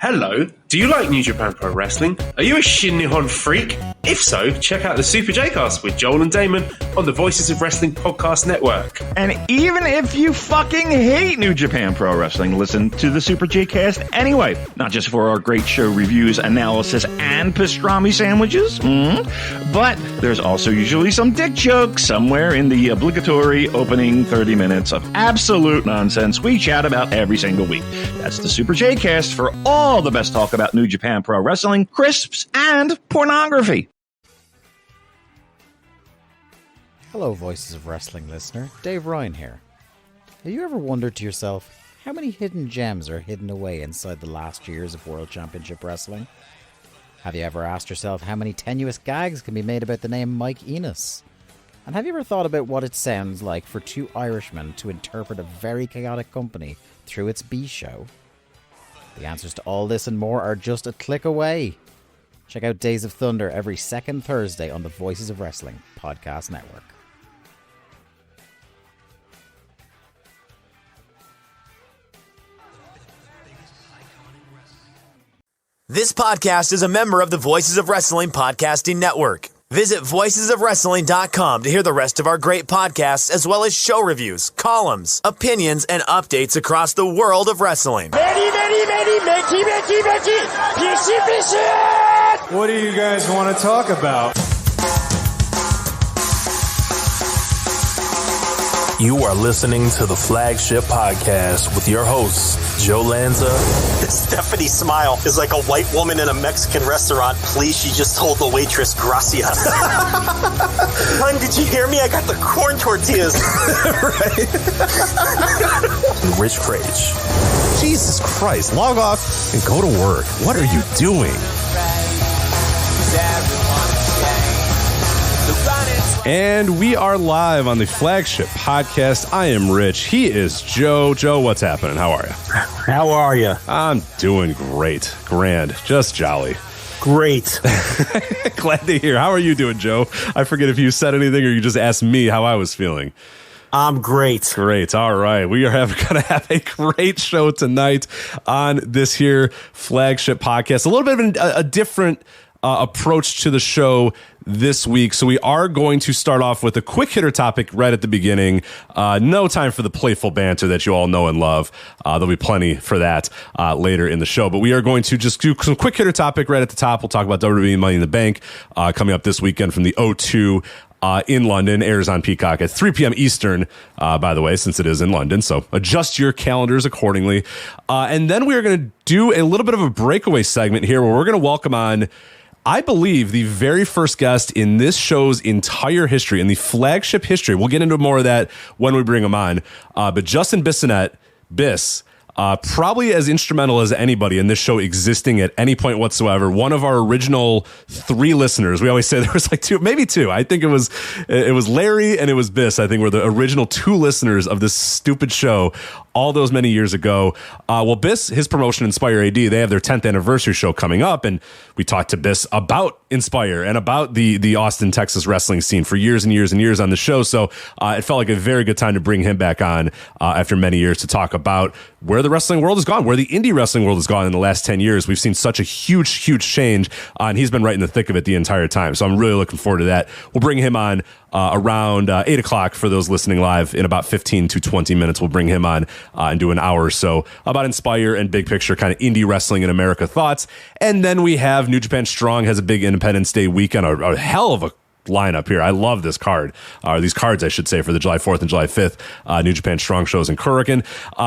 Hello, do you like New Japan Pro Wrestling? Are you a Shin Nihon freak? If so, check out the Super J-Cast with Joel and Damon on the Voices of Wrestling Podcast Network. And even if you fucking hate New Japan Pro Wrestling, listen to the Super J-Cast anyway. Not just for our great show reviews, analysis, and pastrami sandwiches, but there's also usually some dick jokes somewhere in the obligatory opening 30 minutes of absolute nonsense we chat about every single week. That's the Super J-Cast for all the best talk about New Japan Pro Wrestling, crisps, and pornography. Hello, Voices of Wrestling listener. Dave Ryan here. Have you ever wondered to yourself how many hidden gems are hidden away inside the last years of World Championship Wrestling? Have you ever asked yourself how many tenuous gags can be made about the name Mike Enos? And have you ever thought about what it sounds like for two Irishmen to interpret a very chaotic company through its B show? The answers to all this and more are just a click away. Check out Days of Thunder every second Thursday on the Voices of Wrestling Podcast Network. This podcast is a member of the Voices of Wrestling Podcasting Network. Visit voicesofwrestling.com to hear the rest of our great podcasts, as well as show reviews, columns, opinions, and updates across the world of wrestling. What do you guys want to talk about? You are listening to the Flagship Podcast with your hosts, Joe Lanza. Stephanie's smile is like a white woman in a Mexican restaurant. Please, she just told the waitress, gracias. Hun, did you hear me? I got the corn tortillas. And Rich Craich. Jesus Christ, log off and go to work. What are you doing? And we are live on the Flagship Podcast. I am Rich. He is Joe. Joe, what's happening? How are you? How are you? I'm doing great. Grand. Just jolly. Great. Glad to hear. How are you doing, Joe? I forget if you said anything or you just asked me how I was feeling. I'm great. Great. All right. We are going to have a great show tonight on this here Flagship Podcast. A little bit of a different approach to the show this week. So we are going to start off with a quick hitter topic right at the beginning. No time for the playful banter that you all know and love. There'll be plenty for that later in the show. But we are going to just do some quick hitter topic right at the top. We'll talk about WWE Money in the Bank coming up this weekend from the O2 in London. Airs on Peacock at 3 p.m. Eastern, by the way, since it is in London. So adjust your calendars accordingly. And then we are going to do a little bit of a breakaway segment here where we're going to welcome on, I believe, the very first guest in this show's entire history, in the Flagship history. We'll get into more of that when we bring him on. But Justin Bissonnette, Biss, probably as instrumental as anybody in this show existing at any point whatsoever. One of our original 3 listeners. We always say there was like 2, maybe 2. I think it was Larry and it was Biss. I think were the original 2 listeners of this stupid show all those many years ago. Well, Biss, his promotion, Inspire A.D., they have their 10th anniversary show coming up, and we talked to Biss about Inspire and about the Austin, Texas wrestling scene for years and years and years on the show. So it felt like a very good time to bring him back on after many years to talk about where the wrestling world has gone, where the indie wrestling world has gone in the last 10 years. We've seen such a huge change, and he's been right in the thick of it the entire time. So I'm really looking forward to that. We'll bring him on around 8 o'clock for those listening live. In about 15 to 20 minutes, we'll bring him on and do an hour or so about Inspire and big picture kind of indie wrestling in America thoughts. And then we have New Japan Strong has a big Independence Day weekend, a hell of a lineup here. I love this card, or these cards, I should say, for the July 4th and July 5th New Japan Strong shows in Kurikan.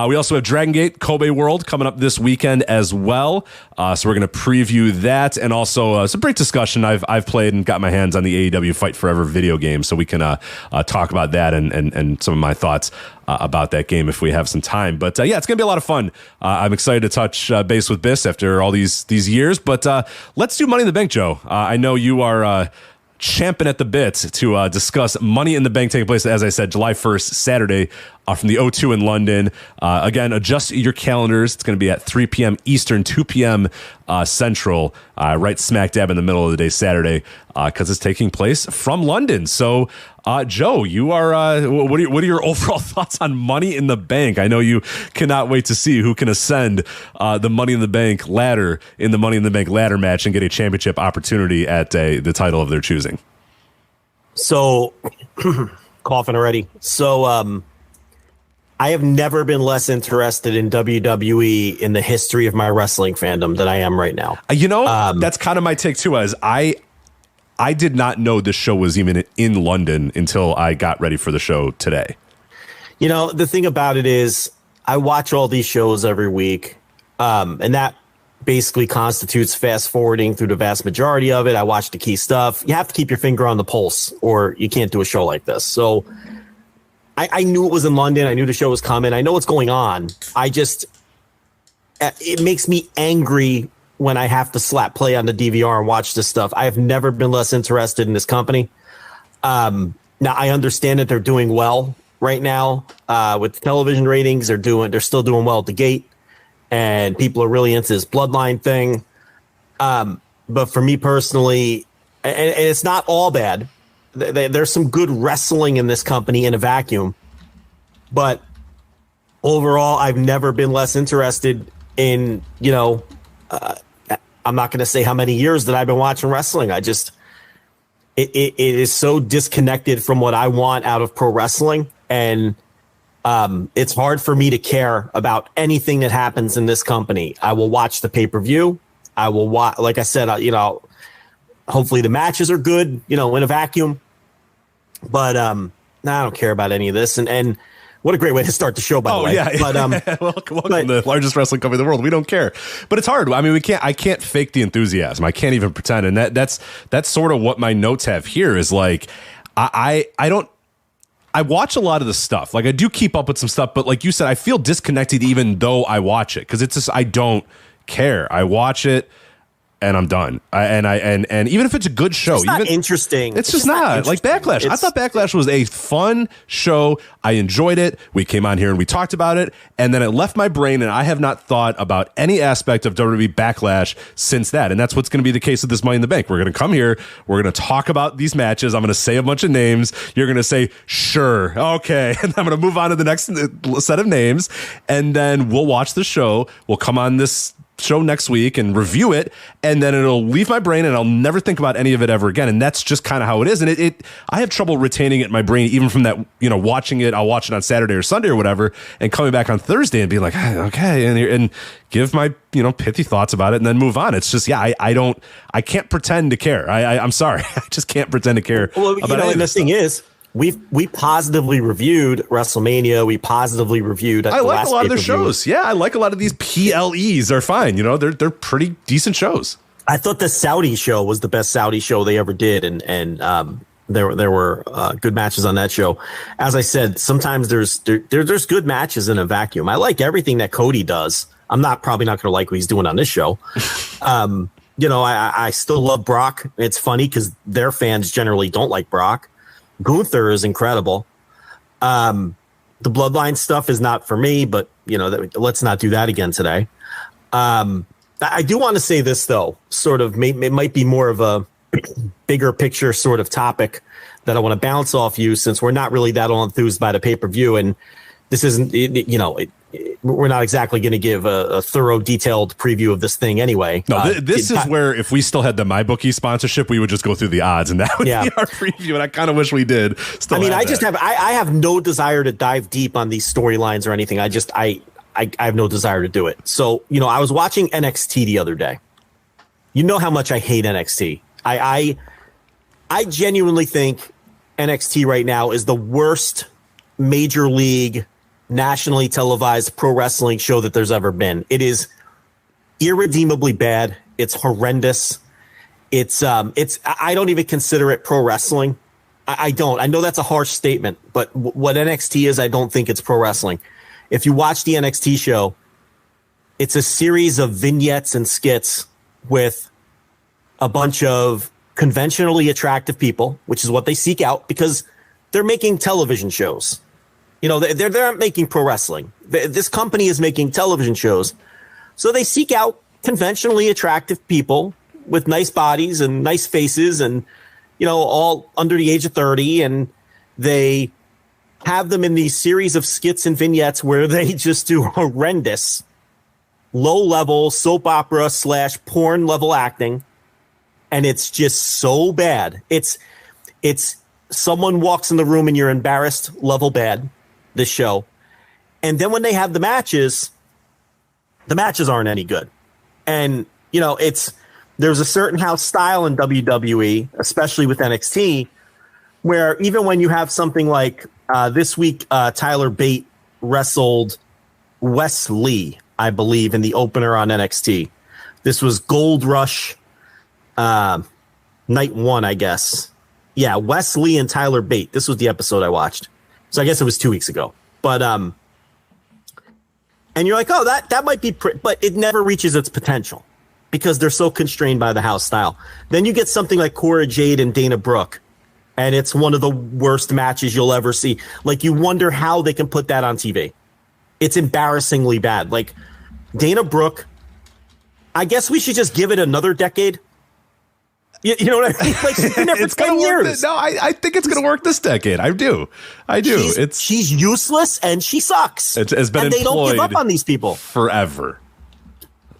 We also have Dragongate Kobe World coming up this weekend as well. So we're going to preview that, and also some great discussion. I've played and got my hands on the AEW Fight Forever video game, so we can talk about that and some of my thoughts about that game if we have some time. But yeah, it's going to be a lot of fun. I'm excited to touch base with Biss after all these years. But let's do Money in the Bank, Joe. I know you are champing at the bit to discuss Money in the Bank taking place, as I said, July 1st, Saturday, from the O2 in London. Again, adjust your calendars. It's going to be at 3 p.m. Eastern, 2 p.m. Central, right smack dab in the middle of the day, Saturday, because it's taking place from London. So Joe, you are what are your overall thoughts on Money in the Bank? I know you cannot wait to see who can ascend the Money in the Bank ladder in the Money in the Bank ladder match and get a championship opportunity at the title of their choosing. So, coughing already. So, I have never been less interested in WWE in the history of my wrestling fandom than I am right now. That's kind of my take too. As I did not know this show was even in London until I got ready for the show today. The thing about it is I watch all these shows every week, and that basically constitutes fast forwarding through the vast majority of it. I watch the key stuff. You have to keep your finger on the pulse or you can't do a show like this. So I knew it was in London. I knew the show was coming. I know what's going on. It makes me angry when I have to slap play on the DVR and watch this stuff. I have never been less interested in this company. Now I understand that they're doing well right now with the television ratings. They're still doing well at the gate. And people are really into this bloodline thing. But for me personally, and it's not all bad. There's some good wrestling in this company in a vacuum. But overall, I've never been less interested in, I'm not going to say how many years that I've been watching wrestling. It is so disconnected from what I want out of pro wrestling. And it's hard for me to care about anything that happens in this company. I will watch the pay-per-view. I will watch, like I said, hopefully the matches are good, in a vacuum. But I don't care about any of this. And what a great way to start the show, by the way. Yeah. But welcome to the largest wrestling company in the world. We don't care, but it's hard. I mean, I can't fake the enthusiasm. I can't even pretend. And that's sort of what my notes have here is like, I watch a lot of the stuff. Like I do keep up with some stuff, but like you said, I feel disconnected even though I watch it. Cause it's just, I don't care. I watch it and I'm done. And even if it's a good show, it's not interesting. It's just not like Backlash. I thought Backlash was a fun show. I enjoyed it. We came on here and we talked about it, and then it left my brain, and I have not thought about any aspect of WWE Backlash since that. And that's what's going to be the case of this Money in the Bank. We're going to come here. We're going to talk about these matches. I'm going to say a bunch of names. You're going to say, sure, okay. And I'm going to move on to the next set of names, and then we'll watch the show. We'll come on this show next week and review it, and then it'll leave my brain and I'll never think about any of it ever again. And that's just kind of how it is. And I have trouble retaining it in my brain, even from that, watching it. I'll watch it on Saturday or Sunday or whatever, and coming back on Thursday and be like, okay, and give my, pithy thoughts about it and then move on. It's just, I can't pretend to care. I'm sorry. I just can't pretend to care. Well, and the thing is, we positively reviewed WrestleMania. We positively reviewed. I like a lot of their shows. Yeah, I like a lot of these PLEs. They're fine. They're pretty decent shows. I thought the Saudi show was the best Saudi show they ever did, and there were good matches on that show. As I said, sometimes there's good matches in a vacuum. I like everything that Cody does. I'm probably not going to like what he's doing on this show. I still love Brock. It's funny because their fans generally don't like Brock. Gunther is incredible. The Bloodline stuff is not for me, but let's not do that again today. I do want to say this though, sort of, it might be more of a bigger picture sort of topic that I want to bounce off you, since we're not really that all enthused by the pay-per-view, and this isn't, we're not exactly going to give a thorough, detailed preview of this thing anyway. No, this is where if we still had the MyBookie sponsorship, we would just go through the odds, and that would be our preview. And I kind of wish we did. I have no desire to dive deep on these storylines or anything. I have no desire to do it. So, I was watching NXT the other day. You know how much I hate NXT. I genuinely think NXT right now is the worst major league nationally televised pro wrestling show that there's ever been. It is irredeemably bad. It's horrendous. I don't even consider it pro wrestling. I don't. I know that's a harsh statement, but what NXT is, I don't think it's pro wrestling. If you watch the NXT show, it's a series of vignettes and skits with a bunch of conventionally attractive people, which is what they seek out because they're making television shows. They're not making pro wrestling. This company is making television shows. So they seek out conventionally attractive people with nice bodies and nice faces and, all under the age of 30. And They have them in these series of skits and vignettes where they just do horrendous, low-level soap opera / porn level acting, and it's just so bad. It's someone walks in the room and you're embarrassed level bad, this show. And then when they have the matches aren't any good. And, you know, there's a certain house style in WWE, especially with NXT, where even when you have something like this week, Tyler Bate wrestled Wes Lee, I believe, in the opener on NXT. This was Gold Rush night 1, I guess. Yeah, Wes Lee and Tyler Bate. This was the episode I watched. So I guess it was 2 weeks ago. But and you're like, oh, that might be but it never reaches its potential because they're so constrained by the house style. Then you get something like Cora Jade and Dana Brooke, and it's one of the worst matches you'll ever see. Like, you wonder how they can put that on TV. It's embarrassingly bad. Like, Dana Brooke, I guess we should just give it another decade. You know what I mean? Like, she's been there for 10 years. I think it's going to work this decade. I do. She's useless and she sucks. It's been and they don't give up on these people forever.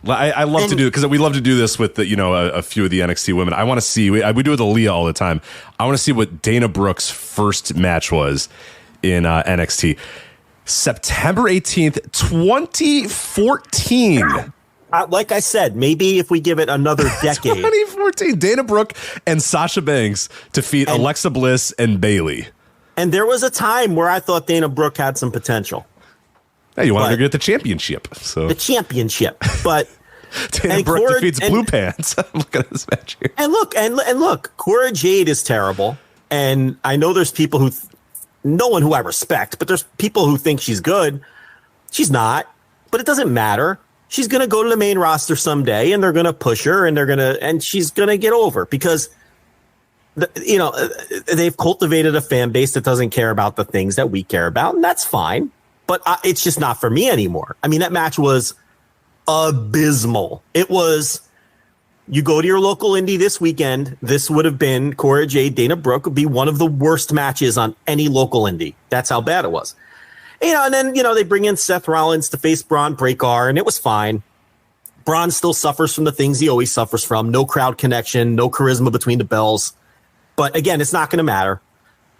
I love to do it because we love to do this with a few of the NXT women. I want to see. We do it with Aaliyah all the time. I want to see what Dana Brooke's first match was in NXT. September 18th, 2014. Like I said, maybe if we give it another decade. 2014, Dana Brooke and Sasha Banks defeat Alexa Bliss and Bayley. And there was a time where I thought Dana Brooke had some potential. Hey, you wanted to get the championship. So the championship, but Dana Brooke defeats Blue Pants. Look at this match here. And look, Cora Jade is terrible, and I know there's people no one who I respect, but there's people who think she's good. She's not, but it doesn't matter. She's going to go to the main roster someday, and they're going to push her, and she's going to get over because, they've cultivated a fan base that doesn't care about the things that we care about, and that's fine. But it's just not for me anymore. I mean, that match was abysmal. It was, you go to your local indie this weekend, this would have been Cora Jade, Dana Brooke would be one of the worst matches on any local indie. That's how bad it was. And then, they bring in Seth Rollins to face Braun Breaker, and it was fine. Braun still suffers from the things he always suffers from. No crowd connection, no charisma between the bells. But again, it's not going to matter.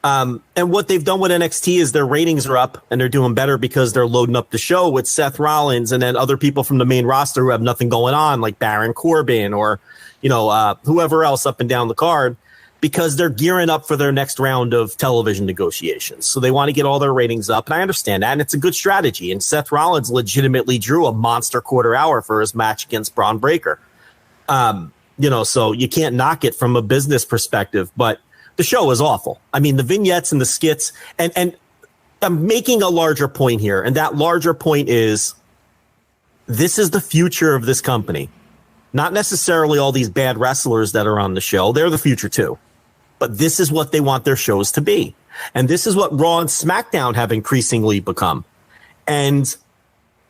And what they've done with NXT is their ratings are up, and they're doing better because they're loading up the show with Seth Rollins and then other people from the main roster who have nothing going on, like Baron Corbin or, whoever else up and down the card, because they're gearing up for their next round of television negotiations. So they want to get all their ratings up, and I understand that, and it's a good strategy. And Seth Rollins legitimately drew a monster quarter hour for his match against Braun Breaker. So you can't knock it from a business perspective, but the show was awful. I mean, the vignettes and the skits, and I'm making a larger point here, and that larger point is this is the future of this company. Not necessarily all these bad wrestlers that are on the show. They're the future too. But this is what they want their shows to be. And this is what Raw and SmackDown have increasingly become. And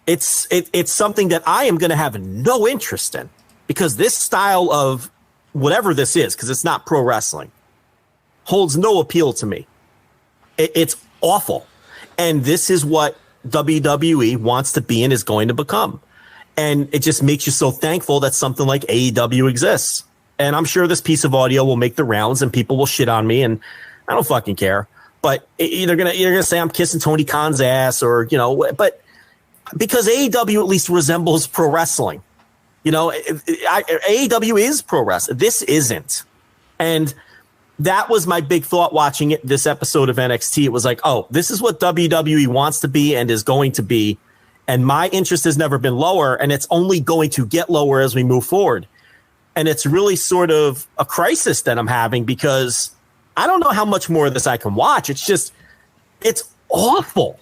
it's something that I am going to have no interest in, because this style of whatever this is, because it's not pro wrestling, holds no appeal to me. It's awful. And this is what WWE wants to be and is going to become. And it just makes you so thankful that something like AEW exists. And I'm sure this piece of audio will make the rounds and people will shit on me, and I don't fucking care. But you're gonna say I'm kissing Tony Khan's ass, or but because AEW at least resembles pro wrestling. AEW is pro wrestling. This isn't. And that was my big thought watching this episode of NXT. It was like, oh, this is what WWE wants to be and is going to be. And my interest has never been lower, and it's only going to get lower as we move forward. And it's really sort of a crisis that I'm having, because I don't know how much more of this I can watch. It's awful.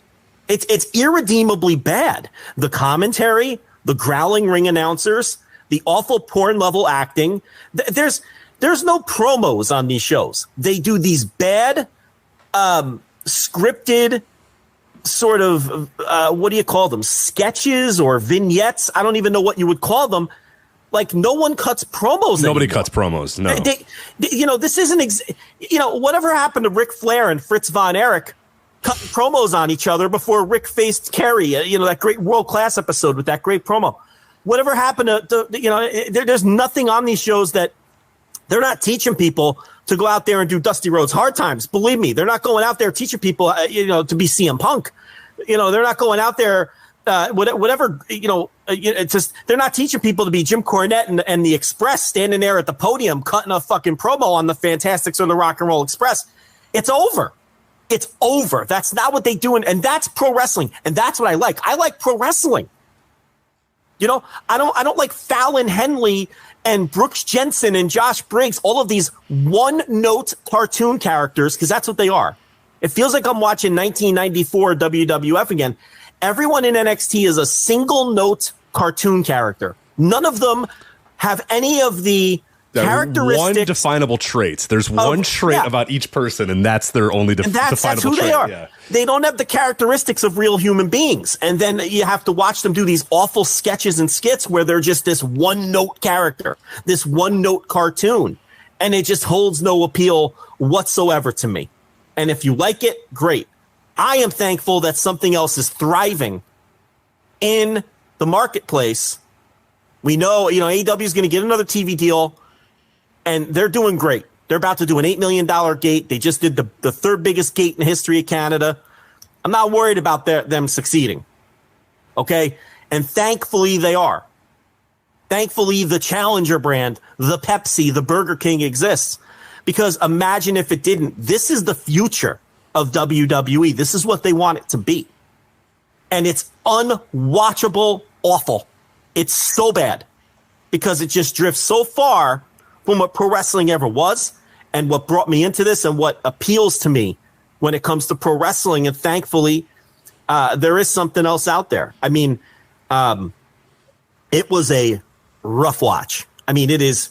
It's irredeemably bad. The commentary, the growling ring announcers, the awful porn level acting. There's no promos on these shows. They do these bad, scripted sort of, what do you call them? Sketches or vignettes? I don't even know what you would call them. Like, no one cuts promos. Nobody anymore. cuts promos. No. This isn't, whatever happened to Ric Flair and Fritz Von Erich cutting promos on each other before Rick faced Kerry, that great World Class episode with that great promo. Whatever happened there's nothing on these shows that they're not teaching people to go out there and do Dusty Rhodes Hard Times. Believe me, they're not going out there teaching people, to be CM Punk. They're not going out there, it's just, they're not teaching people to be Jim Cornette and the Express standing there at the podium cutting a fucking promo on the Fantastics or the Rock and Roll Express. It's over. It's over. That's not what they do. And that's pro wrestling. And that's what I like. I like pro wrestling. I don't like Fallon Henley and Brooks Jensen and Josh Briggs, all of these one-note cartoon characters, because that's what they are. It feels like I'm watching 1994 WWF again. Everyone in NXT is a single-note cartoon character. None of them have any of the characteristics. One definable traits. There's one trait about each person, and that's their only definable that's who trait. They are. Yeah. They don't have the characteristics of real human beings. And then you have to watch them do these awful sketches and skits where they're just this one-note character, this one-note cartoon. And it just holds no appeal whatsoever to me. And if you like it, great. I am thankful that something else is thriving in the marketplace. We know, AEW is going to get another TV deal, and they're doing great. They're about to do an $8 million gate. They just did the third biggest gate in the history of Canada. I'm not worried about them succeeding. Okay? And thankfully they are. Thankfully the Challenger brand, the Pepsi, the Burger King exists. Because imagine if it didn't. This is the future of WWE. This is what they want it to be. And it's unwatchable awful. It's so bad because it just drifts so far from what pro wrestling ever was and what brought me into this and what appeals to me when it comes to pro wrestling. And thankfully, there is something else out there. I mean, it was a rough watch. I mean, it's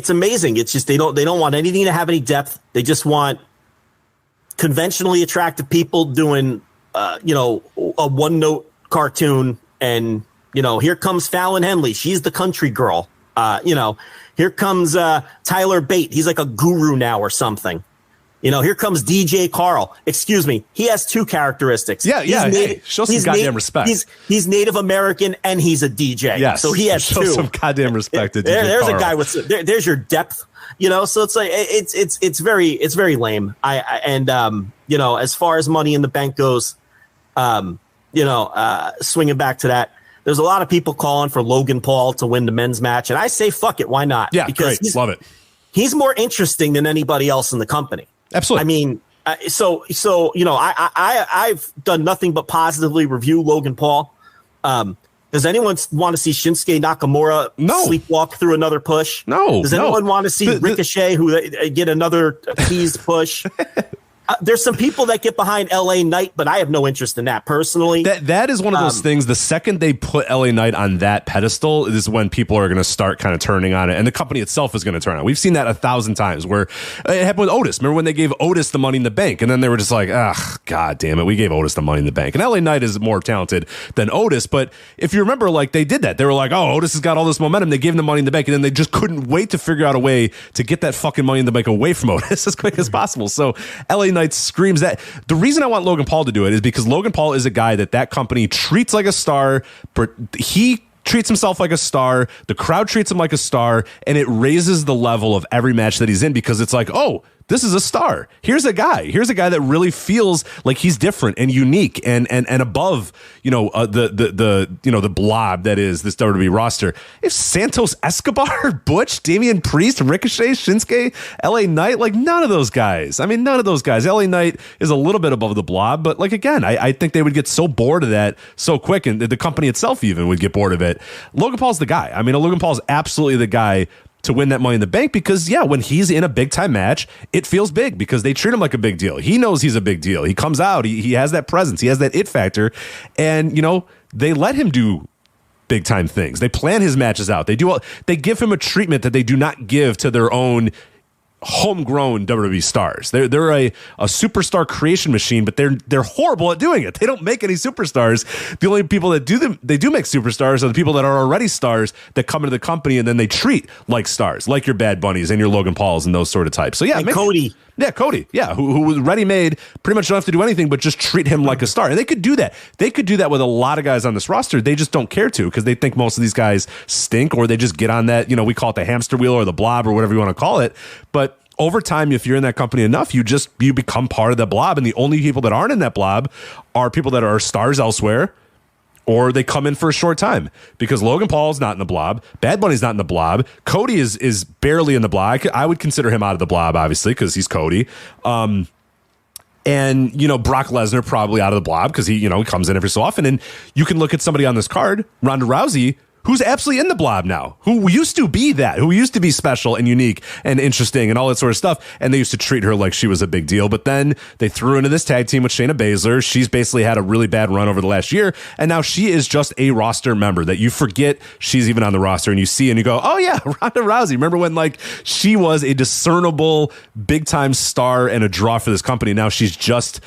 amazing. It's just they don't want anything to have any depth. They just want conventionally attractive people doing a one-note cartoon. And here comes Fallon Henley. She's the country girl. Here comes Tyler Bate. He's like a guru now or something. Here comes DJ Carl. Excuse me. He has two characteristics. Yeah. Show some goddamn respect. He's Native American and he's a DJ. Yes. So he has show some goddamn respect to DJ There's Carl. a guy with there's your depth. So it's like it's very lame. As far as Money in the Bank goes, swinging back to that, there's a lot of people calling for Logan Paul to win the men's match, and I say fuck it, why not? Yeah, because great, love it. He's more interesting than anybody else in the company. Absolutely. I mean, I've done nothing but positively review Logan Paul. Does anyone want to see Shinsuke Nakamura sleepwalk through another push? No. Does anyone want to see Ricochet get another teased push? There's some people that get behind LA Knight, but I have no interest in that personally. That is one of those things. The second they put LA Knight on that pedestal is when people are going to start kind of turning on it, and the company itself is going to turn on. We've seen that 1,000 times. Where it happened with Otis. Remember when they gave Otis the Money in the Bank, and then they were just like, god damn it, we gave Otis the Money in the Bank. And LA Knight is more talented than Otis, but if you remember, like they did that. They were like, oh, Otis has got all this momentum. They gave him the Money in the Bank, and then they just couldn't wait to figure out a way to get that fucking Money in the Bank away from Otis as quick as possible. So LA Knight screams that. The reason I want Logan Paul to do it is because Logan Paul is a guy that company treats like a star. He treats himself like a star. The crowd treats him like a star, and it raises the level of every match that he's in because it's like, oh, this is a star. Here's a guy that really feels like he's different and unique and above, the blob that is this WWE roster. If Santos Escobar, Butch, Damian Priest, Ricochet, Shinsuke, LA Knight, like none of those guys. I mean, none of those guys. LA Knight is a little bit above the blob, but like again, I think they would get so bored of that so quick, and the company itself even would get bored of it. Logan Paul's the guy. I mean, Logan Paul's absolutely the guy to win that Money in the Bank because, when he's in a big-time match, it feels big because they treat him like a big deal. He knows he's a big deal. He comes out. He has that presence. He has that it factor. And, they let him do big-time things. They plan his matches out. They give him a treatment that they do not give to their own homegrown WWE stars. They're a superstar creation machine, but they're horrible at doing it. They don't make any superstars. The only people that they do make superstars are the people that are already stars that come into the company and then they treat like stars, like your Bad Bunnies and your Logan Pauls and those sort of types. So yeah, Cody. Yeah, Cody. Yeah, who was ready-made, pretty much don't have to do anything but just treat him like a star. And they could do that. They could do that with a lot of guys on this roster. They just don't care to because they think most of these guys stink, or they just get on that, we call it the hamster wheel or the blob or whatever you want to call it. But over time, if you're in that company enough, you become part of the blob. And the only people that aren't in that blob are people that are stars elsewhere, or they come in for a short time, because Logan Paul's not in the blob. Bad Bunny's not in the blob. Cody is barely in the blob. I would consider him out of the blob, obviously, because he's Cody. And, Brock Lesnar probably out of the blob because he comes in every so often. And you can look at somebody on this card, Ronda Rousey, who's absolutely in the blob now, who used to be special and unique and interesting and all that sort of stuff. And they used to treat her like she was a big deal. But then they threw into this tag team with Shayna Baszler. She's basically had a really bad run over the last year. And now she is just a roster member that you forget she's even on the roster, and you see and you go, oh yeah, Ronda Rousey. Remember when she was a discernible big time star and a draw for this company? Now she's just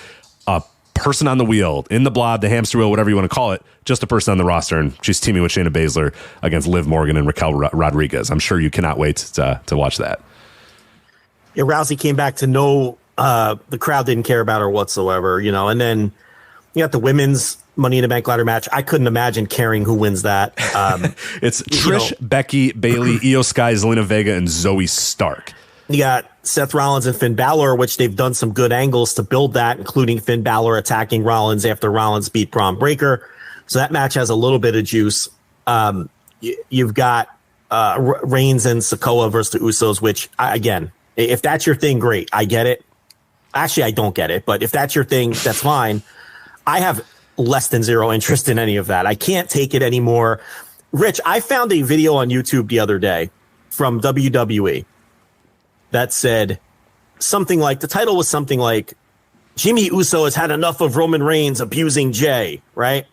a person on the wheel, in the blob, the hamster wheel, whatever you want to call it, just a person on the roster, and she's teaming with Shayna Baszler against Liv Morgan and Raquel Rodriguez. I'm sure you cannot wait to watch that. Yeah, Rousey came back to know the crowd didn't care about her whatsoever, and then you got the women's Money in the Bank ladder match. I couldn't imagine caring who wins that. It's Trish, Becky, Bayley, Io Sky, Zelina Vega, and Zoe Stark. You got Seth Rollins and Finn Balor, which they've done some good angles to build that, including Finn Balor attacking Rollins after Rollins beat Braun Breaker. So that match has a little bit of juice. You've got Reigns and Sikoa versus the Usos, which, again, if that's your thing, great. I get it. Actually, I don't get it. But if that's your thing, that's fine. I have less than zero interest in any of that. I can't take it anymore. Rich, I found a video on YouTube the other day from WWE that said something like, the title was something like, Jimmy Uso has had enough of Roman Reigns abusing Jay, right?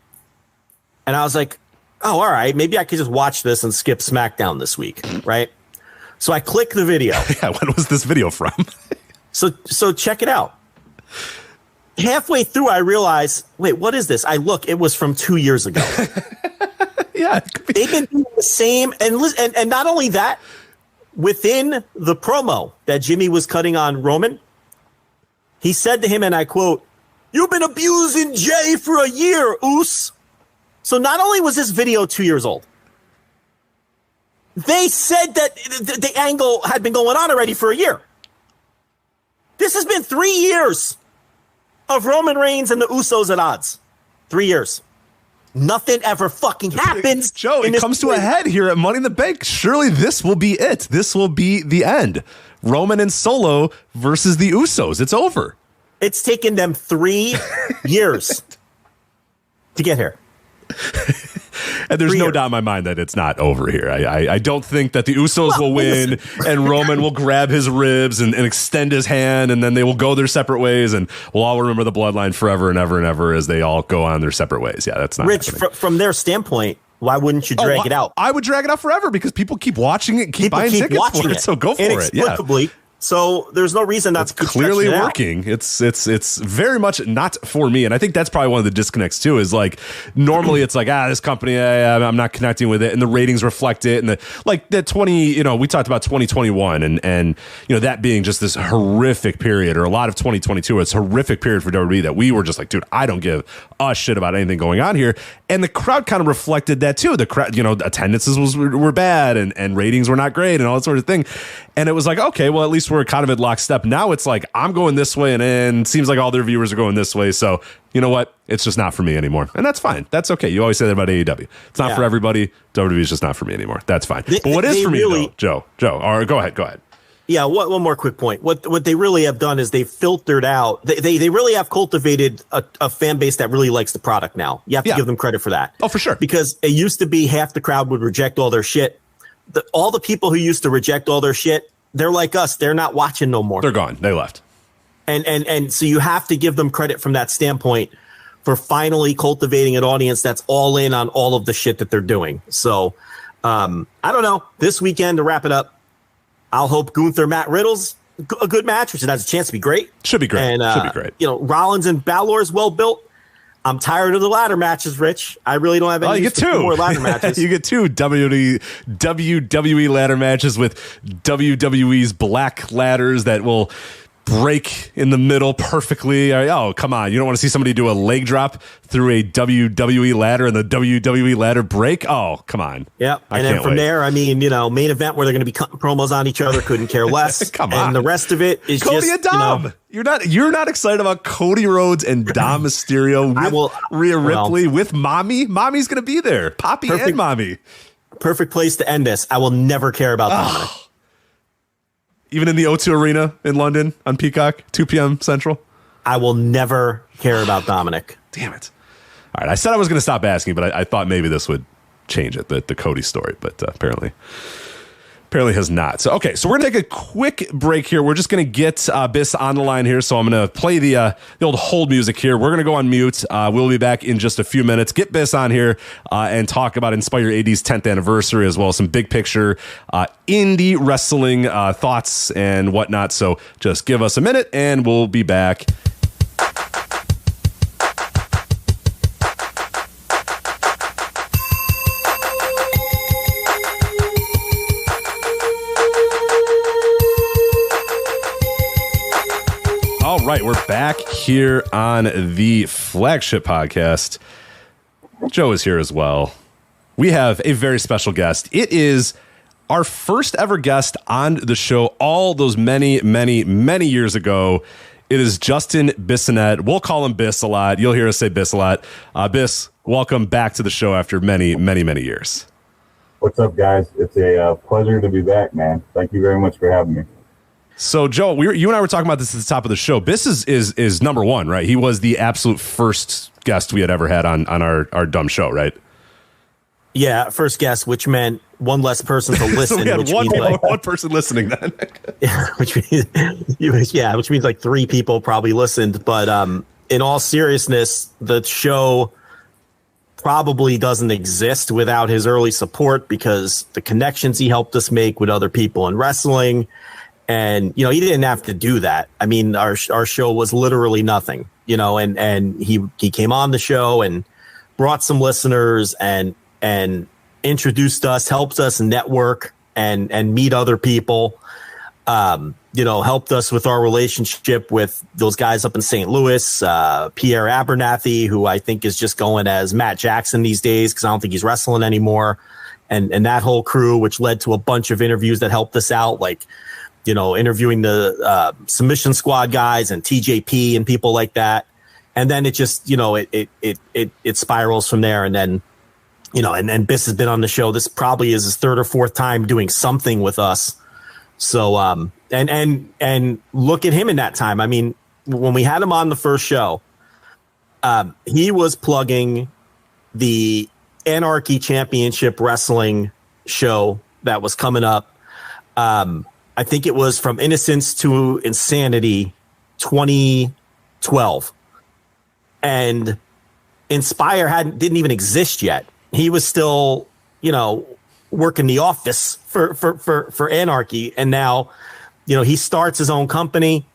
And I was like, oh, all right, maybe I could just watch this and skip SmackDown this week, right? So I click the video. Yeah, when was this video from? So check it out. Halfway through, I realize, wait, what is this? I look, it was from 2 years ago. Yeah. They've been doing the same. And not only that, within the promo that Jimmy was cutting on Roman, he said to him, and I quote, "You've been abusing Jay for a year, Oos." So not only was this video 2 years old, they said that the angle had been going on already for a year. This has been 3 years of Roman Reigns and the Usos at odds. 3 years. Nothing ever fucking happens. Joe, it comes to a head here at Money in the Bank. Surely this will be it. This will be the end. Roman and Solo versus the Usos. It's over. It's taken them 3 years to get here. And there's no doubt in my mind that it's not over here. I don't think that the Usos will win and Roman will grab his ribs and extend his hand, and then they will go their separate ways, and we'll all remember the bloodline forever and ever and ever as they all go on their separate ways. Yeah, that's not Rich, from their standpoint, why wouldn't you drag it out? I would drag it out forever because people keep watching it, keep buying tickets for it. So go for it. Yeah. So there's no reason not to keep clearly working. It's very much not for me, and I think that's probably one of the disconnects too. Is like normally it's like this company I'm not connecting with it, and the ratings reflect it, and the 20 we talked about 2021 and that being just this horrific period, or a lot of 2022. It's a horrific period for WWE that we were just like, dude, I don't give a shit about anything going on here, and the crowd kind of reflected that too. The crowd, attendances were bad and ratings were not great and all that sort of thing, and it was like, okay, well at least we're kind of at lockstep. Now it's like I'm going this way, and it seems like all their viewers are going this way. So you know what? It's just not for me anymore, and that's fine. That's okay. You always say that about AEW. It's not for everybody. WWE is just not for me anymore. That's fine. But what is for me, though, Joe? Or go ahead. Yeah. One more quick point. What they really have done is they've filtered out. They really have cultivated a fan base that really likes the product now. You have to give them credit for that. Oh, for sure. Because it used to be half the crowd would reject all their shit. All the people who used to reject all their shit, they're like us. They're not watching no more. They're gone. They left. And so you have to give them credit from that standpoint for finally cultivating an audience that's all in on all of the shit that they're doing. So I don't know. This weekend, to wrap it up, I'll hope Gunther Matt Riddles a good match, which it has a chance to be great. Should be great. And, Should be great. You know, Rollins and Balor is well built. I'm tired of the ladder matches, Rich. I really don't have any you get two more ladder matches. You get two WWE ladder matches with WWE's black ladders that will break in the middle perfectly. Oh, come on. You don't want to see somebody do a leg drop through a WWE ladder and the WWE ladder break? Oh, come on. Yep. And then from there, I mean, you know, main event where they're going to be cutting promos on each other, couldn't care less. Come on. And the rest of it is Cody just, and Dom. You know, you're not excited about Cody Rhodes and Dom Mysterio with Rhea Ripley with Mommy? Mommy's going to be there. Poppy and Mommy. Perfect place to end this. I will never care about Dominic. Even in the O2 Arena in London on Peacock, 2 p.m. Central? I will never care about Dominic. Damn it. All right, I said I was going to stop asking, but I thought maybe this would change it, the Cody story, but apparently has not. So, okay, so we're going to take a quick break here. We're just going to get Biss on the line here, so I'm going to play the old hold music here. We're going to go on mute. We'll be back in just a few minutes. Get Biss on here and talk about Inspire A.D's 10th anniversary, as well as some big picture indie wrestling thoughts and whatnot. So just give us a minute, and we'll be back. All right, we're back here on the Flagship Podcast. Joe is here as well. We have a very special guest. It is our first ever guest on the show all those many, many, many years ago. It is Justin Bissonnette. We'll call him Biss a lot. You'll hear us say Biss a lot. Biss, welcome back to the show after many, many, many years. What's up, guys? It's a pleasure to be back, man. Thank you very much for having me. So, Joe, you and I were talking about this at the top of the show. Biss is number one, right? He was the absolute first guest we had ever had on our dumb show, right? Yeah, first guest, which meant one less person to listen. So we had which one person listening then. Yeah, which means like 3 people probably listened. But in all seriousness, the show probably doesn't exist without his early support, because the connections he helped us make with other people in wrestling. And, you know, he didn't have to do that. I mean, our show was literally nothing, you know, and he came on the show and brought some listeners and introduced us, helped us network and meet other people, you know, helped us with our relationship with those guys up in St. Louis, Pierre Abernathy, who I think is just going as Matt Jackson these days, because I don't think he's wrestling anymore. And that whole crew, which led to a bunch of interviews that helped us out, like, you know, interviewing the Submission Squad guys and TJP and people like that. And then it just, you know, it spirals from there. And then, you know, and Biss has been on the show. This probably is his 3rd or 4th time doing something with us. So, and look at him in that time. I mean, when we had him on the first show, he was plugging the Anarchy Championship Wrestling show that was coming up. I think it was From Innocence to Insanity 2012. And Inspire didn't even exist yet. He was still, you know, working the office for Anarchy. And now, you know, he starts his own company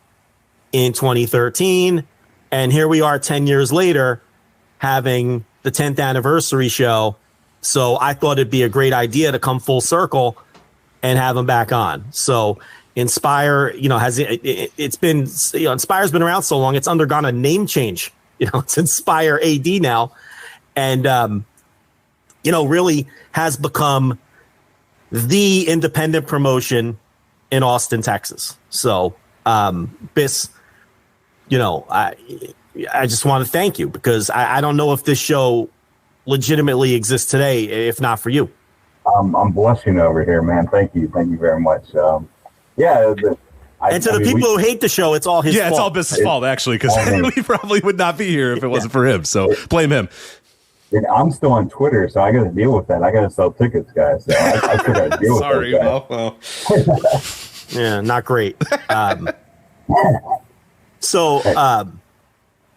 in 2013. And here we are 10 years later having the 10th anniversary show. So I thought it'd be a great idea to come full circle and have him back on. So Inspire, you know, it's been, you know, Inspire's been around so long, it's undergone a name change. You know, it's Inspire A.D. now. And, you know, really has become the independent promotion in Austin, Texas. So, Biss, you know, I just want to thank you, because I don't know if this show legitimately exists today if not for you. I'm blushing over here, man. Thank you very much. And to the people who hate the show, it's all his fault. Yeah, it's all Biss's fault, actually, because we probably would not be here if it wasn't for him. So blame him. I'm still on Twitter, so I got to deal with that. I got to sell tickets, guys. So I still got to deal with that. Sorry, well. Yeah, not great.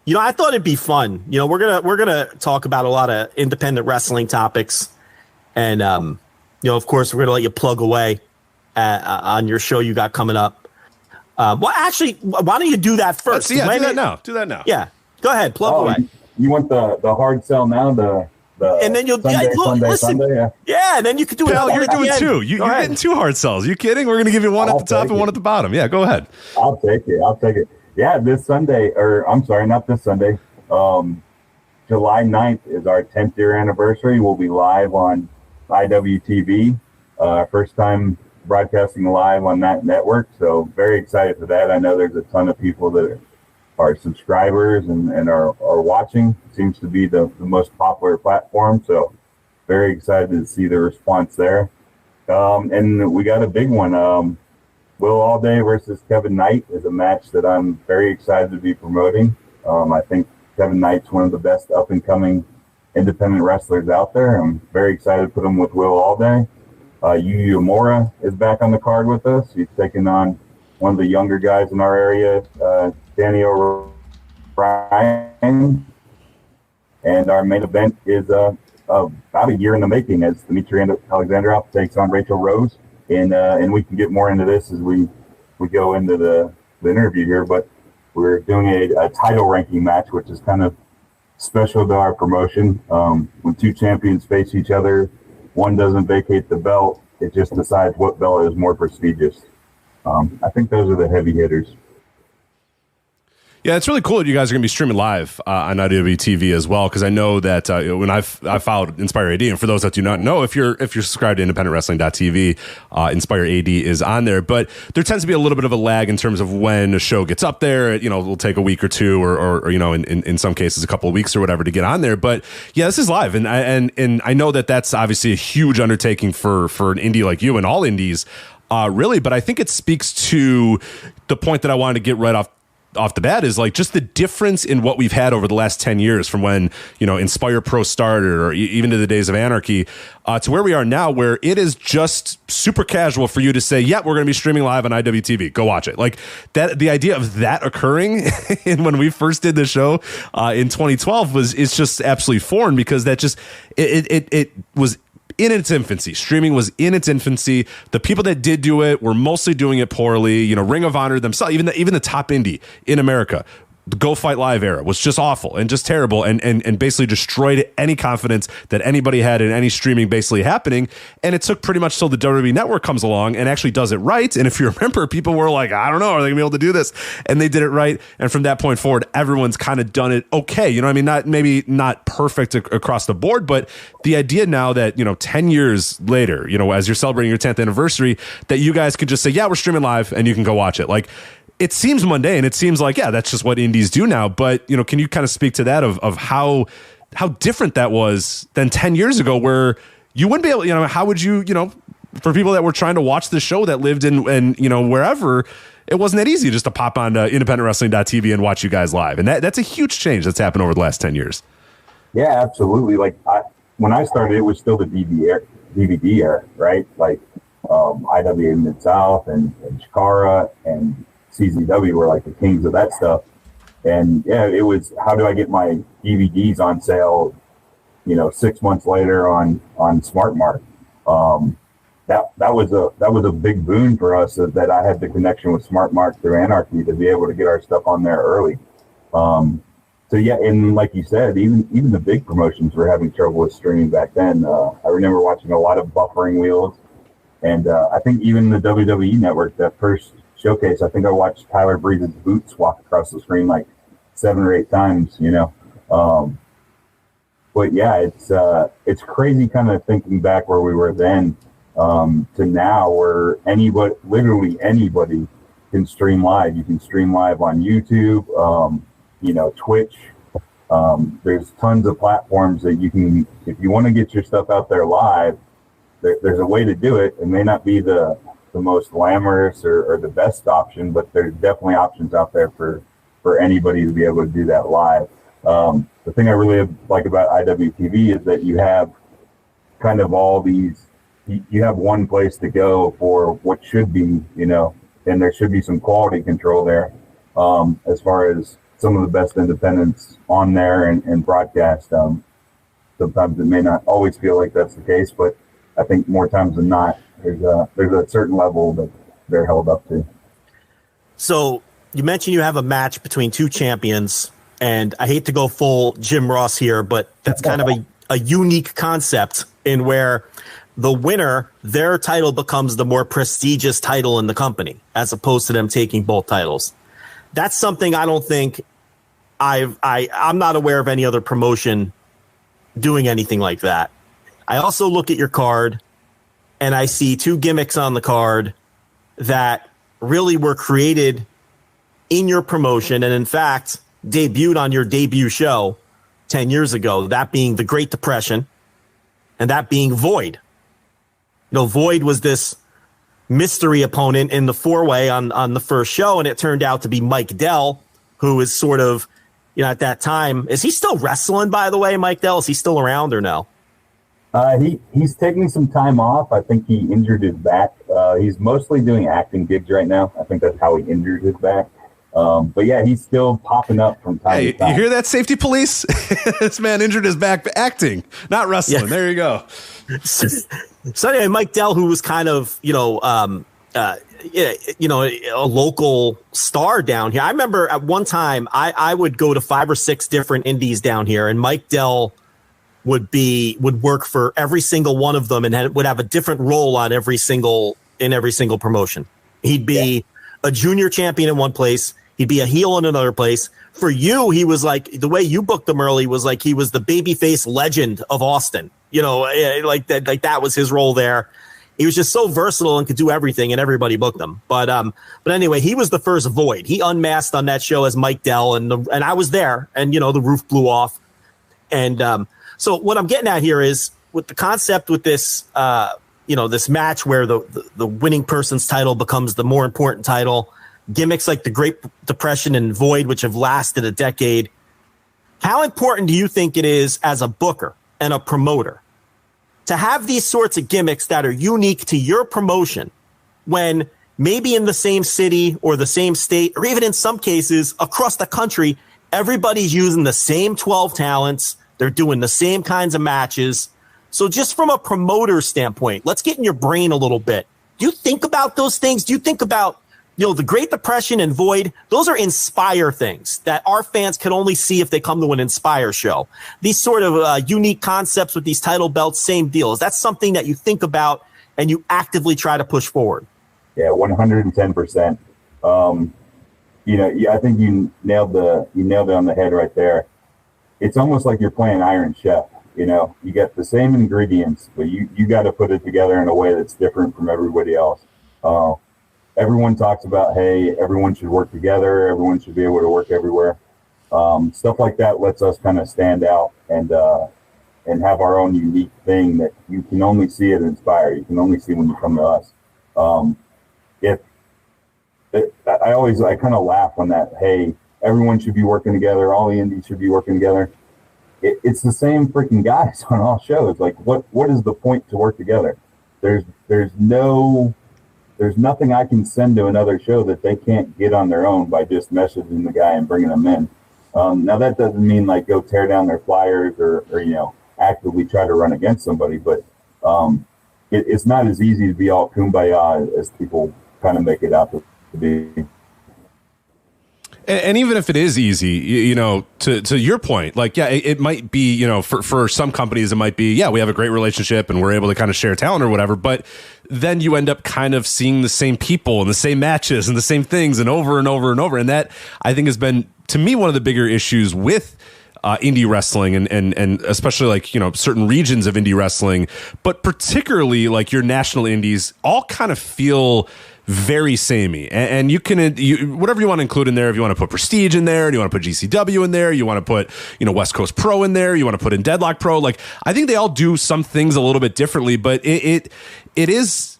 You know, I thought it'd be fun. You know, we're gonna talk about a lot of independent wrestling topics, and you know, of course, we're gonna let you plug away on your show you got coming up. Well, actually, why don't you do that first? Do that now. Yeah, go ahead, plug away. You want the hard sell now? And then you'll Sunday, yeah, and then you could do it. Pal, you're doing two. You're getting two hard sells. You kidding? We're going to give you one at the top and one at the bottom. Yeah, go ahead. I'll take it. Yeah, this Sunday, or I'm sorry, not this Sunday. July 9th is our 10th year anniversary. We'll be live on IWTV. First time broadcasting live on that network. So very excited for that. I know there's a ton of people that are subscribers and are watching. It seems to be the most popular platform. So very excited to see the response there. And we got a big one. Will Allday versus Kevin Knight is a match that I'm very excited to be promoting. I think Kevin Knight's one of the best up-and-coming independent wrestlers out there. I'm very excited to put him with Will Allday. Yu Uemura is back on the card with us. He's taking on one of the younger guys in our area, Danny O'Brien. And our main event is about a year in the making as Dmitry Alexandrov takes on Rachel Rose. And we can get more into this as we go into the interview here. But we're doing a title ranking match, which is kind of special to our promotion. When two champions face each other, one doesn't vacate the belt. It just decides what belt is more prestigious. I think those are the heavy hitters. Yeah, it's really cool that you guys are going to be streaming live on IWTV as well, because I know that when I followed Inspire A.D, and for those that do not know, if you're subscribed to independentwrestling.tv, Inspire A.D is on there, but there tends to be a little bit of a lag in terms of when a show gets up there. You know, it'll take a week or two, or you know, in some cases a couple of weeks or whatever to get on there. But yeah, this is live, and I know that that's obviously a huge undertaking for an indie like you and all indies, really. But I think it speaks to the point that I wanted to get right off the bat is like just the difference in what we've had over the last 10 years from when, you know, Inspire Pro started or even to the days of Anarchy to where we are now, where it is just super casual for you to say, yeah, we're going to be streaming live on IWTV. Go watch it. Like that, the idea of that occurring and when we first did the show in 2012 is just absolutely foreign, because that just, it was in its infancy. Streaming was in its infancy. The people that did do it were mostly doing it poorly. You know, Ring of Honor themselves, even the top indie in America, the Go Fight Live era was just awful and just terrible and basically destroyed any confidence that anybody had in any streaming basically happening. And it took pretty much till the WWE Network comes along and actually does it right. And if you remember, people were like, I don't know, are they gonna be able to do this? And they did it right. And from that point forward, everyone's kind of done it okay. You know what I mean? Not perfect across the board, but the idea now that, you know, 10 years later, you know, as you're celebrating your 10th anniversary, that you guys could just say, yeah, we're streaming live and you can go watch it. Like, it seems mundane. It seems like, yeah, that's just what indies do now. But, you know, can you kind of speak to that of how different that was than 10 years ago, where you wouldn't be able, you know, how would you, you know, for people that were trying to watch the show that lived in you know, wherever, it wasn't that easy just to pop on independentwrestling.tv and watch you guys live. And that's a huge change that's happened over the last 10 years. Yeah, absolutely. Like when I started, it was still the DVD era, right? Like IWA Mid-South and Chikara and CZW were like the kings of that stuff. And yeah, it was, how do I get my DVDs on sale, you know, 6 months later on SmartMark? That was a big boon for us, that I had the connection with SmartMark through Anarchy to be able to get our stuff on there early. So yeah, and like you said, even the big promotions were having trouble with streaming back then. I remember watching a lot of buffering wheels, and I think even the WWE Network, that first showcase, I think I watched Tyler Breeze's boots walk across the screen like 7 or 8 times, you know. But yeah, it's crazy kind of thinking back where we were then to now, where literally anybody can stream live. You can stream live on YouTube, you know, Twitch. There's tons of platforms that you can, if you want to get your stuff out there live, there's a way to do it. It may not be the most glamorous or the best option, but there's definitely options out there for anybody to be able to do that live. The thing I really like about IWTV is that you have kind of all these, you have one place to go for what should be, you know, and there should be some quality control there as far as some of the best independents on there and broadcast. Sometimes it may not always feel like that's the case, but I think more times than not, there's a certain level that they're held up to. So you mentioned you have a match between two champions, and I hate to go full Jim Ross here, but that's kind of a unique concept in where the winner, their title becomes the more prestigious title in the company, as opposed to them taking both titles. That's something I don't think I'm not aware of any other promotion doing anything like that. I also look at your card and I see two gimmicks on the card that really were created in your promotion and in fact debuted on your debut show 10 years ago, that being the Great Depression and that being Void. You know, Void was this mystery opponent in the four-way on the first show, and it turned out to be Mike Dell, who is sort of, you know, at that time, is he still wrestling, by the way, Mike Dell? Is he still around or no? He's taking some time off. I think he injured his back. He's mostly doing acting gigs right now. I think that's how he injured his back. But yeah, he's still popping up from time to time. You hear that, safety police? This man injured his back acting, not wrestling. Yeah. There you go. So anyway, Mike Dell, who was kind of, a local star down here. I remember at one time I would go to 5 or 6 different indies down here, and Mike Dell would work for every single one of them and would have a different role on every single promotion. He'd be a junior champion in one place. He'd be a heel in another place. For you, he was like, the way you booked him early was like he was the babyface legend of Austin. You know, like that was his role there. He was just so versatile and could do everything, and everybody booked him. But anyway, he was the first Void. He unmasked on that show as Mike Dell, and I was there, and the roof blew off. And so what I'm getting at here is with the concept with this, this match where the winning person's title becomes the more important title. Gimmicks like the Great Depression and Void, which have lasted a decade. How important do you think it is as a booker and a promoter to have these sorts of gimmicks that are unique to your promotion when maybe in the same city or the same state, or even in some cases across the country, everybody's using the same 12 talents. They're doing the same kinds of matches. So just from a promoter standpoint, let's get in your brain a little bit. Do you think about those things? Do you think about the Great Depression and Void? Those are Inspire things that our fans can only see if they come to an Inspire show. These sort of unique concepts with these title belts, same deal. Is that something that you think about and you actively try to push forward? Yeah, 110%. I think you nailed it on the head right there. It's almost like you're playing Iron Chef. You get the same ingredients, but you got to put it together in a way that's different from everybody else. Everyone talks about, hey, everyone should work together. Everyone should be able to work everywhere. Stuff like that lets us kind of stand out and have our own unique thing that you can only see at Inspire. You can only see when you come to us. I kind of laugh on that. Hey, everyone should be working together. All the indies should be working together. It's the same freaking guys on all shows. Like, what is the point to work together? There's nothing I can send to another show that they can't get on their own by just messaging the guy and bringing them in. Now that doesn't mean like go tear down their flyers or actively try to run against somebody, but it's not as easy to be all kumbaya as people kind of make it out to be. And even if it is easy, to your point, like, yeah, it might be, for some companies, it might be, yeah, we have a great relationship and we're able to kind of share talent or whatever. But then you end up kind of seeing the same people and the same matches and the same things and over and over and over. And that, I think, has been, to me, one of the bigger issues with indie wrestling and especially like, certain regions of indie wrestling, but particularly like your national indies all kind of feel very samey, and you can whatever you want to include in there. If you want to put Prestige in there, you want to put GCW in there, you want to put West Coast Pro in there, you want to put in Deadlock Pro. Like, I think they all do some things a little bit differently, but it is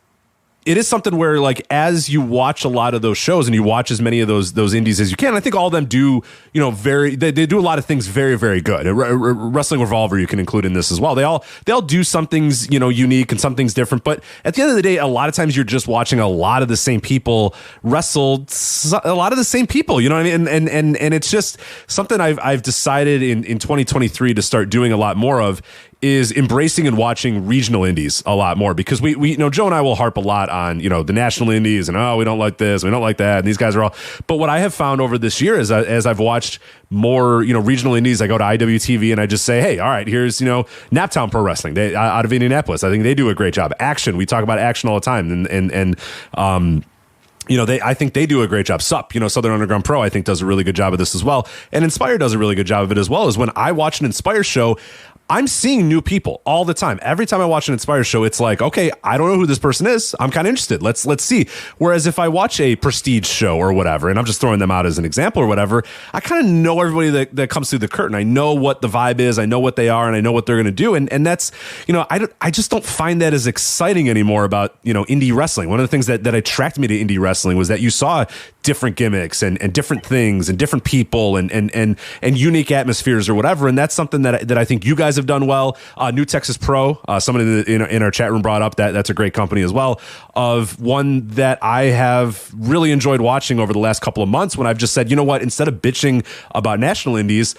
something where, like, as you watch a lot of those shows and you watch as many of those indies as you can, I think all of them do, they do a lot of things very, very good. Wrestling Revolver you can include in this as well. They all do some things, unique and some things different. But at the end of the day, a lot of times you're just watching a lot of the same people wrestle a lot of the same people. You know what I mean? And it's just something I've decided in 2023 to start doing a lot more of. is embracing and watching regional indies a lot more, because we you know, Joe and I will harp a lot on, you know, the national indies and, oh, we don't like this, we don't like that, and these guys are all. But what I have found over this year is, as I've watched more, you know, regional indies, I go to IWTV and I just say, hey, all right, here's, you know, Naptown Pro Wrestling, they out of Indianapolis. I think they do a great job. Action, we talk about Action all the time, and you know, I think they do a great job. SUP, you know, Southern Underground Pro, I think does a really good job of this as well. And Inspire does a really good job of it as well. Is when I watch an Inspire show, I'm seeing new people all the time. Every time I watch an Inspire show, it's like, okay, I don't know who this person is. I'm kind of interested. Let's see. Whereas if I watch a Prestige show or whatever, and I'm just throwing them out as an example or whatever, I kind of know everybody that comes through the curtain. I know what the vibe is. I know what they are, and I know what they're going to do. And that's, you know, I just don't find that as exciting anymore about, you know, indie wrestling. One of the things that attracted me to indie wrestling was that you saw different gimmicks and different things and different people and unique atmospheres or whatever. And that's something that I think you guys have done well. New Texas Pro, somebody in our chat room brought up that's a great company as well, of one that I have really enjoyed watching over the last couple of months, when I've just said, you know what, instead of bitching about national indies,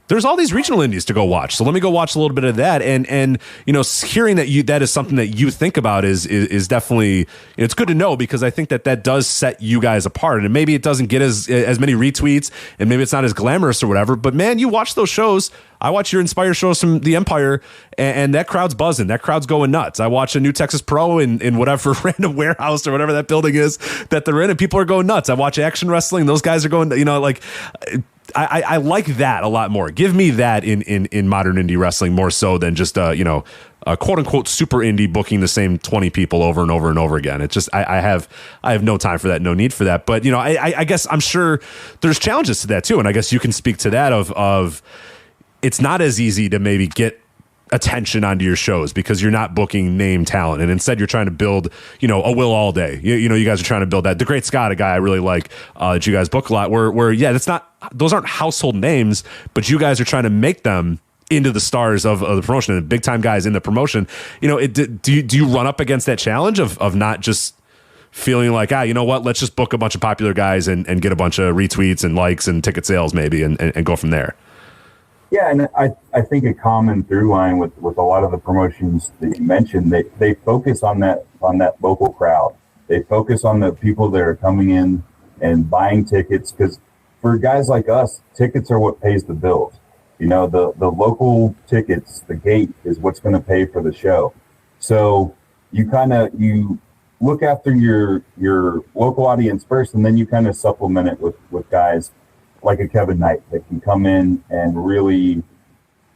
there's all these regional indies to go watch. So let me go watch a little bit of that. And you know, hearing that is something that you think about is definitely, it's good to know, because I think that does set you guys apart. And maybe it doesn't get as many retweets, and maybe it's not as glamorous or whatever, but man, you watch those shows. I watch your Inspire shows from the Empire, and that crowd's buzzing. That crowd's going nuts. I watch a New Texas Pro in whatever random warehouse or whatever that building is that they're in, and people are going nuts. I watch Action Wrestling. Those guys are going, you know, like, I like that a lot more. Give me that in modern indie wrestling more so than just you know, a quote unquote super indie booking the same 20 people over and over and over again. It's just I have no time for that, no need for that. But you know, I guess I'm sure there's challenges to that too, and I guess you can speak to that of it's not as easy to maybe get attention onto your shows because you're not booking name talent, and instead you're trying to build, you know, a Will All Day. You know, you guys are trying to build that. The Great Scott, a guy I really like that you guys book a lot, where yeah, those aren't household names, but you guys are trying to make them into the stars of the promotion and big time guys in the promotion. You know, do you run up against that challenge of not just feeling like, you know what, let's just book a bunch of popular guys and get a bunch of retweets and likes and ticket sales maybe and go from there? Yeah, and I think a common through line with a lot of the promotions that you mentioned, they focus on that local crowd. They focus on the people that are coming in and buying tickets, because for guys like us, tickets are what pays the bills. You know, the local tickets, the gate is what's going to pay for the show. So you look after your local audience first, and then you kind of supplement it with guys like a Kevin Knight that can come in and really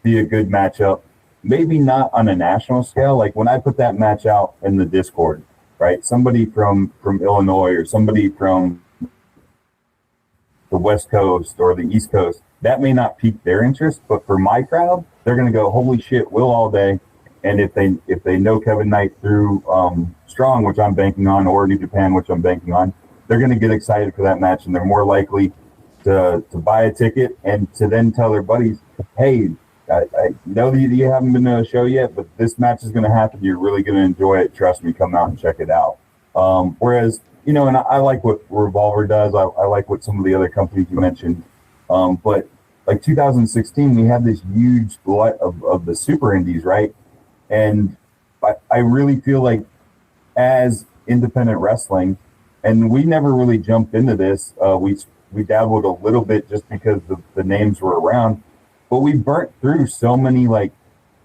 be a good matchup. Maybe not on a national scale. Like when I put that match out in the Discord, right? Somebody from Illinois or somebody from the West Coast or the East Coast, that may not pique their interest, but for my crowd, they're going to go, holy shit, Will All Day. And if they know Kevin Knight through Strong, which I'm banking on, or New Japan, which I'm banking on, they're going to get excited for that match, and they're more likely to buy a ticket and to then tell their buddies, hey, I know that you haven't been to a show yet, but this match is going to happen. You're really going to enjoy it. Trust me, come out and check it out. Whereas, you know, and I like what Revolver does. I like what some of the other companies you mentioned. But like 2016, we had this huge glut of the super indies, right? And I really feel like as independent wrestling, and we never really jumped into this, we dabbled a little bit just because the names were around, but we burnt through so many like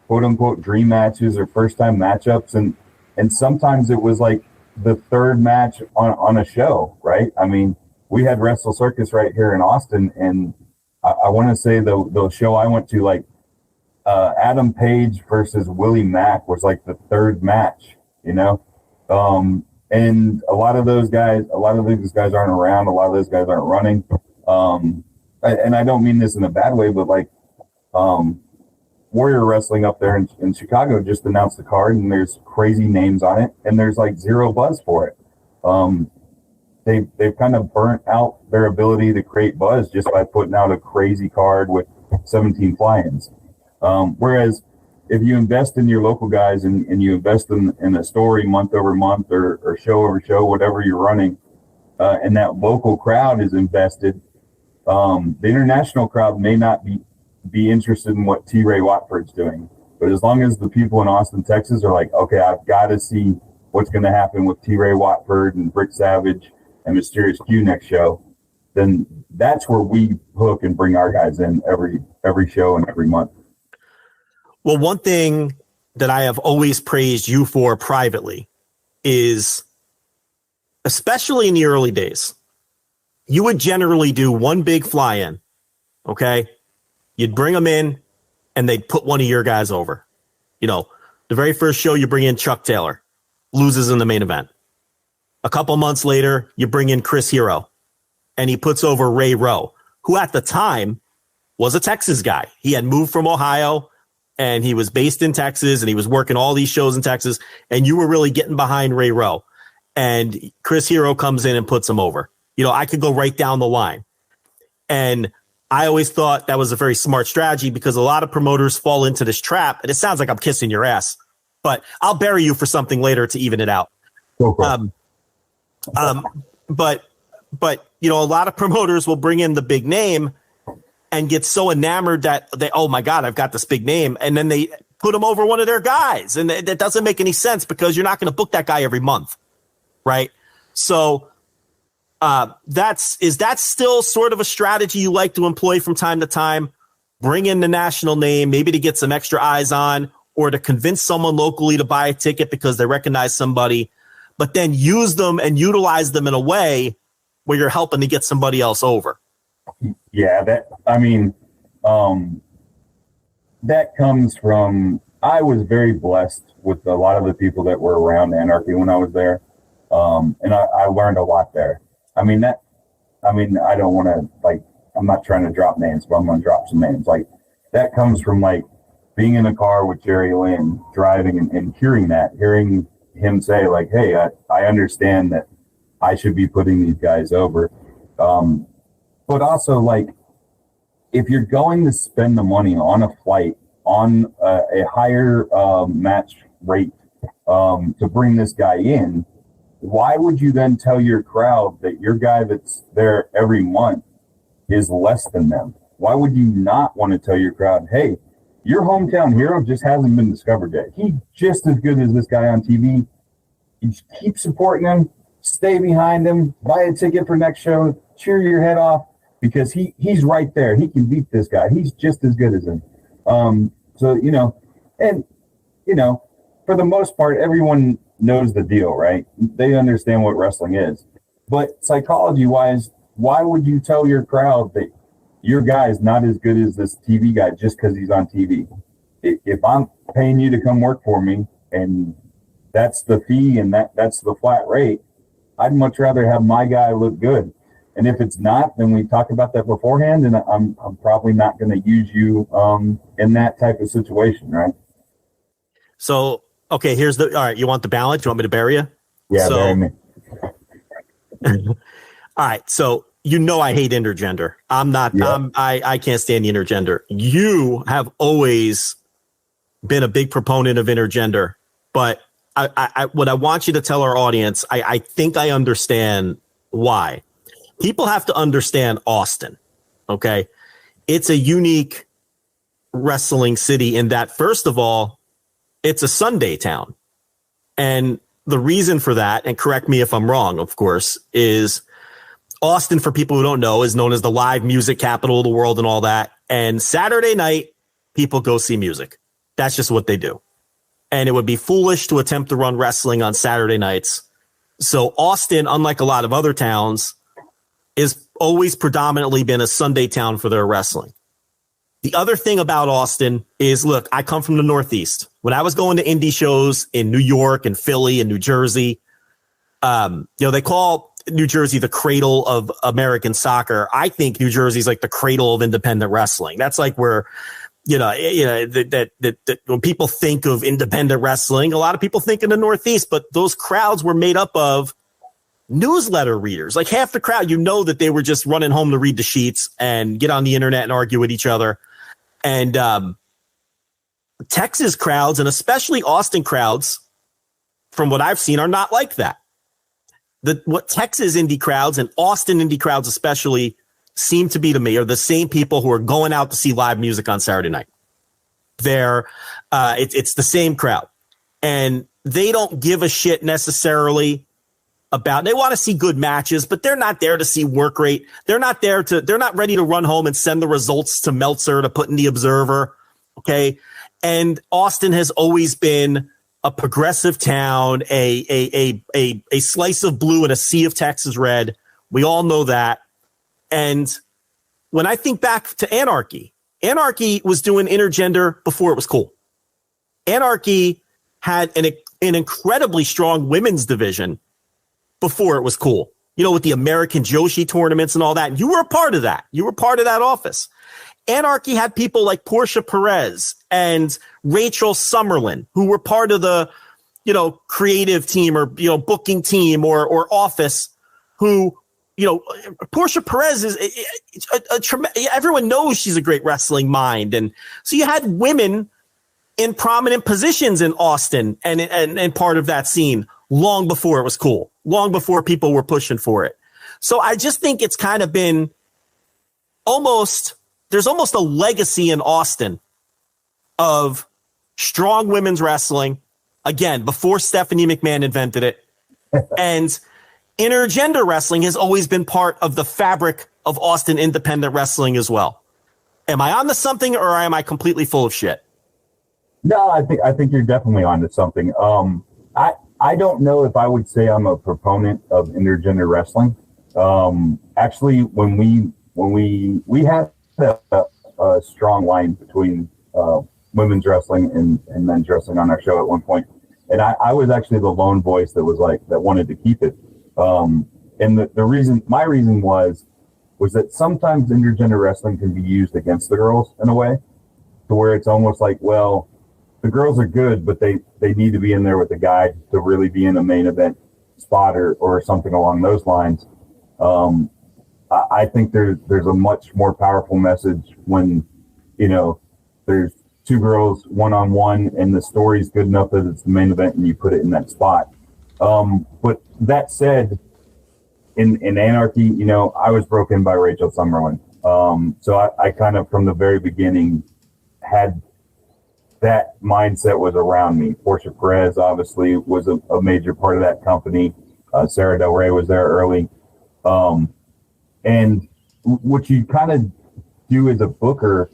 quote unquote dream matches or first time matchups. And sometimes it was like the third match on a show, right? I mean, we had Wrestle Circus right here in Austin, and I want to say the show I went to, like Adam Page versus Willie Mack was like the third match, you know? And a lot of these guys aren't around. A lot of those guys aren't running. And I don't mean this in a bad way, but like Warrior Wrestling up there in Chicago just announced the card, and there's crazy names on it, and there's like zero buzz for it. They've kind of burnt out their ability to create buzz just by putting out a crazy card with 17 fly-ins. Whereas if you invest in your local guys and you invest in a story month over month or show over show, whatever you're running, and that local crowd is invested, the international crowd may not be interested in what T. Ray Watford's doing. But as long as the people in Austin, Texas are like, okay, I've got to see what's going to happen with T. Ray Watford and Brick Savage and Mysterious Q next show, then that's where we hook and bring our guys in every show and every month. Well, one thing that I have always praised you for privately is, especially in the early days, you would generally do one big fly-in, okay? You'd bring them in, and they'd put one of your guys over. You know, the very first show, you bring in Chuck Taylor, loses in the main event. A couple months later, you bring in Chris Hero, and he puts over Ray Rowe, who at the time was a Texas guy. He had moved from Ohio, and he was based in Texas, and he was working all these shows in Texas, and you were really getting behind Ray Rowe. And Chris Hero comes in and puts him over. You know, I could go right down the line. And I always thought that was a very smart strategy, because a lot of promoters fall into this trap, and it sounds like I'm kissing your ass, but I'll bury you for something later to even it out. But you know, a lot of promoters will bring in the big name and get so enamored that they, oh my God, I've got this big name. And then they put him over one of their guys. And that doesn't make any sense, because you're not going to book that guy every month. Right. So is that still sort of a strategy you like to employ from time to time? Bring in the national name, maybe to get some extra eyes on, or to convince someone locally to buy a ticket because they recognize somebody, but then use them and utilize them in a way where you're helping to get somebody else over. Yeah, that comes from, I was very blessed with a lot of the people that were around Anarchy when I was there. And I learned a lot there. I don't want to, I'm not trying to drop names, but I'm going to drop some names. Like, that comes from being in a car with Jerry Lynn, driving and hearing him say like, hey, I understand that I should be putting these guys over. But also, if you're going to spend the money on a flight, on a higher match rate to bring this guy in, why would you then tell your crowd that your guy that's there every month is less than them? Why would you not want to tell your crowd, hey, your hometown hero just hasn't been discovered yet. He's just as good as this guy on TV. You keep supporting him, stay behind him, buy a ticket for next show, cheer your head off, because he's right there. He can beat this guy. He's just as good as him. So, for the most part, everyone knows the deal, right? They understand what wrestling is. But psychology-wise, why would you tell your crowd that your guy is not as good as this TV guy just because he's on TV? If I'm paying you to come work for me and that's the fee and that's the flat rate, I'd much rather have my guy look good. And if it's not, then we talk about that beforehand, and I'm probably not going to use you in that type of situation, right? So, okay, all right, you want the balance? You want me to bury you? Yeah, bury me. All right, so I hate intergender. I'm not. Yeah. I can't stand the intergender. You have always been a big proponent of intergender, but what I want you to tell our audience, I think I understand why. People have to understand Austin. Okay, it's a unique wrestling city in that, first of all, it's a Sunday town, and the reason for that, and correct me if I'm wrong, of course, is Austin, for people who don't know, is known as the live music capital of the world and all that. And Saturday night, people go see music. That's just what they do. And it would be foolish to attempt to run wrestling on Saturday nights. So Austin, unlike a lot of other towns, is always predominantly been a Sunday town for their wrestling. The other thing about Austin is, look, I come from the Northeast. When I was going to indie shows in New York and Philly and New Jersey, they call New Jersey the cradle of American soccer. I think New Jersey's like the cradle of independent wrestling. That's like where, that when people think of independent wrestling, a lot of people think in the Northeast, but those crowds were made up of newsletter readers. Like half the crowd, that they were just running home to read the sheets and get on the internet and argue with each other. And Texas crowds, and especially Austin crowds, from what I've seen, are not like that. What Texas indie crowds and Austin indie crowds especially seem to be to me are the same people who are going out to see live music on Saturday night. It's the same crowd, and they don't give a shit necessarily about. They want to see good matches, but they're not there to see work rate. They're not ready to run home and send the results to Meltzer to put in the Observer. Okay. And Austin has always been a progressive town, a slice of blue and a sea of Texas red. We all know that. And when I think back to Anarchy was doing intergender before it was cool. Anarchy had an incredibly strong women's division before it was cool. With the American Joshi tournaments and all that. You were a part of that. You were part of that office. Anarchy had people like Portia Perez and Rachel Summerlin, who were part of the, creative team or, booking team or office, who, Portia Perez is everyone knows she's a great wrestling mind. And so you had women in prominent positions in Austin and part of that scene long before it was cool, long before people were pushing for it. So I just think it's kind of been there's almost a legacy in Austin of strong women's wrestling, again, before Stephanie McMahon invented it. And intergender wrestling has always been part of the fabric of Austin independent wrestling as well. Am I onto something, or am I completely full of shit? No, I think you're definitely onto something. I don't know if I would say I'm a proponent of intergender wrestling. Actually, when we had a strong line between women's wrestling and men's wrestling on our show at one point, and I was actually the lone voice that wanted to keep it. And my reason was that sometimes intergender wrestling can be used against the girls in a way, to where it's almost like, well, the girls are good, but they need to be in there with the guy to really be in a main event spot or something along those lines. I think there's a much more powerful message when, there's two girls one-on-one and the story's good enough that it's the main event and you put it in that spot. But that said, in Anarchy, I was broken by Rachel Summerlin. So I kind of, from the very beginning, had that mindset was around me. Portia Perez obviously was a major part of that company. Sarah Del Rey was there early. And what you kind of do as a booker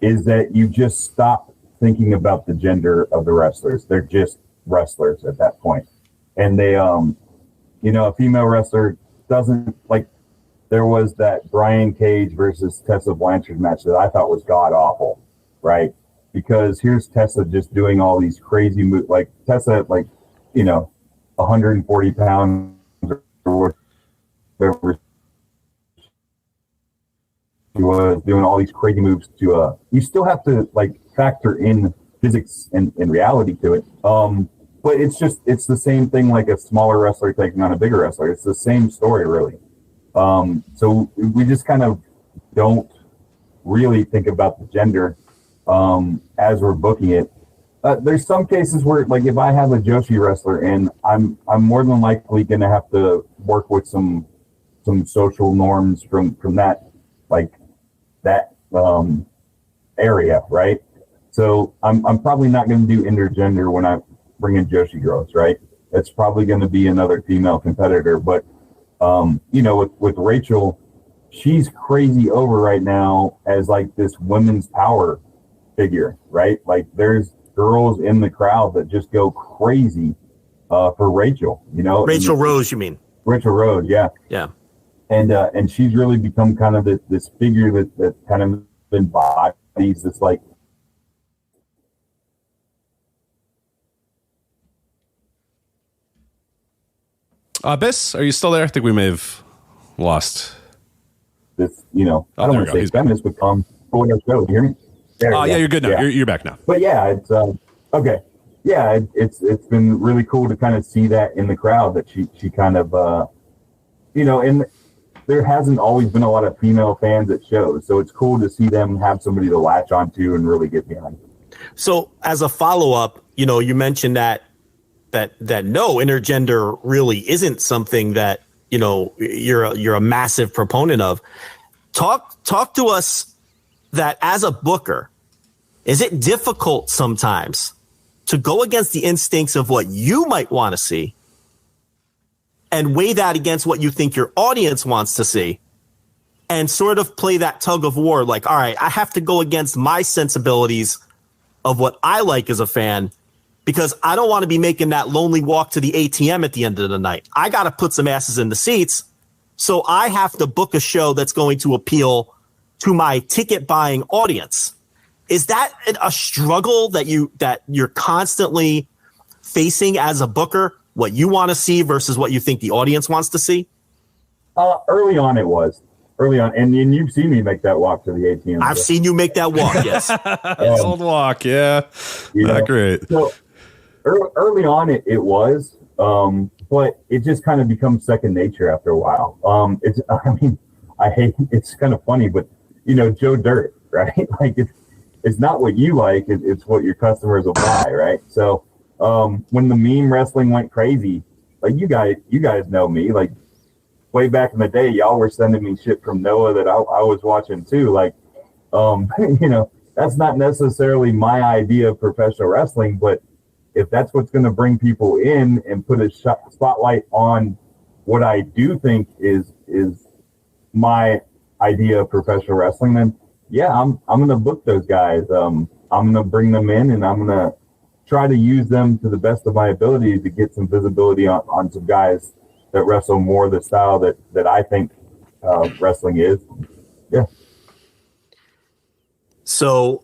is that you just stop thinking about the gender of the wrestlers. They're just wrestlers at that point. And they, a female wrestler doesn't, like, there was that Brian Cage versus Tessa Blanchard match that I thought was god awful, right? Because here's Tessa just doing all these crazy moves, like Tessa, 140 pounds or whatever. She was doing all these crazy moves to, you still have to factor in physics and reality to it. But it's the same thing, like a smaller wrestler taking on a bigger wrestler. It's the same story, really. So we just kind of don't really think about the gender as we're booking it. There's some cases where, like, if I have a Joshi wrestler and I'm more than likely going to have to work with some social norms from that, that area, right? So I'm probably not going to do intergender when I bring in Joshi girls, right? It's probably going to be another female competitor. But, with Rachel, she's crazy over right now as this women's power figure, right? There's girls in the crowd that just go crazy for Rachel, Rachel Rose, you mean? Rachel Rose, yeah. Yeah. And she's really become kind of this figure that kind of embodies this Biss, are you still there? I think we may have lost. This, I don't want to say feminist, but for what our show. You hear me? Yeah, you're good now. Yeah. You're back now. But yeah, it's okay. Yeah, it's been really cool to kind of see that in the crowd, that she kind of and there hasn't always been a lot of female fans at shows, so it's cool to see them have somebody to latch onto and really get behind. So as a follow-up, you mentioned that no, intergender really isn't something that, you're a massive proponent of. Talk to us that as a booker, Is it difficult sometimes to go against the instincts of what you might want to see and weigh that against what you think your audience wants to see and sort of play that tug of war? Like, all right, I have to go against my sensibilities of what I like as a fan because I don't want to be making that lonely walk to the ATM at the end of the night. I got to put some asses in the seats. So I have to book a show that's going to appeal to my ticket buying audience. Is that a struggle that you're constantly facing as a booker, what you want to see versus what you think the audience wants to see? Early on, it was. Early on, and you've seen me make that walk to the ATM. I've seen you make that walk, yes. Old walk, yeah. Not great. So early on, it was, but it just kind of becomes second nature after a while. It's kind of funny, but, Joe Dirt, right? Like, it's not what you like, it's what your customers will buy, right? So when the meme wrestling went crazy, like you guys know me, like way back in the day, y'all were sending me shit from Noah that I was watching too. Like, that's not necessarily my idea of professional wrestling, but if that's what's going to bring people in and put a spotlight on what I do think is my idea of professional wrestling, then yeah, I'm going to book those guys. I'm going to bring them in and I'm going to try to use them to the best of my ability to get some visibility on some guys that wrestle more the style that I think wrestling is. Yeah. So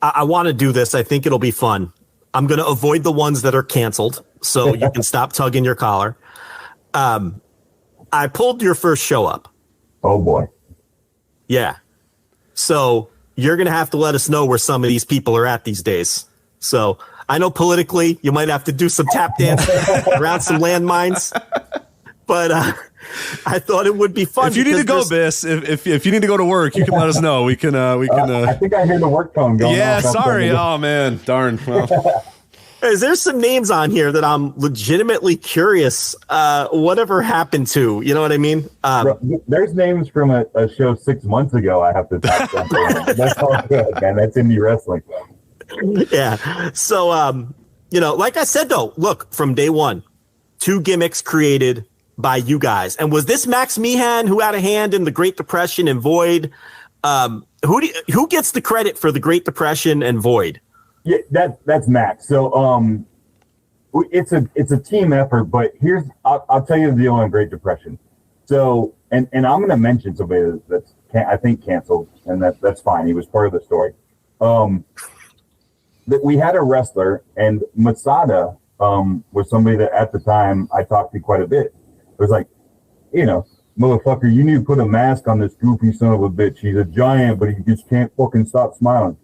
I want to do this. I think it'll be fun. I'm going to avoid the ones that are canceled so you can stop tugging your collar. I pulled your first show up. Oh, boy. Yeah. So you're going to have to let us know where some of these people are at these days. So I know politically you might have to do some tap dance around some landmines, but I thought it would be fun. If you need to go, Biss, if you need to go to work, you can let us know. We can. I think I hear the work phone going. Yeah, sorry. Oh man, darn. Well. Is there some names on here that I'm legitimately curious? Whatever happened to? You know what I mean? There's names from a show 6 months ago. I have to talk about. That's all good, man. That's indie wrestling. Yeah. So, like I said, though, look, from day one, 2 gimmicks created by you guys. And was this Max Meehan who had a hand in the Great Depression and Void? Who gets the credit for the Great Depression and Void? Yeah, that's Max. So it's a team effort, but I'll tell you the deal on Great Depression. So and I'm going to mention somebody that's I think canceled, and that's fine. He was part of the story. That we had a wrestler, and Masada was somebody that at the time I talked to quite a bit. It was like, motherfucker, you need to put a mask on this goofy son of a bitch. He's a giant, but he just can't fucking stop smiling.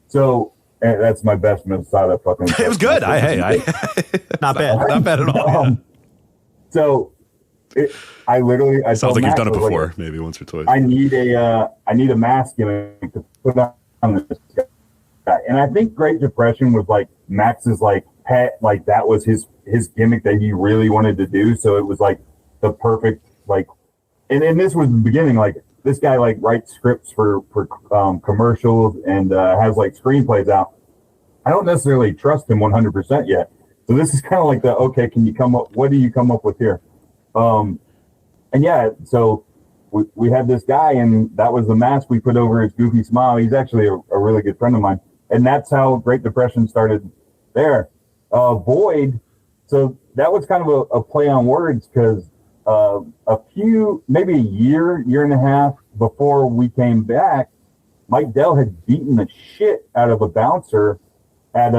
So that's my best Masada fucking. It was good. Not bad. Not bad at all. So I sounds like you've done it before, like, maybe once or twice. I need a mask gimmick to put on this guy. And I think Great Depression was like Max's like pet, like that was his gimmick that he really wanted to do. So it was like the perfect like, and this was the beginning. Like this guy like writes scripts for commercials and has like screenplays out. I don't necessarily trust him 100% yet. So this is kind of like okay, can you come up? What do you come up with here? And yeah, so we had this guy, and that was the mask we put over his goofy smile. He's actually a really good friend of mine. And that's how Great Depression started there. Void, so that was kind of a play on words because maybe a year and a half before we came back, Mike Dell had beaten the shit out of a bouncer at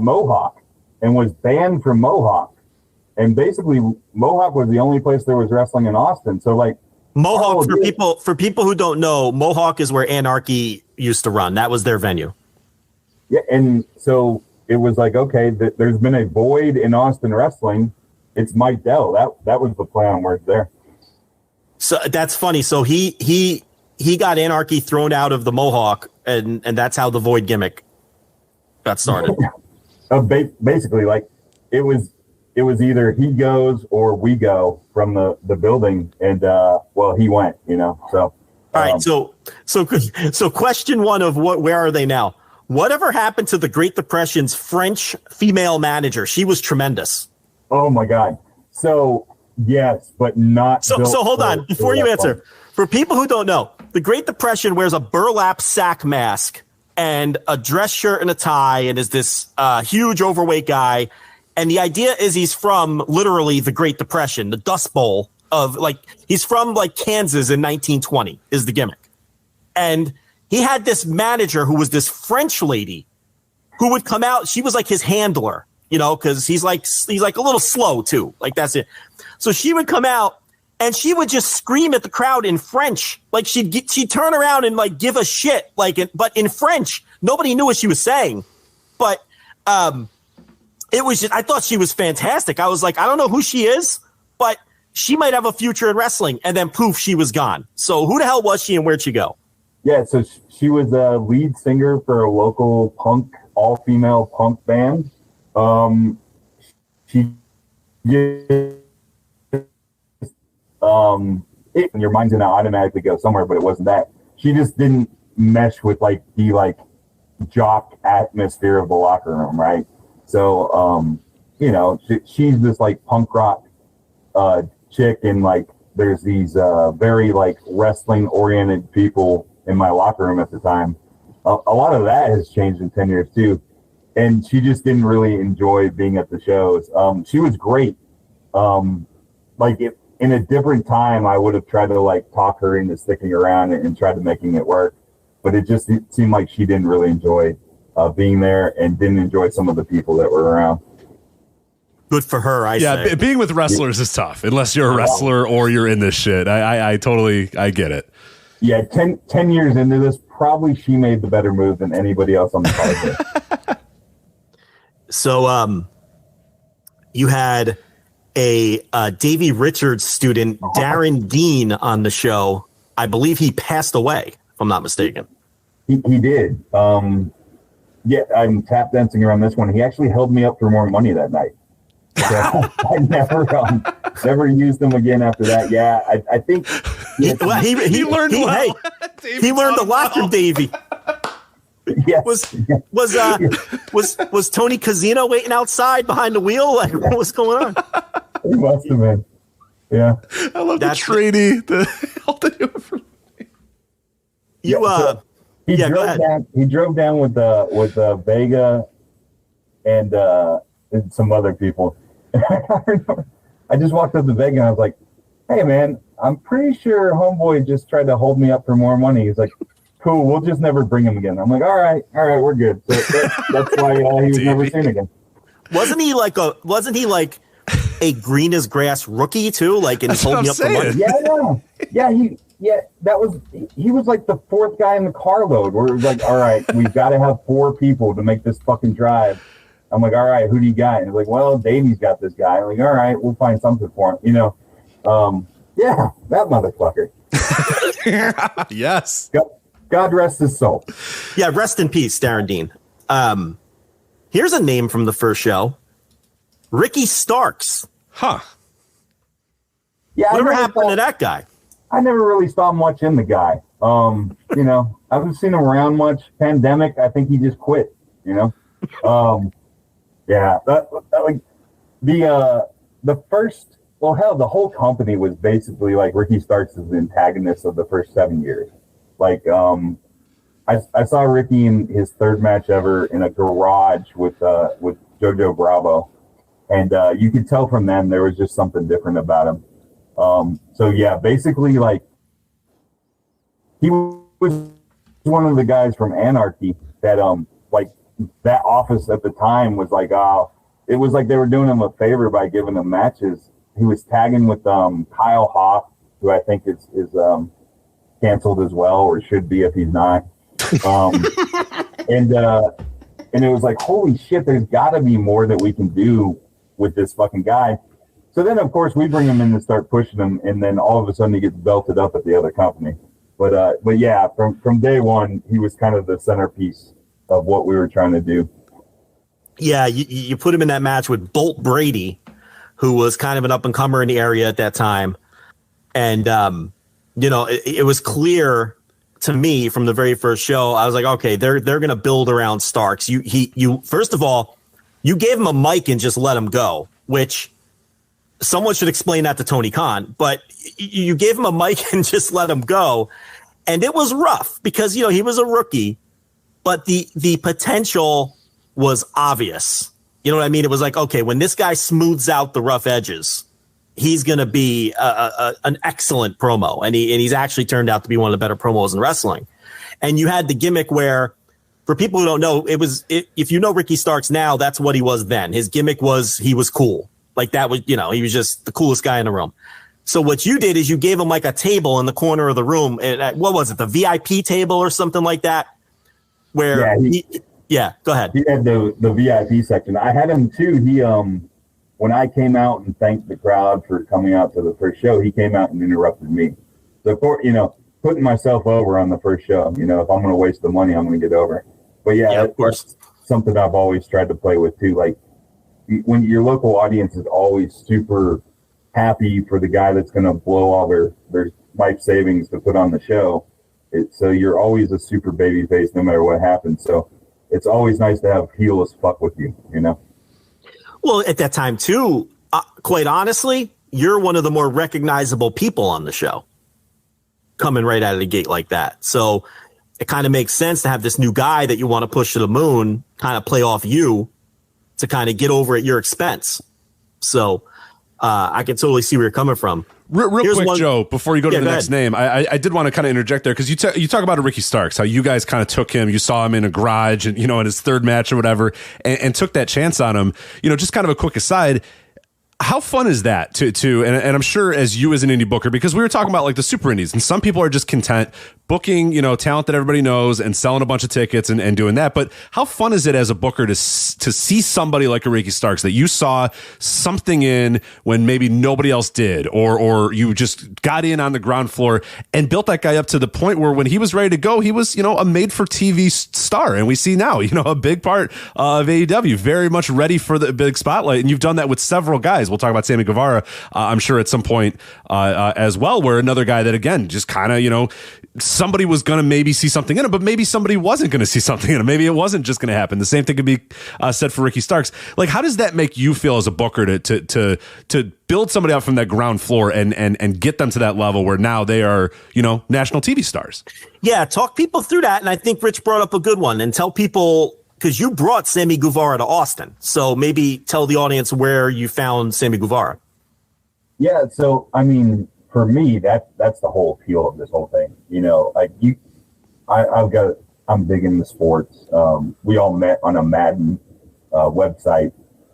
Mohawk and was banned from Mohawk. And basically, Mohawk was the only place there was wrestling in Austin. So like Mohawk, for people who don't know, Mohawk is where Anarchy used to run. That was their venue. Yeah, and so it was like, okay, there's been a void in Austin wrestling. It's Mike Dell. That was the play on words there. So that's funny. So he got Anarchy thrown out of the Mohawk, and that's how the Void gimmick got started. Basically, like it was either he goes or we go from the building, and he went, So all right. So question one of where are they now? Whatever happened to the Great Depression's French female manager? She was tremendous. Oh my God. So yes, but not. So hold on before you answer. For people who don't know, the Great Depression wears a burlap sack mask and a dress shirt and a tie, and is this huge overweight guy. And the idea is he's from literally the Great Depression, the Dust Bowl of he's from Kansas in 1920 is the gimmick. And he had this manager who was this French lady who would come out. She was like his handler, because he's like a little slow too. That's it. So she would come out and she would just scream at the crowd in French. She'd turn around and give a shit, but in French. Nobody knew what she was saying. But it was just, I thought she was fantastic. I was like, I don't know who she is, but she might have a future in wrestling. And then poof, she was gone. So who the hell was she and where'd she go? Yeah, so she was a lead singer for a local all-female punk band. She just, your mind's gonna automatically go somewhere, but it wasn't that. She just didn't mesh with the jock atmosphere of the locker room, right? So, she's this punk rock chick, and there's these very wrestling oriented people in my locker room at the time. A lot of that has changed in 10 years too. And she just didn't really enjoy being at the shows. She was great. If in a different time, I would have tried to talk her into sticking around and tried to making it work. But it seemed like she didn't really enjoy being there and didn't enjoy some of the people that were around. Good for her, I say. Being with wrestlers is tough unless you're a wrestler or you're in this shit. I totally get it. Yeah, 10 years into this, probably she made the better move than anybody else on the podcast. So you had a Davey Richards student, Darren Dean, on the show. I believe he passed away, if I'm not mistaken. He did. Yeah, I'm tap dancing around this one. He actually held me up for more money that night. So I never used them again after that. Yeah, I think he learned well. He learned a lot from Davey. Yes. Was Tony Casino waiting outside behind the wheel? What was going on? He must have been. Yeah, I love the trainee. He drove down with Vega and some other people. I just walked up to Vega and I was like, "Hey man, I'm pretty sure homeboy just tried to hold me up for more money." He's like, "Cool, we'll just never bring him again." I'm like, all right, we're good. So that's why he was never seen again. Wasn't he like a green as grass rookie too? And told me up for money. He was like the fourth guy in the carload. Where it was like, all right, we've got to have 4 people to make this fucking drive. I'm like, all right, who do you got? And he's like, well, Davey's got this guy. I'm like, all right, we'll find something for him. Yeah, that motherfucker. Yes. God rest his soul. Yeah, rest in peace, Darren Dean. Here's a name from the first show. Ricky Starks. Huh. Yeah. Whatever happened to that guy? I never really saw much in the guy. I haven't seen him around much. Pandemic, I think he just quit, Yeah. The first, the whole company was basically Ricky Starks is the antagonist of the first 7 years. I saw Ricky in his third match ever in a garage with Jojo Bravo, and you could tell from then there was just something different about him. So yeah, basically he was one of the guys from Anarchy that that office at the time was it was like they were doing him a favor by giving him matches. He was tagging with Kyle Hoff, who I think is canceled as well, or should be if he's not. And it was like, holy shit, there's got to be more that we can do with this fucking guy. So then, of course, we bring him in to start pushing him, and then all of a sudden he gets belted up at the other company. But yeah, from day one, he was kind of the centerpiece of what we were trying to do. Yeah, you put him in that match with Bolt Brady, who was kind of an up-and-comer in the area at that time. And, it was clear to me from the very first show. I was like, okay, they're going to build around Starks. You first of all, you gave him a mic and just let him go, which someone should explain that to Tony Khan. But you gave him a mic and just let him go, and it was rough because he was a rookie, but the potential was obvious. You know what I mean? It was like, okay, when this guy smooths out the rough edges, he's going to be an excellent promo. And he's actually turned out to be one of the better promos in wrestling. And you had the gimmick where, for people who don't know, if you know Ricky Starks now, that's what he was then. His gimmick was he was cool. Like that was, he was just the coolest guy in the room. So what you did is you gave him like a table in the corner of the room. And what was it? The VIP table or something like that? Where yeah, go ahead. He had the VIP section. I had him too. He when I came out and thanked the crowd for coming out to the first show, he came out and interrupted me. So putting myself over on the first show, if I'm going to waste the money, I'm going to get over. But yeah, of course, that's something I've always tried to play with too. Like when your local audience is always super happy for the guy that's going to blow all their life savings to put on the show. So you're always a super baby face no matter what happens. So it's always nice to have heel as fuck with you, Well, at that time, too, quite honestly, you're one of the more recognizable people on the show coming right out of the gate like that. So it kind of makes sense to have this new guy that you want to push to the moon kind of play off you to kind of get over at your expense. So I can totally see where you're coming from. Real quick, Joe, before you go to the next name, I did want to kind of interject there because you talk about a Ricky Starks, how you guys kind of took him, you saw him in a garage and, in his third match or whatever, and took that chance on him. Just kind of a quick aside. How fun is that to and I'm sure as you as an indie booker, because we were talking about like the super indies, and some people are just content booking, talent that everybody knows and selling a bunch of tickets and doing that. But how fun is it as a booker to see somebody like a Ricky Starks that you saw something in when maybe nobody else did, or you just got in on the ground floor and built that guy up to the point where when he was ready to go, he was, a made for TV star. And we see now, a big part of AEW, very much ready for the big spotlight. And you've done that with several guys. We'll talk about Sammy Guevara, I'm sure at some point as well, where another guy that, again, just kind of, somebody was going to maybe see something in him, but maybe somebody wasn't going to see something in him. Maybe it wasn't just going to happen. The same thing could be said for Ricky Starks. Like, how does that make you feel as a booker to build somebody up from that ground floor and get them to that level where now they are, national TV stars? Yeah, talk people through that. And I think Rich brought up a good one, and tell people, because you brought Sammy Guevara to Austin. So maybe tell the audience where you found Sammy Guevara. Yeah, so, I mean, for me, that's the whole appeal of this whole thing. I'm big into sports. We all met on a Madden website.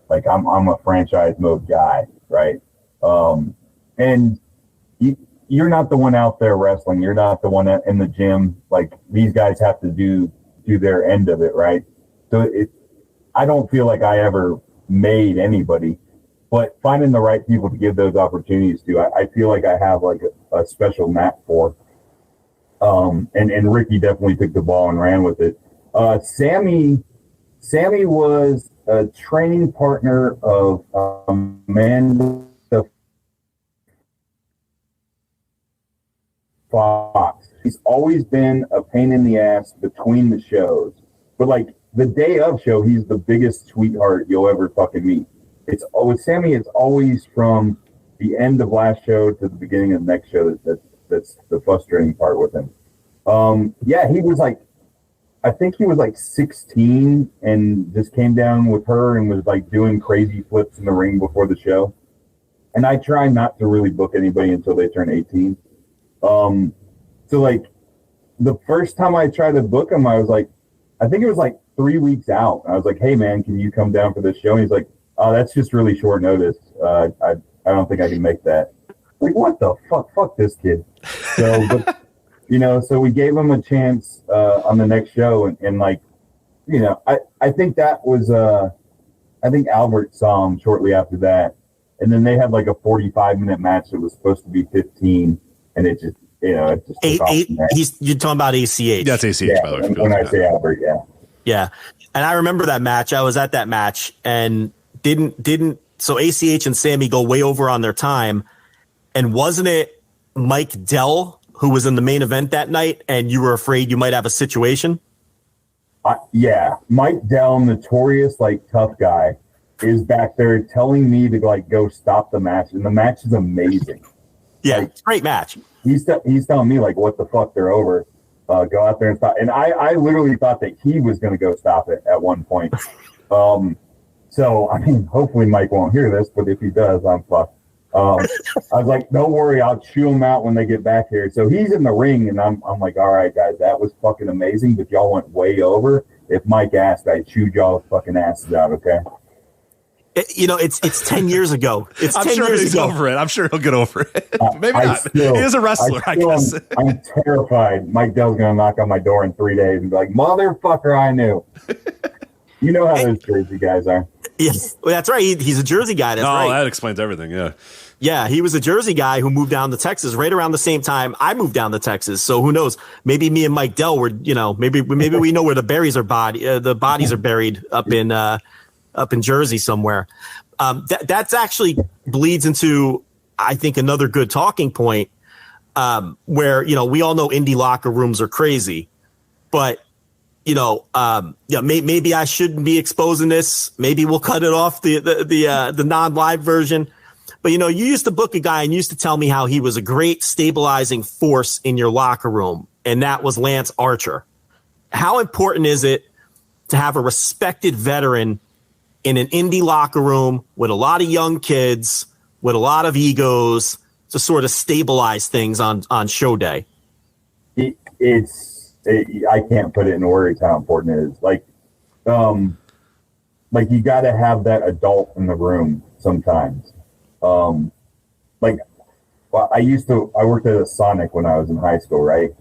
Like I'm a franchise mode guy, right? And you're not the one out there wrestling. You're not the one in the gym. Like these guys have to do their end of it, right? So I don't feel like I ever made anybody, but finding the right people to give those opportunities to, I feel like I have like a special knack for. And Ricky definitely took the ball and ran with it. Sammy was a training partner of Amanda Fox. He's always been a pain in the ass between the shows, but like the day of show, he's the biggest sweetheart you'll ever fucking meet. It's with Sammy. It's always from the end of last show to the beginning of the next show. That's the frustrating part with him. Yeah, he was like, I think he was like 16 and just came down with her and was like doing crazy flips in the ring before the show. And I try not to really book anybody until they turn 18. So like the first time I tried to book him, I was like, I think it was like 3 weeks out. I was like, hey man, can you come down for this show? And he's like, oh, that's just really short notice. I don't think I can make that. Like, what the fuck? Fuck this kid. So, but, so we gave him a chance on the next show. And like, I think that was, I think Albert saw him shortly after that. And then they had like a 45-minute match that was supposed to be 15. And it just, it just took off from there. You're talking about ACH. That's ACH, yeah, by the way. When I say Albert, yeah. Yeah. And I remember that match. I was at that match and so ACH and Sammy go way over on their time. And wasn't it Mike Dell who was in the main event that night, and you were afraid you might have a situation? Yeah, Mike Dell, notorious like tough guy, is back there telling me to like go stop the match, and the match is amazing. Yeah, like, great match. He's telling me like, what the fuck, they're over. Go out there and stop. And I literally thought that he was going to go stop it at one point. So I mean, hopefully Mike won't hear this, but if he does, I'm fucked. I was like, don't worry, I'll chew him out when they get back here. So he's in the ring, and I'm like, all right, guys, that was fucking amazing, but y'all went way over. If Mike asked, I chewed y'all's fucking asses out, okay? It's 10 years ago. It's I'm 10 sure years he's ago. over it. I'm sure he'll get over it. Maybe not. He is a wrestler, I guess. I'm terrified. Mike Dell's going to knock on my door in 3 days and be like, motherfucker, I knew. You know how those Jersey guys are. Yes, well, that's right. He's a Jersey guy. That's right. That explains everything, yeah. Yeah, he was a Jersey guy who moved down to Texas right around the same time I moved down to Texas. So who knows? Maybe me and Mike Dell were, maybe we know where the bodies are buried up in Jersey somewhere. That's actually bleeds into, I think, another good talking point where, we all know indie locker rooms are crazy, but maybe I shouldn't be exposing this. Maybe we'll cut it off the non-live version. But, you used to book a guy and you used to tell me how he was a great stabilizing force in your locker room, and that was Lance Archer. How important is it to have a respected veteran in an indie locker room with a lot of young kids, with a lot of egos, to sort of stabilize things on show day? I can't put it in words how important it is. Like you got to have that adult in the room sometimes. I worked at a Sonic when I was in high school, right?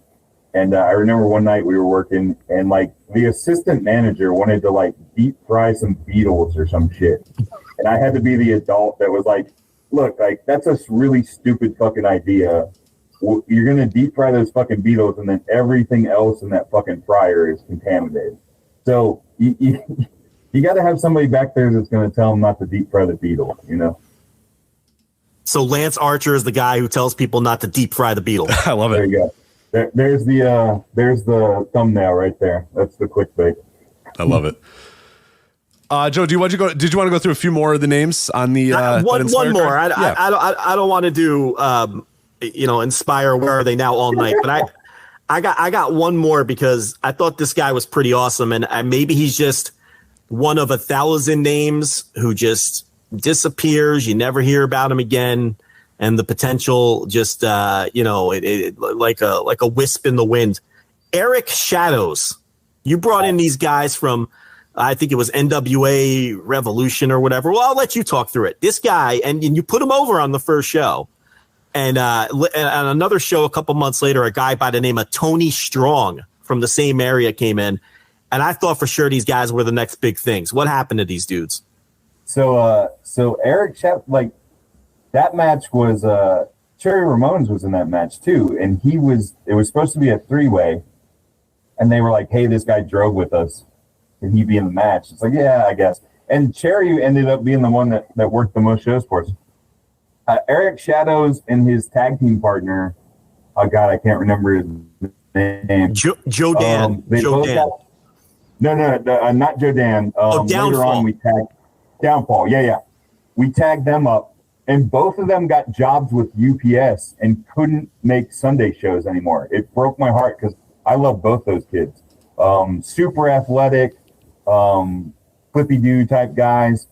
And I remember one night we were working, and like the assistant manager wanted to like deep fry some Beatles or some shit. And I had to be the adult that was like, look, like that's a really stupid fucking idea. You're going to deep fry those fucking Beatles, and then everything else in that fucking fryer is contaminated. So you got to have somebody back there that's going to tell them not to deep fry the Beatles, So Lance Archer is the guy who tells people not to deep fry the Beatles. I love it. There you go. There's the thumbnail right there. That's the clickbait. I love it. Joe, did you want to go through a few more of the names on the one more? I don't want to do Inspire Where Are They Now all night, but I got one more because I thought this guy was pretty awesome, and maybe he's just one of 1,000 names who just disappears. You never hear about him again. And the potential just, like a wisp in the wind. Eric Shadows. You brought in these guys from, I think it was NWA Revolution or whatever. Well, I'll let you talk through it. This guy, and you put him over on the first show. And on another show a couple months later, a guy by the name of Tony Strong from the same area came in. And I thought for sure these guys were the next big things. What happened to these dudes? So Eric Shadows, like, that match was Cherry Ramones was in that match too, and it was supposed to be a 3-way, and they were like, hey, this guy drove with us, can he be in the match? It's like, yeah, I guess. And Cherry ended up being the one that worked the most shows for us. Eric Shadows and his tag team partner, oh God, I can't remember his name. Joe Dan. No, not Joe Dan. Downfall. Later on we tagged Downfall. Yeah. We tagged them up. And both of them got jobs with UPS and couldn't make Sunday shows anymore. It broke my heart because I love both those kids. Super athletic, flippy-doo type guys.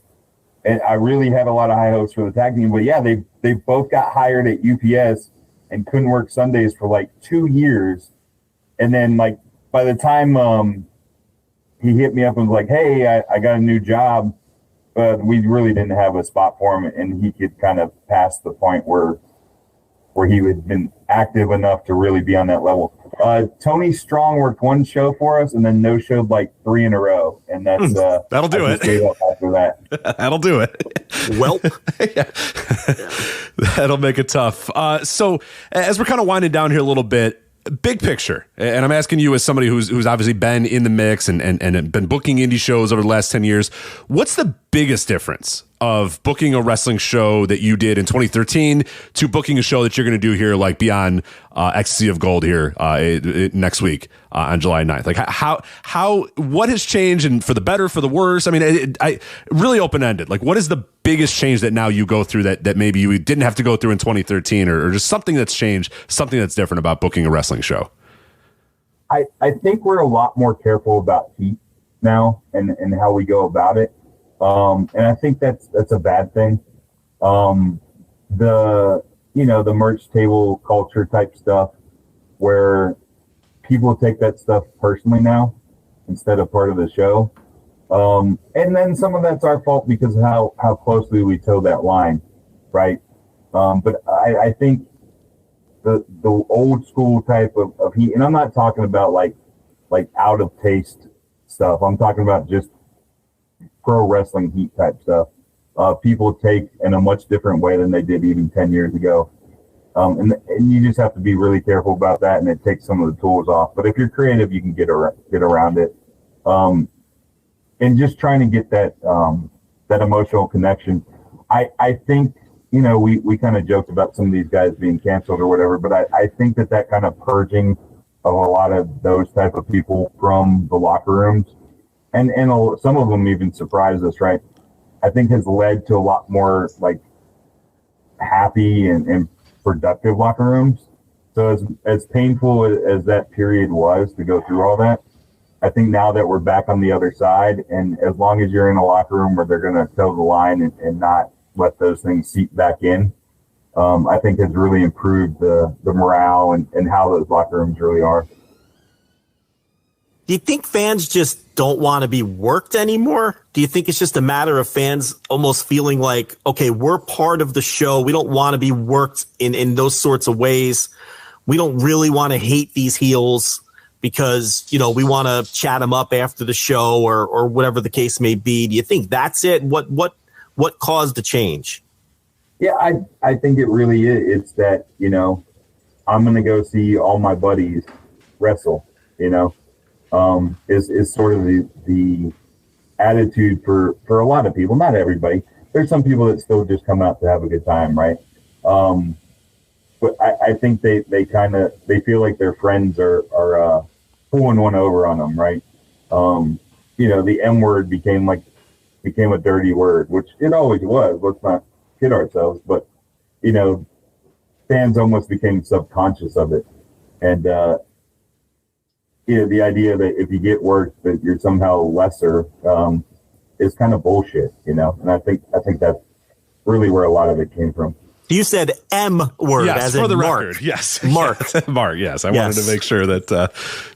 And I really had a lot of high hopes for the tag team. But yeah, they both got hired at UPS and couldn't work Sundays for like 2 years. And then like by the time he hit me up and was like, hey, I got a new job. But we really didn't have a spot for him, and he could kind of pass the point where he had been active enough to really be on that level. Tony Strong worked one show for us, and then no showed like 3 in a row, and that's that'll do it. After that, that'll do it. Well, that'll make it tough. So as we're kind of winding down here a little bit. Big picture, and I'm asking you as somebody who's obviously been in the mix and been booking indie shows over the last 10 years, what's the biggest difference of booking a wrestling show that you did in 2013 to booking a show that you're going to do here, like beyond Ecstasy of Gold here next week on July 9th? Like what has changed, and for the better, for the worse? I mean, I really open-ended. Like, what is the biggest change that now you go through that maybe you didn't have to go through in 2013, or just something that's changed, something that's different about booking a wrestling show? I think we're a lot more careful about heat now and how we go about it. And I think that's a bad thing. The merch table culture type stuff, where people take that stuff personally now instead of part of the show. And then some of that's our fault because of how closely we toe that line, right? But I think the old school type of heat, and I'm not talking about like out of taste stuff. I'm talking about just pro wrestling heat type stuff. People take in a much different way than they did even 10 years ago. And you just have to be really careful about that, and it takes some of the tools off. But if you're creative, you can get around it. And just trying to get that emotional connection. I think, we kind of joked about some of these guys being canceled or whatever, but I think that kind of purging of a lot of those type of people from the locker rooms, and some of them even surprised us, right? I think has led to a lot more like happy and productive locker rooms. So as painful as that period was to go through all that, I think now that we're back on the other side, and as long as you're in a locker room where they're going to toe the line and not let those things seep back in, I think has really improved the morale and how those locker rooms really are. Do you think fans just don't want to be worked anymore? Do you think it's just a matter of fans almost feeling like, okay, we're part of the show. We don't want to be worked in those sorts of ways. We don't really want to hate these heels because, we want to chat them up after the show or whatever the case may be. Do you think that's it? What caused the change? Yeah, I think it really is. It's that, I'm going to go see all my buddies wrestle, is sort of the attitude for a lot of people, not everybody. There's some people that still just come out to have a good time, right? But I think they feel like their friends are pulling one over on them, right? The M word became a dirty word, which it always was. Let's not kid ourselves, but fans almost became subconscious of it, and the idea that if you get worked that you're somehow lesser is kind of bullshit, and I think that's really where a lot of it came from. You said M word, yes, as for in the Mark. record. Yes, Mark. Mark. Yes, I wanted to make sure that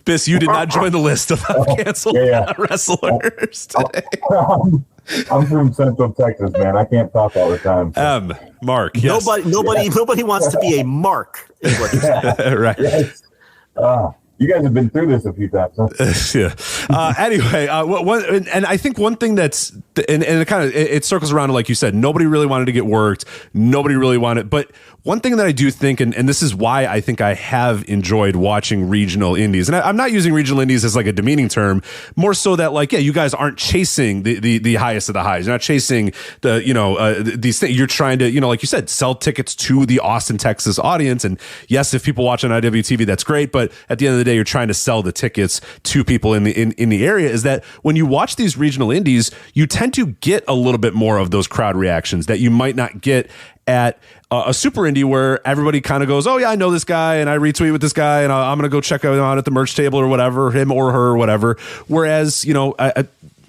Biss, you did not join the list of canceled wrestlers today. I'm from Central Texas, man. I can't talk all the time. So. Mark. Yes. Nobody wants to be a Mark. Is what you're saying. Right. Yes. You guys have been through this a few times, huh? Yeah. Anyway, and I think one thing that's and it circles around to, like you said, nobody really wanted to get worked. Nobody really wanted. But one thing that I do think, and this is why I think I have enjoyed watching regional indies, and I'm not using regional indies as like a demeaning term, more so that you guys aren't chasing the highest of the highs. You're not chasing these things. You're trying to, like you said, sell tickets to the Austin, Texas audience. And yes, if people watch on IWTV, that's great. But at the end of the day, you're trying to sell the tickets to people in the area. Is that when you watch these regional indies, you tend to get a little bit more of those crowd reactions that you might not get at a super indie, where everybody kind of goes, oh yeah, I know this guy, and I retweet with this guy, and I'm going to go check him out at the merch table or whatever, him or her or whatever. Whereas,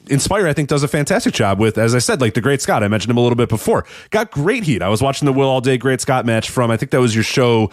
Inspire, I think, does a fantastic job with, as I said, like the Great Scott. I mentioned him a little bit before. Got great heat. I was watching the Will All Day Great Scott match from, I think that was your show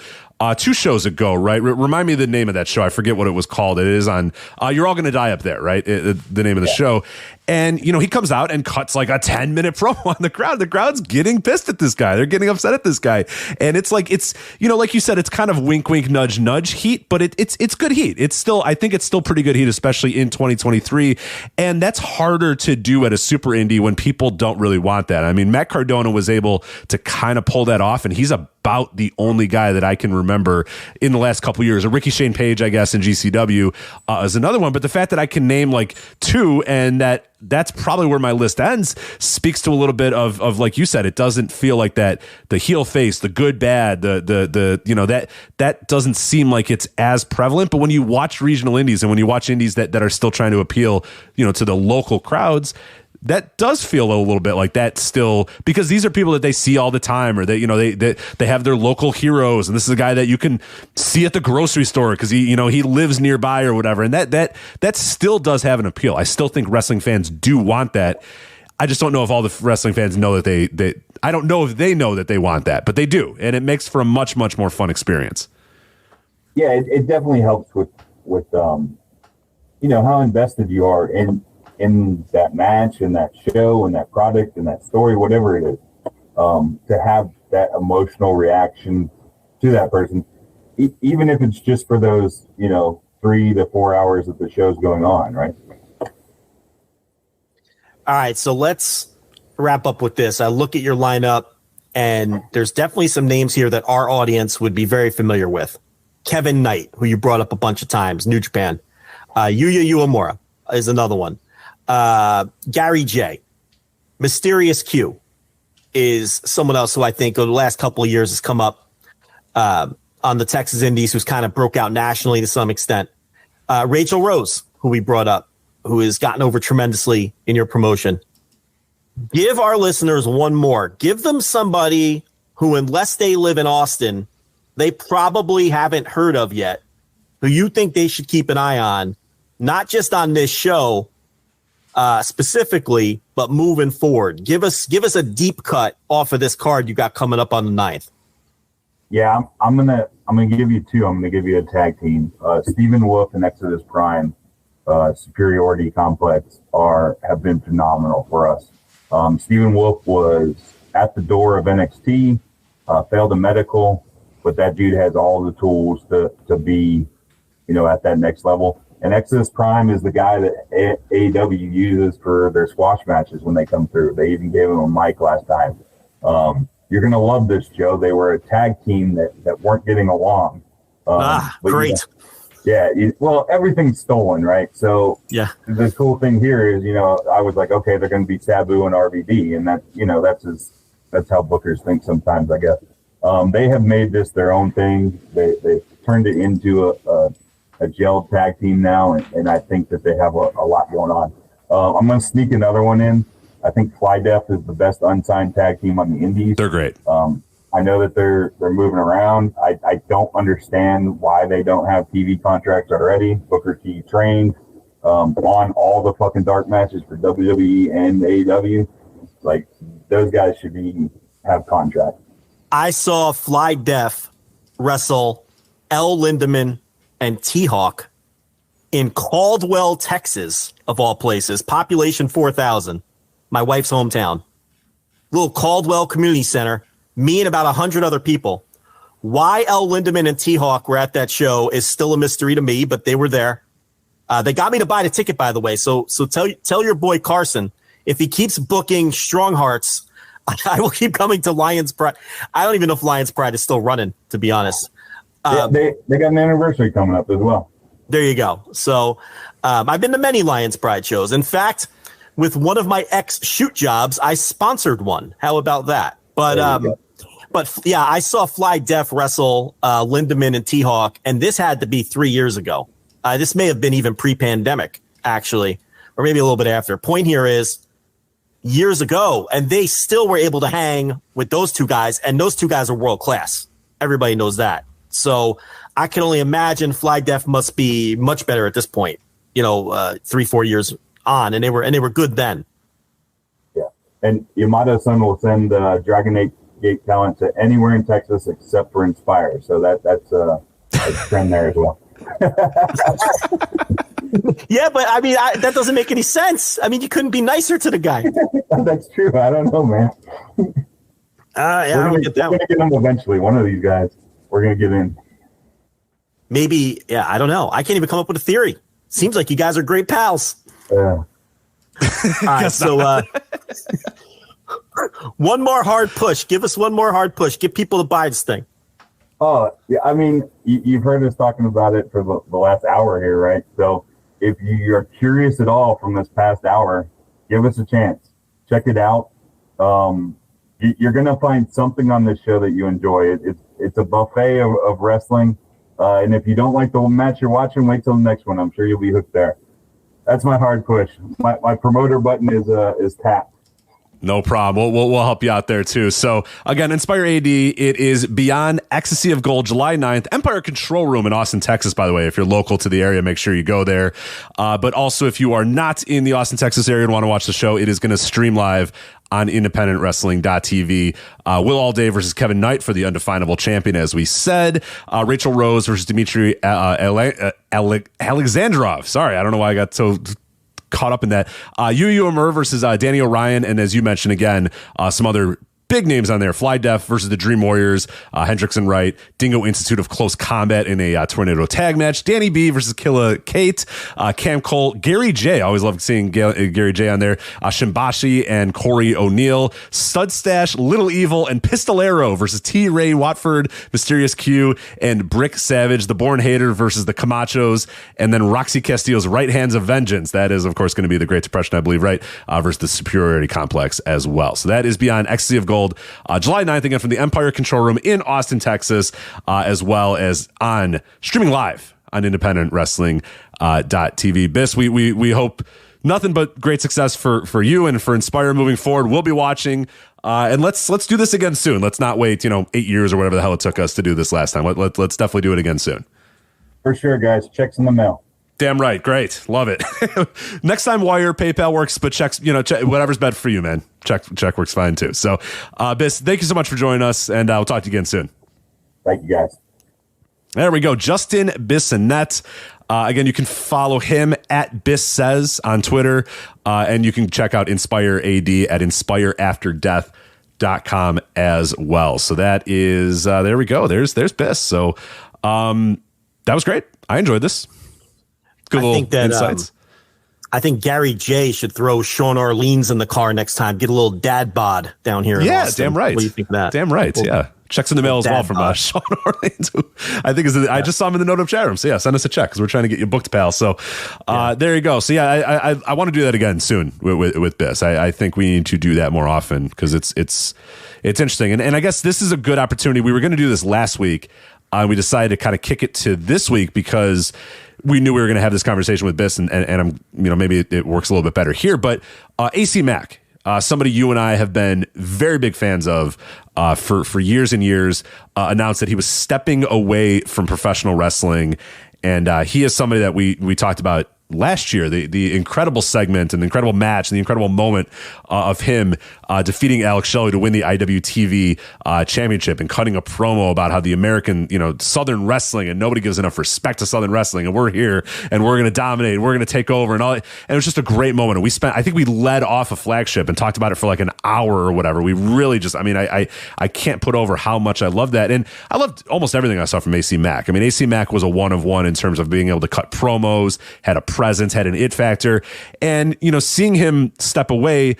2 shows ago, right? Remind me the name of that show. I forget what it was called. It is on You're All Gonna Die Up There, right? The name of the show. And, he comes out and cuts like a 10-minute promo on the crowd. The crowd's getting pissed at this guy. They're getting upset at this guy. And it's like you said, it's kind of wink, wink, nudge, nudge heat, but it's good heat. I think it's still pretty good heat, especially in 2023. And that's harder to do at a super indie when people don't really want that. I mean, Matt Cardona was able to kind of pull that off, and he's about the only guy that I can remember in the last couple of years. Ricky Shane Page, I guess, in GCW is another one. But the fact that I can name like 2, and that that's probably where my list ends. Speaks to a little bit of like you said, it doesn't feel like that the heel face, the good bad, the that doesn't seem like it's as prevalent. But when you watch regional indies and when you watch indies that are still trying to appeal, to the local crowds, that does feel a little bit like that still, because these are people that they see all the time, or they have their local heroes, and this is a guy that you can see at the grocery store because he lives nearby or whatever, and that still does have an appeal. I still think wrestling fans do want that. I just don't know if all the wrestling fans know that I don't know if they know that they want that, but they do, and it makes for a much, much more fun experience. Yeah, it definitely helps with how invested you are in that match and that show and that product and that story, whatever it is, to have that emotional reaction to that person, even if it's just for those 3 to 4 hours that the show's going on, right? All right, so let's wrap up with this. I look at your lineup, and there's definitely some names here that our audience would be very familiar with. Kevin Knight, who you brought up a bunch of times, New Japan. Yuya Uemura is another one. Gary J. Mysterious Q is someone else who I think over the last couple of years has come up on the Texas Indies, who's kind of broke out nationally to some extent. Rachel Rose, who we brought up, who has gotten over tremendously in your promotion. Give our listeners one more. Give them somebody who, unless they live in Austin, they probably haven't heard of yet, who you think they should keep an eye on, not just on this show specifically, but moving forward. Give us a deep cut off of this card you got coming up on the 9th. Yeah, I'm gonna give you two. I'm gonna give you a tag team. Stephen Wolf and Exodus Prime, Superiority Complex have been phenomenal for us. Stephen Wolf was at the door of NXT, failed a medical, but that dude has all the tools to be, at that next level. And Exodus Prime is the guy that AEW uses for their squash matches when they come through. They even gave him a mic last time. You're going to love this, Joe. They were a tag team that weren't getting along. Great. Well, everything's stolen, right? So yeah, the cool thing here is, I was like, okay, they're going to be Sabu and RVD. And that, that's how bookers think sometimes, I guess. They have made this their own thing. They've turned it into a gelled tag team now, and I think that they have a lot going on. I'm going to sneak another one in. I think Fly Def is the best unsigned tag team on the indies. They're great. I know that they're moving around. I don't understand why they don't have TV contracts already. Booker T trained on all the fucking dark matches for WWE and AEW. Like, those guys should have contracts. I saw Fly Def wrestle L. Lindemann and T-Hawk in Caldwell, Texas, of all places. Population 4,000. My wife's hometown. Little Caldwell Community Center. Me and about 100 other people. Why L. Lindemann and T-Hawk were at that show is still a mystery to me, but they were there. They got me to buy the ticket, by the way. So tell your boy Carson, if he keeps booking Strong Hearts, I will keep coming to Lions Pride. I don't even know if Lions Pride is still running, to be honest. They got an anniversary coming up as well. There you go. So I've been to many Lions Pride shows. In fact, with one of my ex-shoot jobs, I sponsored one. How about that? But yeah, I saw Fly Def wrestle Lindemann and T-Hawk, and this had to be 3 years ago. This may have been even pre-pandemic, actually, or maybe a little bit after. Point here is years ago, and they still were able to hang with those two guys, and those two guys are world class. Everybody knows that. So I can only imagine Fly Def must be much better at this point, 3-4 years on, and they were good then. Yeah, and Yamada-san will send Dragongate talent to anywhere in Texas except for Inspire. So that's a trend there as well. Yeah, but I mean, that doesn't make any sense. I mean, you couldn't be nicer to the guy. That's true. I don't know, man. Yeah, we're going to get them eventually. One of these guys, we're going to get in. Maybe, yeah, I don't know. I can't even come up with a theory. Seems like you guys are great pals. Yeah. All right, so one more hard push. Give us one more hard push. Get people to buy this thing. Oh, yeah. I mean, you've heard us talking about it for the last hour here, right? So if you're curious at all from this past hour, give us a chance. Check it out. You're going to find something on this show that you enjoy. It's a buffet of wrestling. And if you don't like the match you're watching, wait till the next one. I'm sure you'll be hooked there. That's my hard push. My promoter button is tapped. No problem. We'll help you out there too. So again, Inspire AD, it is Beyond Ecstasy of Gold, July 9th, Empire Control Room in Austin, Texas, by the way. If you're local to the area, make sure you go there. But also, if you are not in the Austin, Texas area and want to watch the show, it is going to stream live on independentwrestling.tv. Will All-Day versus Kevin Knight for the undefinable champion, as we said. Rachel Rose versus Dmitry Alexandrov. Sorry, I don't know why I got so caught up in that. Yu Amur versus Danny O'Ryan, and as you mentioned again, some other big names on there. Fly Def versus the Dream Warriors, Hendricks and Wright, Dingo Institute of Close Combat in a Tornado tag match, Danny B versus Killa Kate, Cam Cole, Gary J. I always loved seeing Gary J on there, Shimbashi and Corey O'Neill, Stud Stash, Little Evil, and Pistolero versus T. Ray Watford, Mysterious Q, and Brick Savage, the Born Hater versus the Camachos, and then Roxy Castillo's Right Hands of Vengeance. That is, of course, going to be the Great Depression, I believe, right? Versus the Superiority Complex as well. So that is Beyond Ecstasy of Gold. July 9th, again, from the Empire Control Room in Austin, Texas, as well as on streaming live on independentwrestling.tv. Biss, we hope nothing but great success for you and for Inspire moving forward. We'll be watching, and let's do this again soon. Let's not wait 8 years or whatever the hell it took us to do this last time. Let's definitely do it again soon. For sure, guys. Checks in the mail. Damn right. Great. Love it. Next time, wire, PayPal works, but checks, whatever's better for you, man. Check works fine too. So, Biss, thank you so much for joining us, and we'll talk to you again soon. Thank you, guys. There we go. Justin Bissonnette. Again, you can follow him at Biss Says on Twitter, and you can check out Inspire AD at inspireafterdeath.com as well. So that is, there we go. There's Biss. So that was great. I enjoyed this. Good little insights. I think Gary J should throw Sean Orleans in the car next time. Get a little dad bod down here. Yeah, in Austin. damn right. What do you think of that? Damn right. Yeah. Checks in the mail as well from Sean Orleans, who I think I just saw him in the note chat room. So yeah, send us a check because we're trying to get you booked, pal. So there you go. So yeah, I want to do that again soon with Biss. I think we need to do that more often because it's interesting. And I guess this is a good opportunity. We were going to do this last week. We decided to kind of kick it to this week because we knew we were going to have this conversation with Biss, and I'm, maybe it works a little bit better here. But AC Mack, somebody you and I have been very big fans of for years and years, announced that he was stepping away from professional wrestling, and he is somebody that we talked about last year, the incredible segment and the incredible match and the incredible moment of him defeating Alex Shelley to win the IWTV championship and cutting a promo about how the American, Southern wrestling, and nobody gives enough respect to Southern wrestling, and we're here and we're going to dominate and we're going to take over and all that. And it was just a great moment. And I think we led off a Flagship and talked about it for like an hour or whatever. We really just, I can't put over how much I love that. And I loved almost everything I saw from AC Mack. AC Mack was a one of one in terms of being able to cut promos, had a presence, had an it factor, and seeing him step away.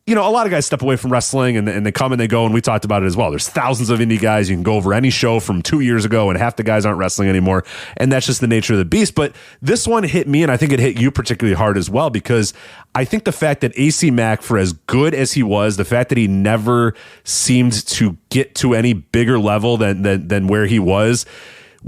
A lot of guys step away from wrestling and they come and they go, and we talked about it as well. There's thousands of indie guys. You can go over any show from 2 years ago and half the guys aren't wrestling anymore. And that's just the nature of the beast. But this one hit me, and I think it hit you particularly hard as well, because I think the fact that AC Mack, for as good as he was, the fact that he never seemed to get to any bigger level than where he was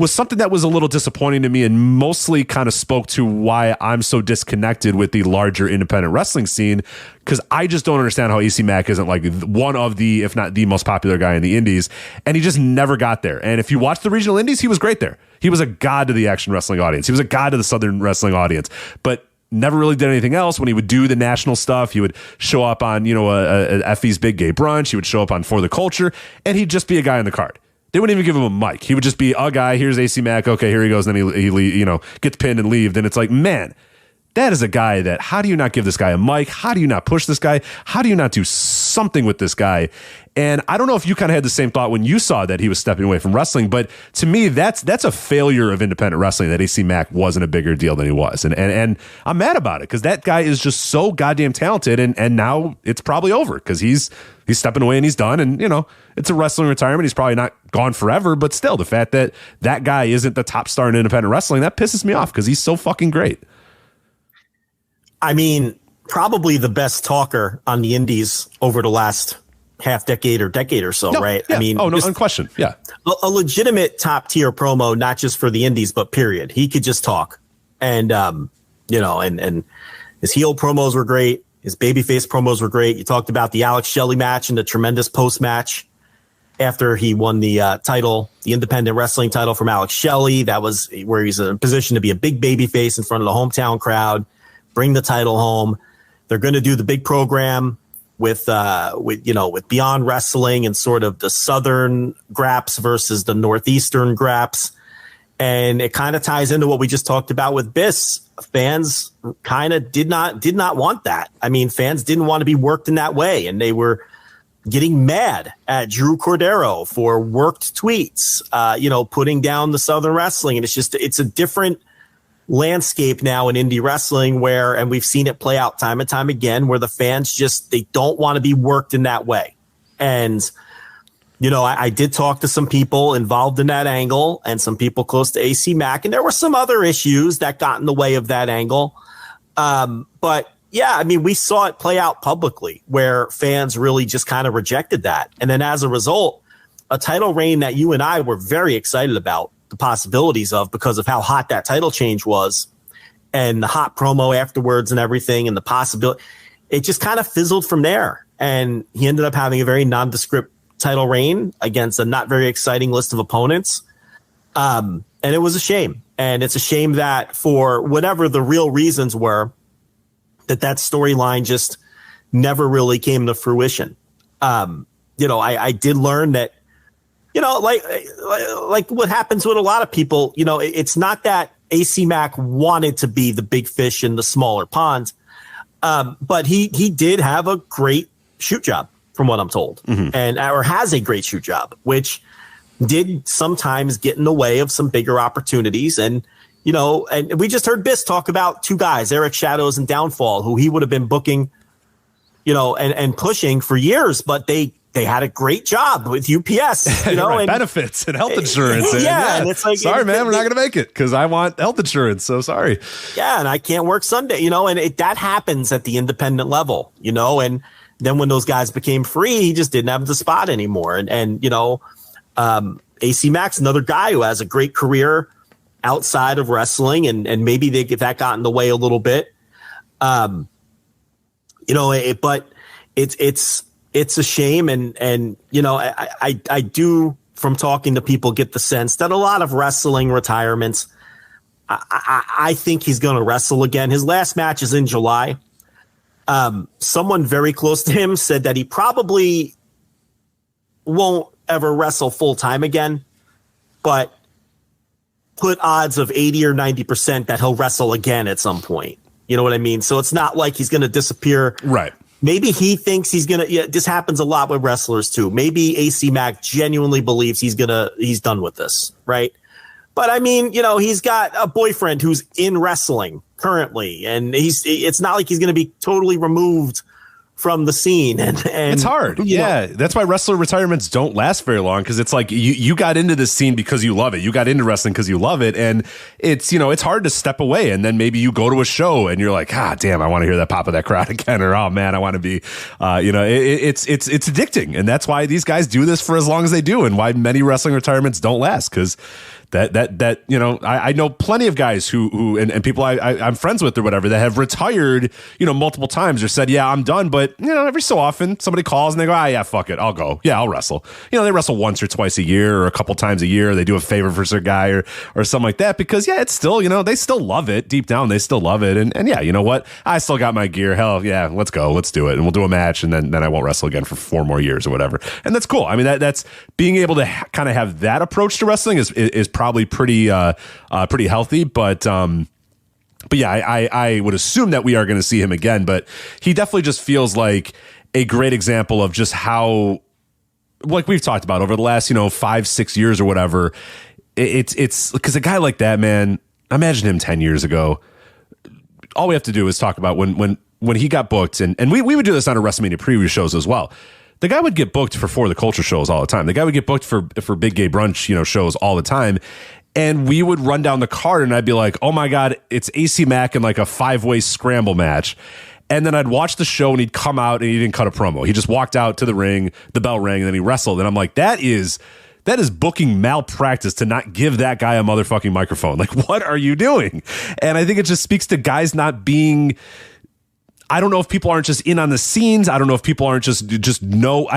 something that was a little disappointing to me, and mostly kind of spoke to why I'm so disconnected with the larger independent wrestling scene, because I just don't understand how AC Mack isn't like one of the, if not the most popular guy in the indies, and he just never got there. And if you watch the regional indies, he was great there. He was a god to the action wrestling audience. He was a god to the Southern wrestling audience, but never really did anything else. When he would do the national stuff, he would show up on, a FE's Big Gay Brunch. He would show up on For the Culture, and he'd just be a guy on the card. They wouldn't even give him a mic. He would just be a guy. Here's AC Mack. Okay, here he goes. And then he gets pinned and leaves. And it's like, man, that is a guy that, how do you not give this guy a mic? How do you not push this guy? How do you not do something with this guy? And I don't know if you kind of had the same thought when you saw that he was stepping away from wrestling, but to me, that's a failure of independent wrestling, that AC Mack wasn't a bigger deal than he was. And I'm mad about it, because that guy is just so goddamn talented, and now it's probably over because he's stepping away and he's done. And, it's a wrestling retirement. He's probably not gone forever, but still, the fact that that guy isn't the top star in independent wrestling, that pisses me off because he's so fucking great. probably the best talker on the indies over the last half decade or decade or so, right? Yeah. I mean, unquestioned. Yeah. A legitimate top tier promo, not just for the indies, but period. He could just talk. And, and his heel promos were great. His babyface promos were great. You talked about the Alex Shelley match and the tremendous post match after he won the title, the independent wrestling title from Alex Shelley. That was where he's in a position to be a big babyface in front of the hometown crowd, bring the title home. They're going to do the big program with Beyond Wrestling and sort of the Southern Graps versus the Northeastern Graps. And it kind of ties into what we just talked about with Biss. Fans kind of did not want that. I mean, fans didn't want to be worked in that way. And they were getting mad at Drew Cordero for worked tweets, putting down the Southern Wrestling. And it's a different landscape now in indie wrestling and we've seen it play out time and time again, where the fans they don't want to be worked in that way. And, I did talk to some people involved in that angle and some people close to AC Mack, and there were some other issues that got in the way of that angle. But yeah, I mean, we saw it play out publicly where fans really just kind of rejected that. And then as a result, a title reign that you and I were very excited about the possibilities of because of how hot that title change was and the hot promo afterwards and everything and the possibility, it just kind of fizzled from there. And he ended up having a very nondescript title reign against a not very exciting list of opponents. And it was a shame. And it's a shame that for whatever the real reasons were, that storyline just never really came to fruition. I did learn that, like what happens with a lot of people, it's not that AC Mack wanted to be the big fish in the smaller pond. But he did have a great shoot job from what I'm told, or has a great shoot job, which did sometimes get in the way of some bigger opportunities. And, and we just heard Biss talk about two guys, Eric Shadows and Downfall, who he would have been booking, and pushing for years, but they had a great job with UPS, and benefits and health insurance. And it's like, sorry, man, we're not going to make it because I want health insurance. So sorry. Yeah. And I can't work Sunday, and that happens at the independent level, and then when those guys became free, he just didn't have the spot anymore. And AC Mack's another guy who has a great career outside of wrestling, and maybe that got in the way a little bit. But it's a shame. And I do, from talking to people, get the sense that a lot of wrestling retirements, I think he's going to wrestle again. His last match is in July. Someone very close to him said that he probably won't ever wrestle full time again, but put odds of 80 or 90% that he'll wrestle again at some point. You know what I mean? So it's not like he's going to disappear. Right. Maybe he thinks he's going to, this happens a lot with wrestlers too. Maybe AC Mack genuinely believes he's done with this. Right. But I mean, he's got a boyfriend who's in wrestling currently, and it's not like he's going to be totally removed from the scene. And it's hard. Yeah. That's why wrestler retirements don't last very long. Cause it's like you got into this scene because you love it. You got into wrestling because you love it. And it's, it's hard to step away. And then maybe you go to a show and you're like, damn, I want to hear that pop of that crowd again. Or, oh man, I want to be, it's addicting. And that's why these guys do this for as long as they do. And why many wrestling retirements don't last. Cause I know plenty of guys who and people I'm friends with or whatever that have retired, multiple times or said, yeah, I'm done. But, every so often somebody calls and they go, yeah, fuck it. I'll go. Yeah, I'll wrestle. They wrestle once or twice a year or a couple times a year. They do a favor for their guy or something like that because, yeah, it's still, they still love it deep down. They still love it. And yeah, you know what? I still got my gear. Hell yeah, let's go. Let's do it. And we'll do a match. And then I won't wrestle again for 4 more years or whatever. And that's cool. I mean, that's being able to kind of have that approach to wrestling is probably pretty healthy, but yeah, I would assume that we are going to see him again, but he definitely just feels like a great example of just how, like we've talked about over the last, 5-6 years or whatever, it's because a guy like that, man, imagine him 10 years ago. All we have to do is talk about when he got booked, and we would do this on our WrestleMania preview shows as well. The guy would get booked for the Culture shows all the time. The guy would get booked for Big Gay Brunch, shows all the time. And we would run down the card and I'd be like, oh my God, it's AC Mack in like a 5-way scramble match. And then I'd watch the show and he'd come out and he didn't cut a promo. He just walked out to the ring, the bell rang, and then he wrestled. And I'm like, that is booking malpractice to not give that guy a motherfucking microphone. Like, what are you doing? And I think it just speaks to guys not being, I don't know if people aren't just in on the scenes. I don't know if people aren't just know.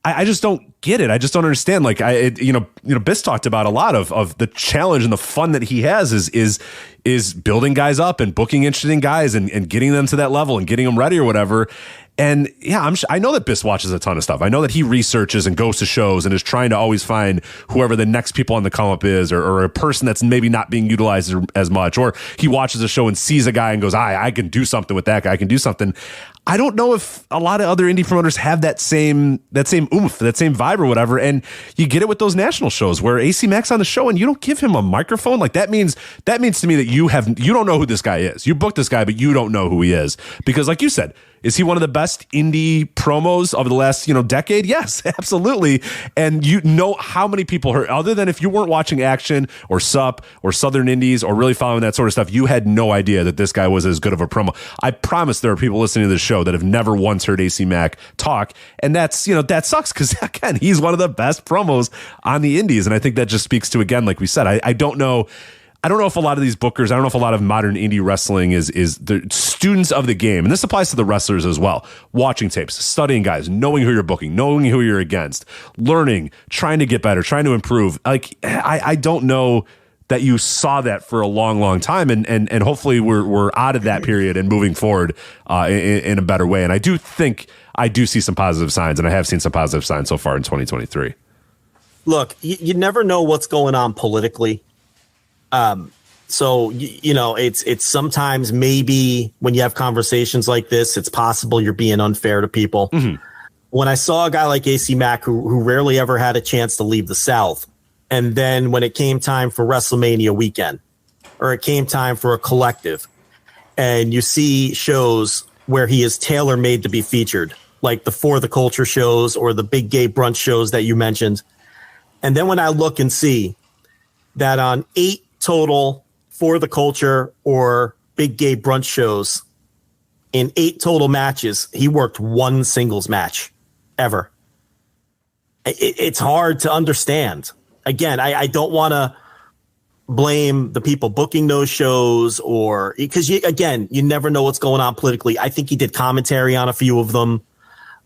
I just don't get it. I just don't understand. Like Biss talked about a lot of the challenge and the fun that he has is building guys up and booking interesting guys and getting them to that level and getting them ready or whatever. And yeah, I know that Biss watches a ton of stuff. I know that he researches and goes to shows and is trying to always find whoever the next people on the come up is, or a person that's maybe not being utilized as much, or he watches a show and sees a guy and goes, I can do something with that guy. I can do something. I don't know if a lot of other indie promoters have that same oomph, that same vibe or whatever. And you get it with those national shows where AC Mac's on the show and you don't give him a microphone. Like that means to me that you don't know who this guy is. You booked this guy, but you don't know who he is. Because like you said, is he one of the best indie promos of the last, decade? Yes, absolutely. And you know how many people heard, other than if you weren't watching Action or SUP or Southern Indies or really following that sort of stuff, you had no idea that this guy was as good of a promo. I promise there are people listening to this show that have never once heard AC Mac talk. And that's, that sucks because, again, he's one of the best promos on the indies. And I think that just speaks to, again, like we said, I don't know if a lot of these bookers, I don't know if a lot of modern indie wrestling is the students of the game. And this applies to the wrestlers as well. Watching tapes, studying guys, knowing who you're booking, knowing who you're against, learning, trying to get better, trying to improve. Like, I don't know that you saw that for a long, long time. And hopefully we're out of that period and moving forward in a better way. And I do think I do see some positive signs, and I have seen some positive signs so far in 2023. Look, you never know what's going on politically. So, it's sometimes maybe when you have conversations like this, it's possible you're being unfair to people. Mm-hmm. When I saw a guy like AC Mac who rarely ever had a chance to leave the South, and then when it came time for WrestleMania weekend, or it came time for a collective, and you see shows where he is tailor-made to be featured, like the For the Culture shows or the big gay brunch shows that you mentioned. And then when I look and see that on 8 total For the Culture or big gay brunch shows, in 8 total matches, he worked 1 singles match ever. It's hard to understand. Again, I don't want to blame the people booking those shows, or because you never know what's going on politically. I think he did commentary on a few of them.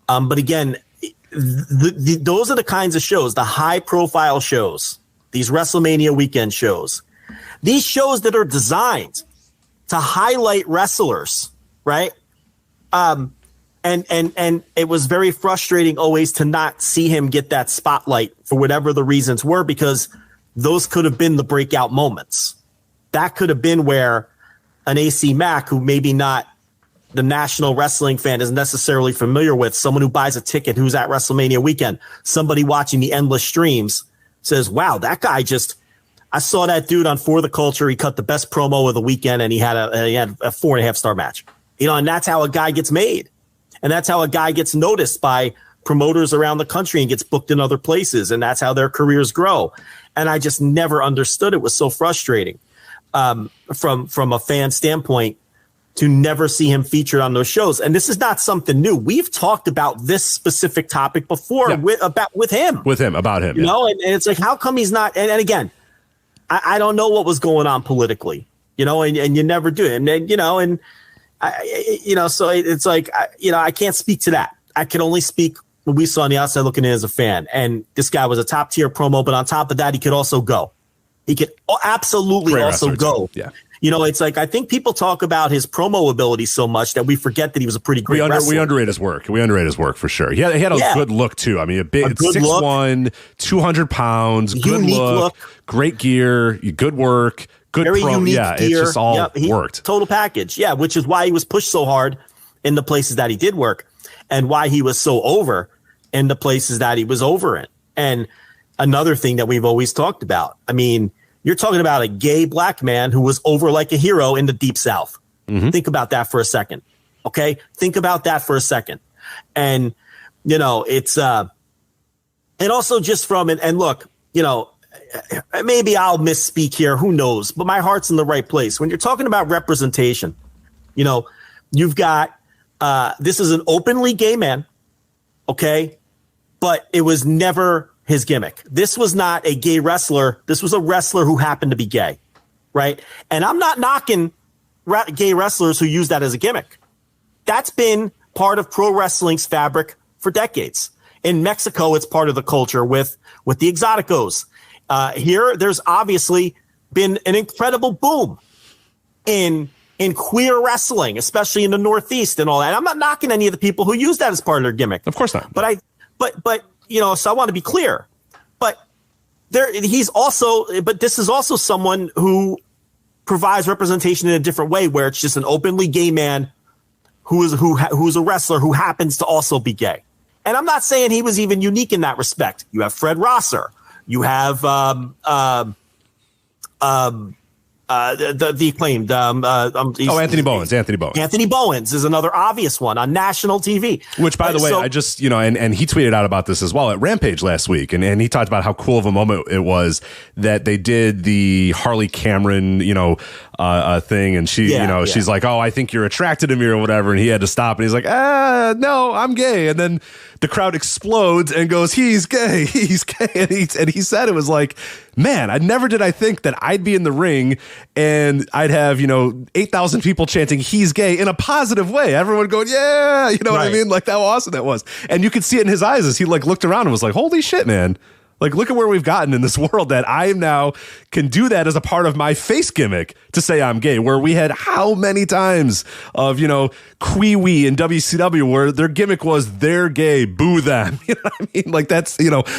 But again, those are the kinds of shows, the high profile shows, these WrestleMania weekend shows, these shows that are designed to highlight wrestlers, right? And it was very frustrating always to not see him get that spotlight for whatever the reasons were, because those could have been the breakout moments. That could have been where an AC Mac, who maybe not the national wrestling fan is necessarily familiar with, someone who buys a ticket who's at WrestleMania weekend, somebody watching the endless streams says, wow, that guy I saw that dude on For the Culture. He cut the best promo of the weekend, and he had a 4.5-star match. And that's how a guy gets made. And that's how a guy gets noticed by promoters around the country and gets booked in other places. And that's how their careers grow. And I just never understood. It was so frustrating from a fan standpoint to never see him featured on those shows. And this is not something new. We've talked about this specific topic before with him. About him. And it's like, how come he's not? And again, I don't know what was going on politically, and you never do. And then, so it's like, I can't speak to that. I can only speak what we saw on the outside looking in as a fan. And this guy was a top tier promo, but on top of that, he could also go. He could absolutely also go. Yeah. It's like, I think people talk about his promo ability so much that we forget that he was a pretty great wrestler. We underrate his work. For sure. He had a good look too. I mean, a big 6'1", 200 pounds, good look, great gear, good work, good very unique gear. It's just all worked. Total package. Yeah. Which is why he was pushed so hard in the places that he did work, and why he was so over in the places that he was over in. And another thing that we've always talked about, I mean, you're talking about a gay black man who was over like a hero in the Deep South. Mm-hmm. Think about that for a second. Okay. Think about that for a second. And, it's, and also just from, and look, maybe I'll misspeak here. Who knows? But my heart's in the right place. When you're talking about representation, you've got This is an openly gay man, okay? But it was never his gimmick. This was not a gay wrestler. This was a wrestler who happened to be gay, right? And I'm not knocking gay wrestlers who use that as a gimmick. That's been part of pro wrestling's fabric for decades. In Mexico, it's part of the culture with the Exoticos. Here, there's obviously been an incredible boom in queer wrestling, especially in the Northeast and all that. I'm not knocking any of the people who use that as part of their gimmick. Of course not. But so I want to be clear. But this is also someone who provides representation in a different way, where it's just an openly gay man who's a wrestler who happens to also be gay. And I'm not saying he was even unique in that respect. You have Fred Rosser. You have the acclaimed. Anthony Bowens. Anthony Bowens is another obvious one on national TV. Which, by the way, I just, and he tweeted out about this as well at Rampage last week. And he talked about how cool of a moment it was that they did the Harley Cameron, thing. And she, she's like, oh, I think you're attracted to me or whatever. And he had to stop. And he's like, no, I'm gay. And then the crowd explodes and goes, he's gay. And he said it was like, man, never did I think that I'd be in the ring and I'd have, 8,000 people chanting he's gay in a positive way. Everyone going, yeah, what I mean? Like, how awesome that was. And you could see it in his eyes as he looked around and was like, holy shit, man. Like, look at where we've gotten in this world that I now can do that as a part of my face gimmick to say I'm gay, where we had how many times of, Kwee in WCW where their gimmick was they're gay, boo them. You know what I mean? Like, that's,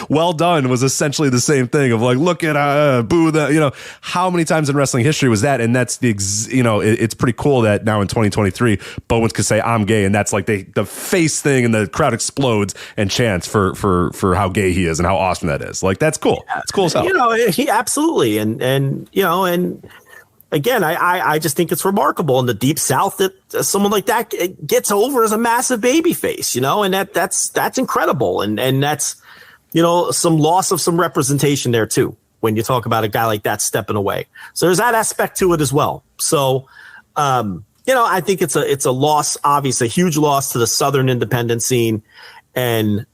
well done was essentially the same thing of like, look at, boo them. How many times in wrestling history was that? And that's it's pretty cool that now in 2023, Bowens could say I'm gay. And that's like the face thing and the crowd explodes and chants for how gay he is and how awesome that is. Like, that's cool. It's cool as hell. He absolutely. And again, I just think it's remarkable in the Deep South that someone like that gets over as a massive baby face, and that's incredible. And that's, some loss of some representation there too, when you talk about a guy like that stepping away. So there's that aspect to it as well. So, I think it's a loss, obviously a huge loss to the Southern independent scene. And,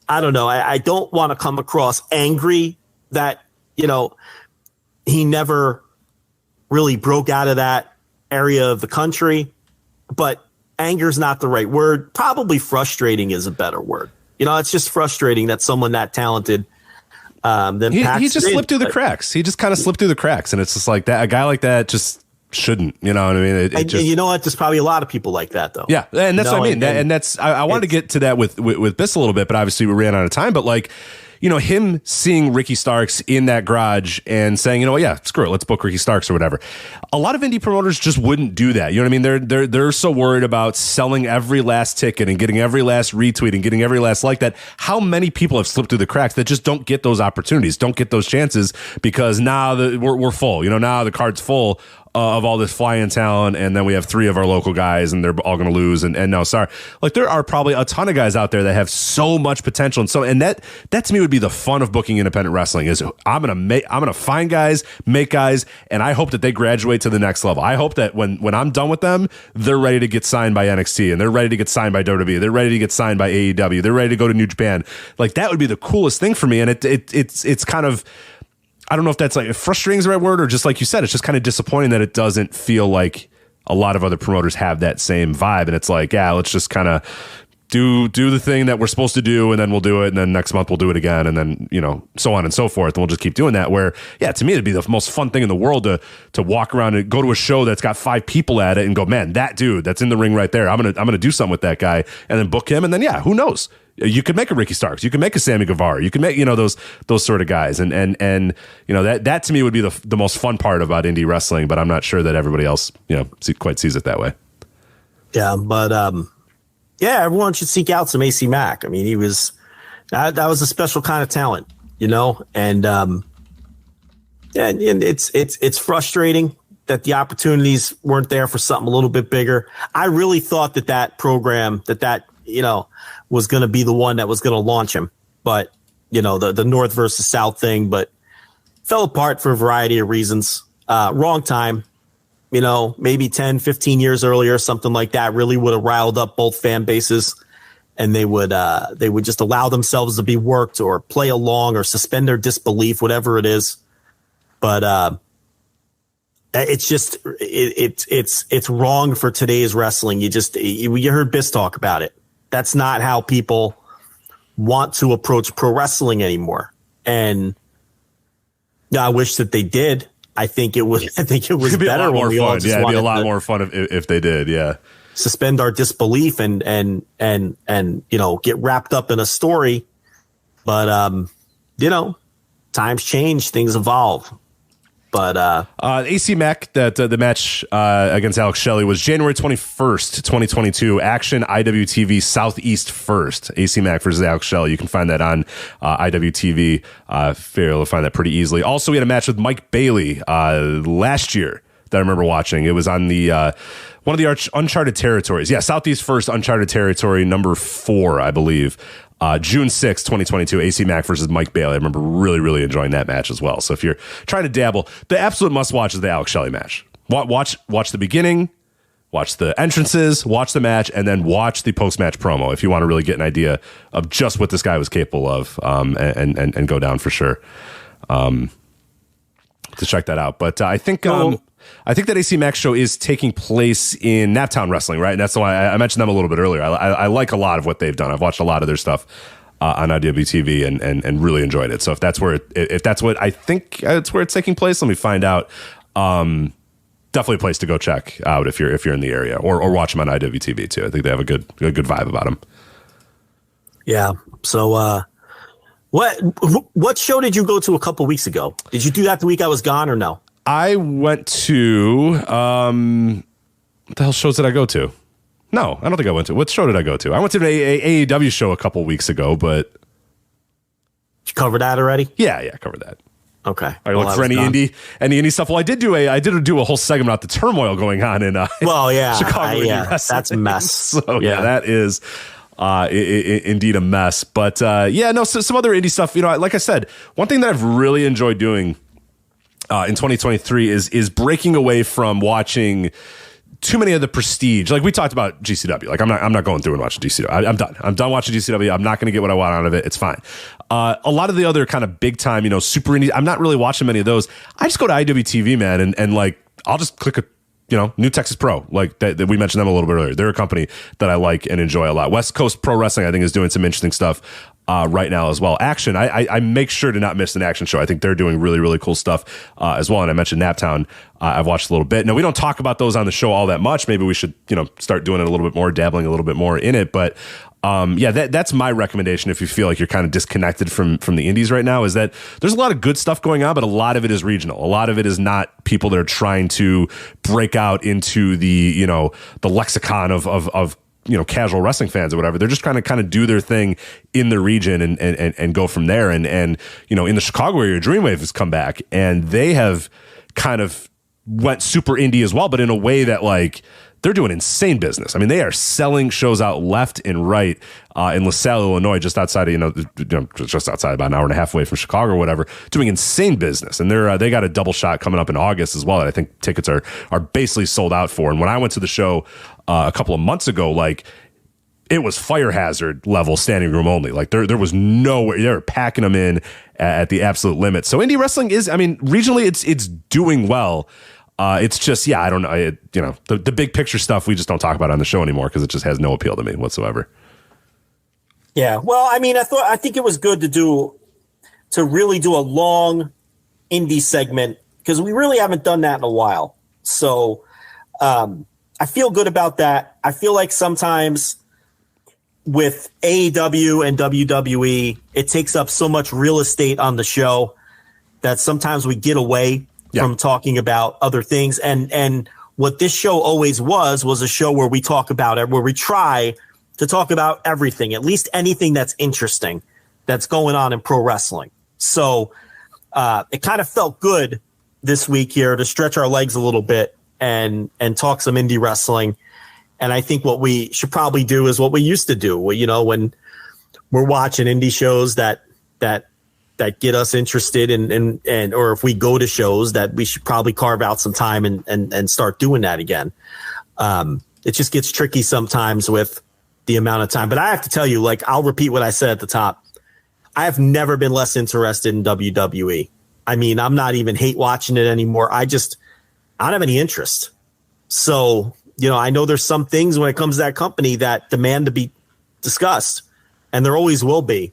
I don't know. I don't want to come across angry that, he never really broke out of that area of the country, but anger is not the right word. Probably frustrating is a better word. It's just frustrating that someone that talented, he just slipped through the cracks. He just kind of slipped through the cracks. And it's just like that. A guy like that just shouldn't, you know what I mean? You know what? There's probably a lot of people like that, though. Yeah, and that's what I mean. And that's I wanted to get to that with Biss a little bit, but obviously we ran out of time. But like, him seeing Ricky Starks in that garage and saying, yeah, screw it, let's book Ricky Starks or whatever. A lot of indie promoters just wouldn't do that. You know what I mean? They're so worried about selling every last ticket and getting every last retweet and getting every last like that. How many people have slipped through the cracks that just don't get those opportunities, don't get those chances because now we're full. Now the card's full of all this fly-in talent, and then we have 3 of our local guys, and they're all going to lose. And no, sorry. Like, there are probably a ton of guys out there that have so much potential, and that to me would be the fun of booking independent wrestling. Is I'm gonna find guys, make guys, and I hope that they graduate to the next level. I hope that when I'm done with them, they're ready to get signed by NXT, and they're ready to get signed by WWE. They're ready to get signed by AEW. They're ready to go to New Japan. Like, that would be the coolest thing for me, and it's kind of. I don't know if that's like frustrating is the right word, or just like you said, it's just kind of disappointing that it doesn't feel like a lot of other promoters have that same vibe. And it's like, yeah, let's just kind of do the thing that we're supposed to do, and then we'll do it, and then next month we'll do it again, and then so on and so forth, and we'll just keep doing that. Where, yeah, to me it'd be the most fun thing in the world to walk around and go to a show that's got 5 people at it and go, man, that dude that's in the ring right there, I'm gonna do something with that guy, and then book him, and then yeah, who knows. You could make a Ricky Starks. You could make a Sammy Guevara. You could make, those sort of guys. And that to me would be the most fun part about indie wrestling, but I'm not sure that everybody else, quite sees it that way. Yeah. But, everyone should seek out some AC Mack. I mean, that was a special kind of talent, and, and it's frustrating that the opportunities weren't there for something a little bit bigger. I really thought that program, that was going to be the one that was going to launch him. But, the North versus South thing, but fell apart for a variety of reasons. Wrong time. maybe 10, 15 years earlier, something like that really would have riled up both fan bases, and they would just allow themselves to be worked or play along or suspend their disbelief, whatever it is. But it's just it's wrong for today's wrestling. You heard Biss talk about it. That's not how people want to approach pro wrestling anymore. And I wish that they did. I think it was better when we all just it'd be a lot to more fun if they did. Yeah. Suspend our disbelief and get wrapped up in a story. But times change, things evolve. But AC Mac, that the match against Alex Shelley was January 21st, 2022. Action IWTV Southeast First. AC Mac versus Alex Shelley. You can find that on IWTV. You'll able to find that pretty easily. Also, we had a match with Mike Bailey last year that I remember watching. It was on the one of the Uncharted Territories. Yeah, Southeast First Uncharted Territory number 4, I believe. June 6, 2022, AC Mac versus Mike Bailey. I remember really, really enjoying that match as well. So if you're trying to dabble, the absolute must-watch is the Alex Shelley match. Watch the beginning, watch the entrances, watch the match, and then watch the post-match promo if you want to really get an idea of just what this guy was capable of, and go down for sure to check that out. But I think that AC Mac show is taking place in Naptown Wrestling, right? And that's why I mentioned them a little bit earlier. I like a lot of what they've done. I've watched a lot of their stuff on IWTV and really enjoyed it. So if that's where I think it's where it's taking place, let me find out. Definitely a place to go check out if you're in the area, or watch them on IWTV too. I think they have a good vibe about them. Yeah. So what show did you go to a couple weeks ago? Did you do that the week I was gone or no? I went to what the hell shows did I go to? No, I don't think I went to. What show did I go to? I went to an AEW show a couple weeks ago, but did you cover that already? Yeah, I covered that. Okay. I looked for any indie stuff. Well, I did do a whole segment about the turmoil going on in Chicago. That's a mess. So that is indeed a mess. But some other indie stuff. Like I said, one thing that I've really enjoyed doing in 2023 is breaking away from watching too many of the prestige. Like we talked about GCW. Like I'm not going through and watching GCW. I'm done. I'm done watching GCW. I'm not going to get what I want out of it. It's fine. A lot of the other kind of big time, super indie, I'm not really watching many of those. I just go to IWTV, man, and like I'll just click a New Texas Pro, like that we mentioned them a little bit earlier. They're a company that I like and enjoy a lot. West Coast Pro Wrestling, I think, is doing some interesting stuff right now as well. Action, I make sure to not miss an Action show. I think they're doing really, really cool stuff as well. And I mentioned Naptown. I've watched a little bit. Now, we don't talk about those on the show all that much. Maybe we should, start doing it a little bit more, dabbling a little bit more in it. But that's my recommendation if you feel like you're kind of disconnected from the indies right now, is that there's a lot of good stuff going on, but a lot of it is regional. A lot of it is not people that are trying to break out into the, the lexicon of casual wrestling fans or whatever. They're just trying to kind of do their thing in the region and go from there. And in the Chicago area, Dreamwave has come back and they have kind of went super indie as well, but in a way that like they're doing insane business. I mean, they are selling shows out left and right in LaSalle, Illinois, just outside of, just outside, about an hour and a half away from Chicago or whatever, doing insane business. And they got a double shot coming up in August as well that I think tickets are basically sold out for. And when I went to the show a couple of months ago, like it was fire hazard level standing room only. Like there was nowhere. They were packing them in at the absolute limit. So indie wrestling is, regionally it's doing well. It's just, I don't know. The big picture stuff we just don't talk about on the show anymore because it just has no appeal to me whatsoever. Yeah. Well, I think it was good to really do a long indie segment because we really haven't done that in a while. So, I feel good about that. I feel like sometimes with AEW and WWE, it takes up so much real estate on the show that sometimes we get away from talking about other things. And what this show always was a show where we talk about it, where we try to talk about everything, at least anything that's interesting that's going on in pro wrestling. So it kind of felt good this week here to stretch our legs a little bit and talk some indie wrestling. And I think what we should probably do is what we used to do. When we're watching indie shows that that get us interested and or if we go to shows, that we should probably carve out some time and start doing that again. It just gets tricky sometimes with the amount of time. But I have to tell you, like, I'll repeat what I said at the top. I have never been less interested in WWE. I mean, I'm not even hate watching it anymore. I don't have any interest. So, I know there's some things when it comes to that company that demand to be discussed, and there always will be.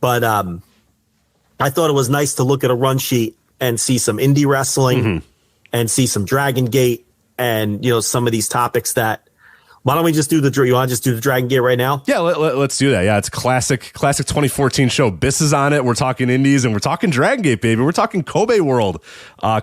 But I thought it was nice to look at a run sheet and see some indie wrestling and see some Dragongate and, some of these topics that, why don't we just do you want to just do the Dragongate right now? Yeah, let's do that. Yeah, it's a classic 2014 show. Biss is on it. We're talking indies and we're talking Dragongate, baby. We're talking Kobe World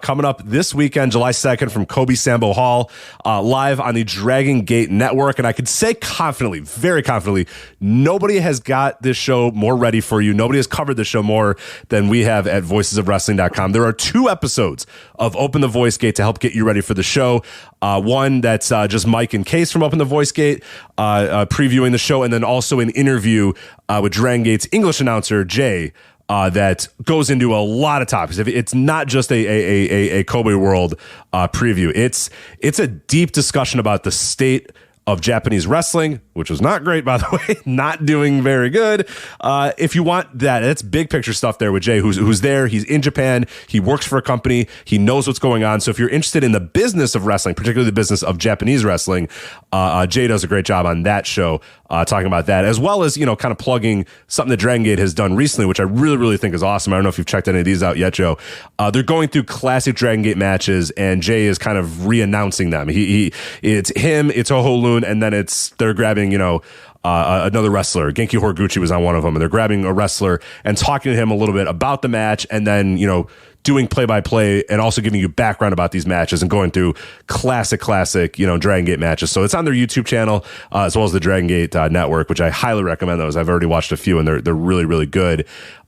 coming up this weekend, July 2nd from Kobe Sambo Hall, live on the Dragongate Network. And I could say confidently, very confidently, nobody has got this show more ready for you. Nobody has covered this show more than we have at voicesofwrestling.com. There are 2 episodes of Open the Voice Gate to help get you ready for the show. One that's just Mike and Case from Open the Voice Gate previewing the show, and then also an interview with Dragongate's English announcer, Jay, that goes into a lot of topics. It's not just a Kobe World preview. It's a deep discussion about the state of Japanese wrestling, which was not great, by the way, not doing very good. If you want that, that's big picture stuff there with Jay, who's there. He's in Japan. He works for a company. He knows what's going on. So if you're interested in the business of wrestling, particularly the business of Japanese wrestling, Jay does a great job on that show, talking about that, as well as, kind of plugging something that Dragongate has done recently, which I really, really think is awesome. I don't know if you've checked any of these out yet, Joe. They're going through classic Dragongate matches, and Jay is kind of re-announcing them. It's him, it's Oholun, and then they're grabbing, another wrestler. Genki Horiguchi was on one of them, and they're grabbing a wrestler and talking to him a little bit about the match, and then, doing play-by-play and also giving you background about these matches and going through classic, Dragongate matches. So it's on their YouTube channel, as well as the Dragongate Network, which I highly recommend those. I've already watched a few, and they're really, really good.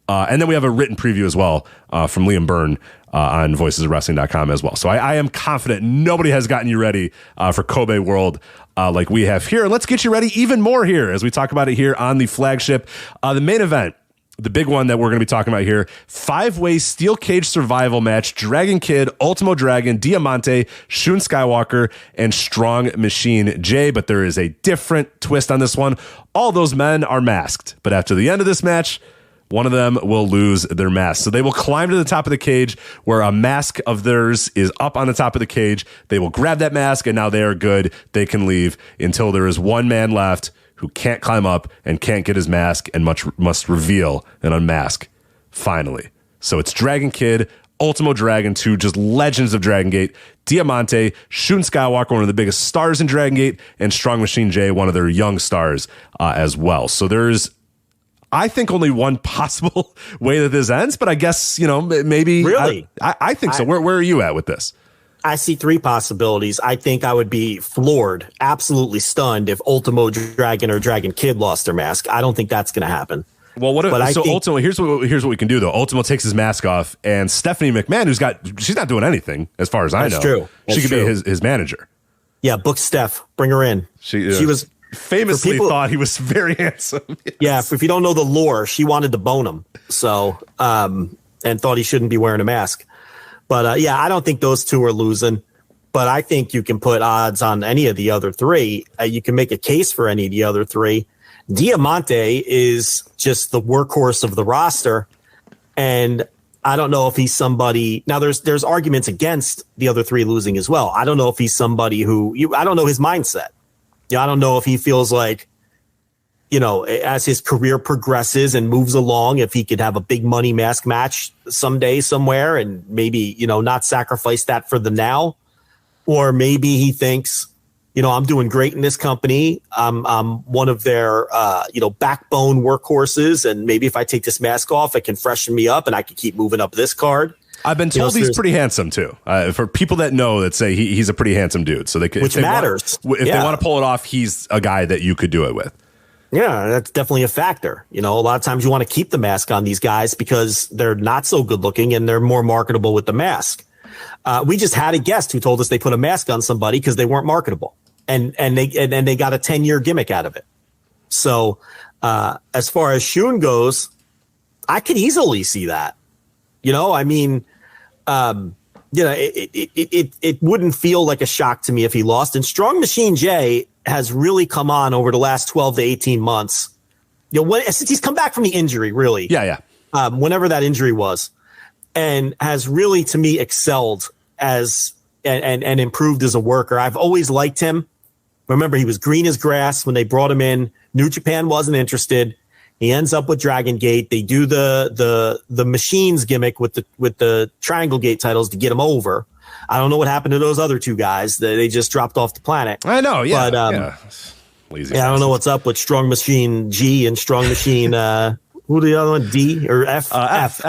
And then we have a written preview as well from Liam Byrne on voicesofwrestling.com as well. So I am confident nobody has gotten you ready for Kobe World like we have here. Let's get you ready even more here as we talk about it here on the Flagship. The main event, the big one that we're going to be talking about here, 5-way steel cage survival match, Dragon Kid, Ultimo Dragon, Diamante, Shun Skywalker, and Strong Machine J. But there is a different twist on this one. All those men are masked, but after the end of this match, one of them will lose their mask. So they will climb to the top of the cage where a mask of theirs is up on the top of the cage. They will grab that mask, and now they are good. They can leave until there is one man left who can't climb up and can't get his mask and must reveal and unmask finally. So it's Dragon Kid, Ultimo Dragon, 2 just legends of Dragongate, Diamante, Shun Skywalker, one of the biggest stars in Dragongate, and Strong Machine J, one of their young stars as well. So there's, I think, only one possible way that this ends, but I guess, maybe. Really? I think so. Where are you at with this? I see 3 possibilities. I think I would be floored, absolutely stunned if Ultimo Dragon or Dragon Kid lost their mask. I don't think that's going to happen. Well, Ultimo, here's what we can do, though. Ultimo takes his mask off, and Stephanie McMahon, she's not doing anything, as far as I know. That's true. She could be his manager. Yeah, book Steph. Bring her in. She was famously thought he was very handsome. Yes. Yeah, if you don't know the lore, she wanted to bone him, so and thought he shouldn't be wearing a mask. But I don't think those 2 are losing. But I think you can put odds on any of the other 3. You can make a case for any of the other 3. Diamante is just the workhorse of the roster, and I don't know if he's somebody. Now there's arguments against the other 3 losing as well. I don't know if he's somebody who I don't know his mindset. I don't know if he feels like, as his career progresses and moves along, if he could have a big money mask match someday somewhere and maybe, not sacrifice that for the now. Or maybe he thinks, I'm doing great in this company. I'm one of their, backbone workhorses. And maybe if I take this mask off, it can freshen me up and I can keep moving up this card. I've been told he's pretty handsome too. For people that know, that say he's a pretty handsome dude. So they could, which matters. If they want to pull it off, he's a guy that you could do it with. Yeah, that's definitely a factor. A lot of times you want to keep the mask on these guys because they're not so good looking and they're more marketable with the mask. We just had a guest who told us they put a mask on somebody because they weren't marketable, and they got a 10-year gimmick out of it. So as far as Shun goes, I could easily see that. I mean, it wouldn't feel like a shock to me if he lost. And Strong Machine Jay has really come on over the last 12 to 18 months. Since he's come back from the injury, really. Yeah. Whenever that injury was, and has really, to me, excelled as and improved as a worker. I've always liked him. Remember, he was green as grass when they brought him in. New Japan wasn't interested. He ends up with Dragongate. They do the machines gimmick with the Triangle Gate titles to get him over. I don't know what happened to those other two guys. They just dropped off the planet. I know, yeah. But, Lazy I don't know what's up with Strong Machine G and Strong Machine who the other one, D or F? F.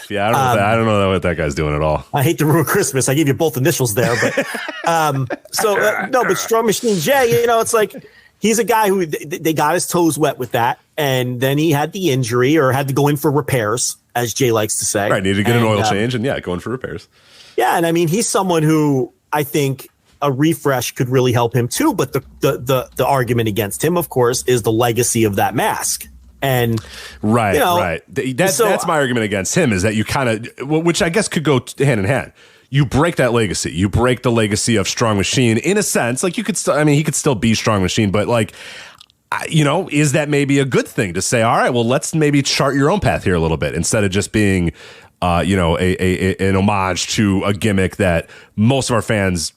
Yeah, I don't know what that guy's doing at all. I hate to ruin Christmas. I gave you both initials there, but but Strong Machine J, it's like he's a guy who they got his toes wet with that, and then he had the injury or had to go in for repairs, as Jay likes to say. Right, needed to get an oil change, and going for repairs. Yeah, and I mean he's someone who I think a refresh could really help him too. But the argument against him, of course, is the legacy of that mask. And right. That's my argument against him, is that you kind of, which I guess could go hand in hand. You break that legacy. You break the legacy of Strong Machine in a sense. Like you could still, he could still be Strong Machine, but like, is that maybe a good thing to say? All right, well, let's maybe chart your own path here a little bit instead of just being, an homage to a gimmick that most of our fans,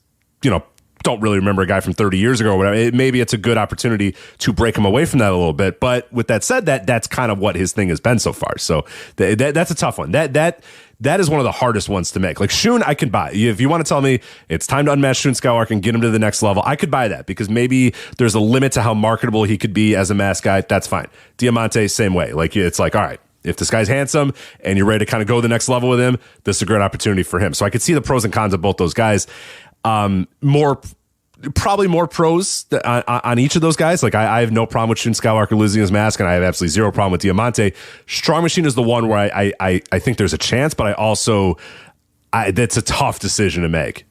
don't really remember a guy from 30 years ago or whatever. Maybe it's a good opportunity to break him away from that a little bit. But with that said, that's kind of what his thing has been so far. So that's a tough one. That is one of the hardest ones to make. Like Shun, I can buy. If you want to tell me it's time to unmask Shun Skywalker and get him to the next level, I could buy that because maybe there's a limit to how marketable he could be as a mask guy. That's fine. Diamante, same way. Like it's like, all right, if this guy's handsome and you're ready to kind of go the next level with him, this is a great opportunity for him. So I could see the pros and cons of both those guys. Probably more pros on each of those guys. Like I have no problem with Shun Skywalker losing his mask, and I have absolutely zero problem with Diamante. Strong Machine is the one where I think there's a chance, but I also that's a tough decision to make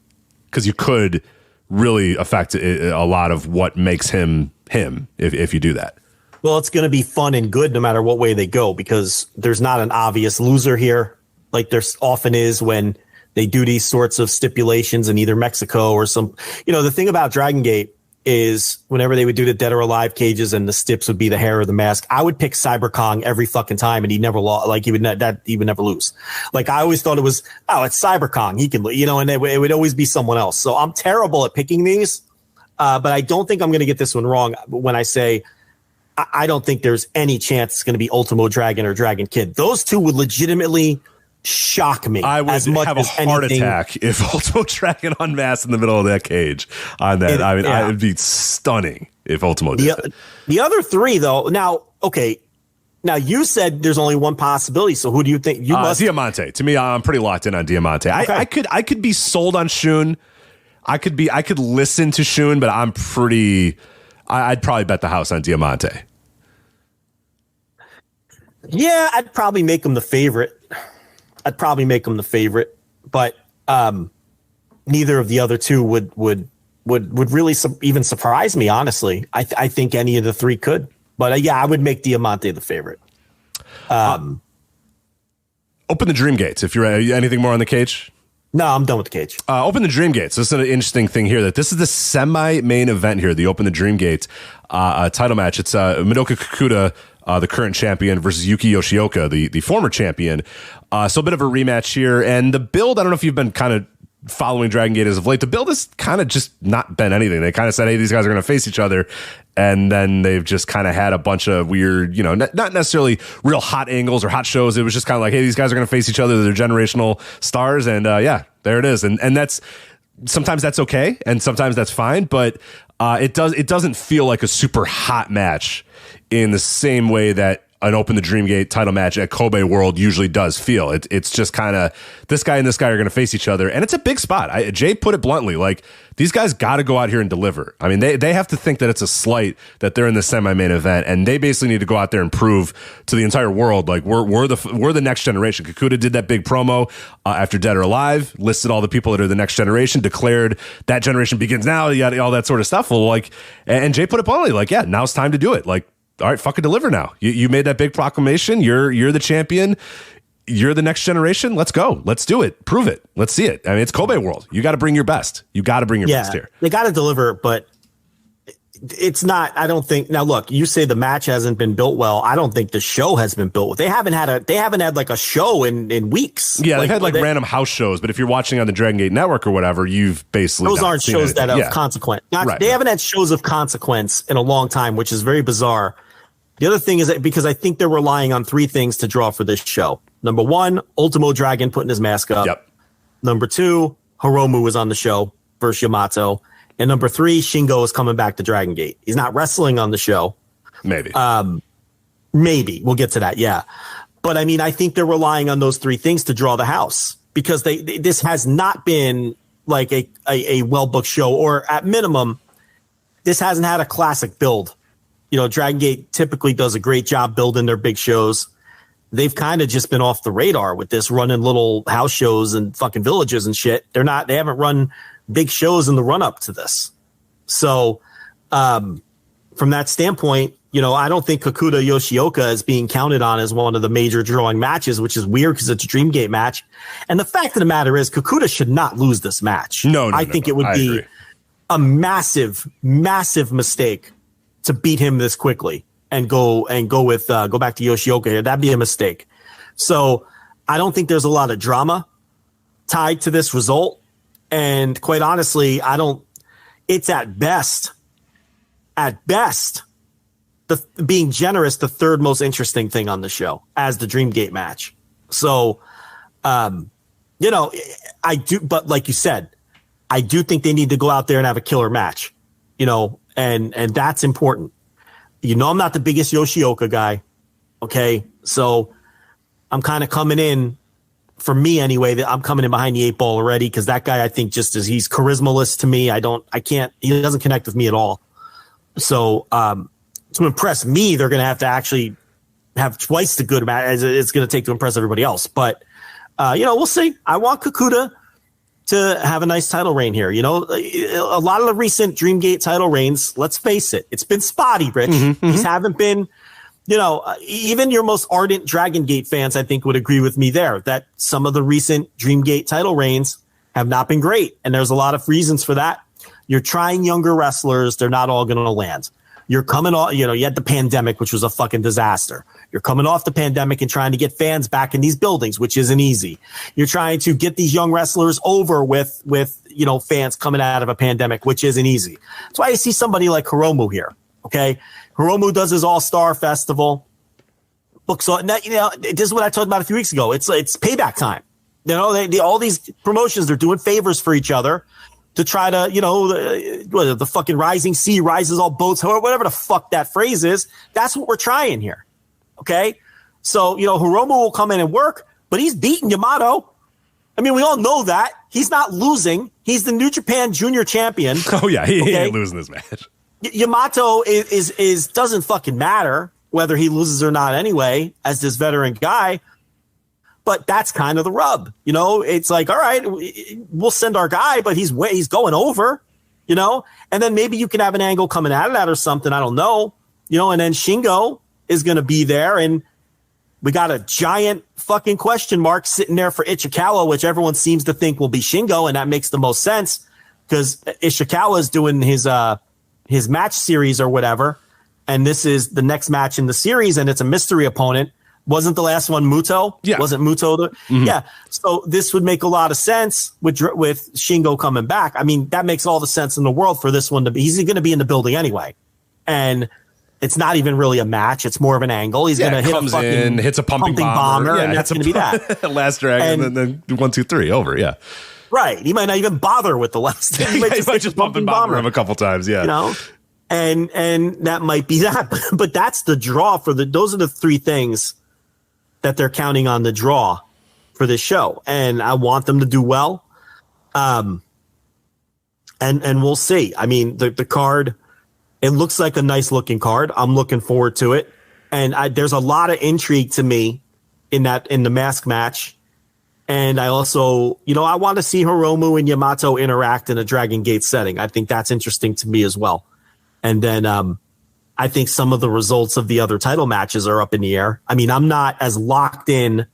because you could really affect a lot of what makes him if you do that. Well, it's going to be fun and good no matter what way they go because there's not an obvious loser here, like there often is when they do these sorts of stipulations in either Mexico or some, the thing about Dragongate is whenever they would do the Dead or Alive cages and the stips would be the hair or the mask, I would pick Cyber Kong every fucking time and he never lost. Like he would never lose. Like I always thought it was, it's Cyber Kong. He can, and it would always be someone else. So I'm terrible at picking these, but I don't think I'm going to get this one wrong when I say I don't think there's any chance it's going to be Ultimo Dragon or Dragon Kid. Those two would legitimately shock me. I would have a heart attack if Ultimo Dragon unmasked in the middle of that cage on that. It would be stunning if Ultimo did it. The other three, though, now you said there's only one possibility, so who do you think? Diamante. To me, I'm pretty locked in on Diamante. Okay. I could be sold on Shun. I could listen to Shun, but I'd probably bet the house on Diamante. Yeah, I'd probably make him the favorite. But neither of the other two would really even surprise me. Honestly, I think any of the three could. But I would make Diamante the favorite. Open the Dream Gates. If you're anything more on the cage. No, I'm done with the cage. Open the Dream Gates. This is an interesting thing here. That this is the semi-main event here. The Open the Dream Gates title match. It's Minoka Kakuta, the current champion, versus Yuki Yoshioka, the former champion. So a bit of a rematch here. And the build, I don't know if you've been kind of following Dragongate as of late. The build has kind of just not been anything. They kind of said, hey, these guys are going to face each other. And then they've just kind of had a bunch of weird, not necessarily real hot angles or hot shows. It was just kind of like, hey, these guys are going to face each other. They're generational stars. And there it is. And that's sometimes that's okay. And sometimes that's fine. But it doesn't feel like a super hot match in the same way that an Open the Dreamgate title match at Kobe World usually does feel. It's just kind of this guy and this guy are going to face each other, and it's a big spot. Jay put it bluntly, like these guys got to go out here and deliver. I mean, they have to think that it's a slight that they're in the semi-main event, and they basically need to go out there and prove to the entire world like we're the next generation. Kakuta did that big promo after Dead or Alive, listed all the people that are the next generation, declared that generation begins now, all that sort of stuff. Well, and Jay put it bluntly, like, yeah, now it's time to do it. Like, all right, fucking deliver now. You made that big proclamation. You're the champion. You're the next generation. Let's go. Let's do it. Prove it. Let's see it. I mean, it's Kobe World. You got to bring your best. You got to bring your best here. They got to deliver, but it's not. I don't think. Now, look, you say the match hasn't been built well. I don't think the show has been built. They haven't had like a show in weeks. Yeah, they've had like random house shows, but if you're watching on the Dragongate Network or whatever, you've basically those aren't shows that have consequence. They haven't had shows of consequence in a long time, which is very bizarre. The other thing is that because I think they're relying on three things to draw for this show. Number one, Ultimo Dragon putting his mask up. Yep. Number two, Hiromu was on the show versus Yamato. And number three, Shingo is coming back to Dragongate. He's not wrestling on the show. Maybe. Maybe. We'll get to that, yeah. But, I mean, I think they're relying on those three things to draw the house because this has not been like a well-booked show, or at minimum, this hasn't had a classic build. You know, Dragongate typically does a great job building their big shows. They've kind of just been off the radar with this, running little house shows and fucking villages and shit. They haven't run big shows in the run up to this. So, from that standpoint, you know, I don't think Kakuta Yoshioka is being counted on as one of the major drawing matches, which is weird because it's a Dreamgate match. And the fact of the matter is Kakuta should not lose this match. I think it would be a massive, massive mistake to beat him this quickly and go back to Yoshioka here. That'd be a mistake. So I don't think there's a lot of drama tied to this result. And quite honestly, it's at best, being generous, the third most interesting thing on the show as the Dreamgate match. So, you know, but like you said, I do think they need to go out there and have a killer match, you know, and that's important. You know, I'm not the biggest Yoshioka guy. Okay. So I'm kind of coming in, for me anyway, I'm coming in behind the eight ball already. Cause that guy, I think he's charismaless to me. He doesn't connect with me at all. So, to impress me, they're going to have to actually have twice the good match as it's going to take to impress everybody else. But, you know, we'll see. I want Kakuta to have a nice title reign here. You know, a lot of the recent Dreamgate title reigns, let's face it, it's been spotty, Rich. These haven't been, you know, even your most ardent Dragongate fans, I think, would agree with me there that some of the recent Dreamgate title reigns have not been great. And there's a lot of reasons for that. You're trying younger wrestlers. They're not all going to land. You're coming off, you know, you had the pandemic, which was a fucking disaster. You're coming off the pandemic and trying to get fans back in these buildings, which isn't easy. You're trying to get these young wrestlers over with, you know, fans coming out of a pandemic, which isn't easy. That's why you see somebody like Hiromu here. Okay. Hiromu does his All-Star Festival. Look, so, you know, this is what I talked about a few weeks ago. It's payback time. You know, all these promotions, they're doing favors for each other to try to, you know, the fucking rising sea rises all boats, or whatever the fuck that phrase is. That's what we're trying here. Okay. So, you know, Hiromu will come in and work, but he's beating Yamato. I mean, we all know that. He's not losing. He's the New Japan Junior Champion. Oh, yeah. He ain't losing this match. Yamato is doesn't fucking matter whether he loses or not anyway, as this veteran guy. But that's kind of the rub, you know. It's like, all right, we'll send our guy, but he's going over, you know. And then maybe you can have an angle coming out of that or something. I don't know, you know. And then Shingo is going to be there, and we got a giant fucking question mark sitting there for Ishikawa, which everyone seems to think will be Shingo, and that makes the most sense because Ishikawa is doing his match series or whatever, and this is the next match in the series, and it's a mystery opponent. Wasn't the last one Muto? Yeah. Wasn't Muto? Yeah. So this would make a lot of sense with Shingo coming back. I mean, that makes all the sense in the world for this one to be. He's going to be in the building anyway. And it's not even really a match. It's more of an angle. He's going to hits a pumping bomber, and that's going to be that. Last Dragon, and then 1, 2, 3 over. Yeah. Right. He might not even bother with the last. He might just pump and bomber him a couple times. Yeah. You know? And that might be that. But that's the draw those are the three things that they're counting on the draw for this show. And I want them to do well. And we'll see. I mean, the card, it looks like a nice looking card. I'm looking forward to it. And there's a lot of intrigue to me in the mask match. And I also, you know, I want to see Hiromu and Yamato interact in a Dragongate setting. I think that's interesting to me as well. And then, I think some of the results of the other title matches are up in the air. I mean, I'm not as locked in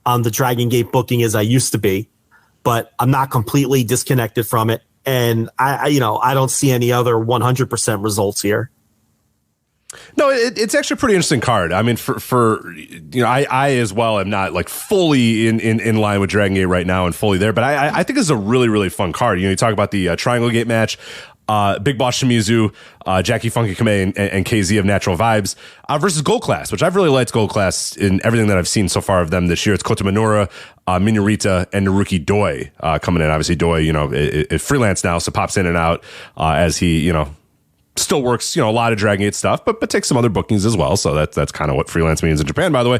on the Dragongate booking as I used to be, but I'm not completely disconnected from it. And I don't see any other 100% results here. No, it's actually a pretty interesting card. I mean, for I as well am not like fully in line with Dragongate right now and fully there, but I think it's a really, really fun card. You talk about the Triangle Gate match, Big Boss Shimizu, Jackie Funky Kamei, and KZ of Natural Vibes versus Gold Class, which I've really liked Gold Class in everything that I've seen so far of them this year. It's Kota Minoura, Minorita, and Naruki Doi coming in. Obviously, Doi, it freelance now, so pops in and out as he, still works, a lot of Dragongate stuff, but takes some other bookings as well. So that's kind of what freelance means in Japan, by the way.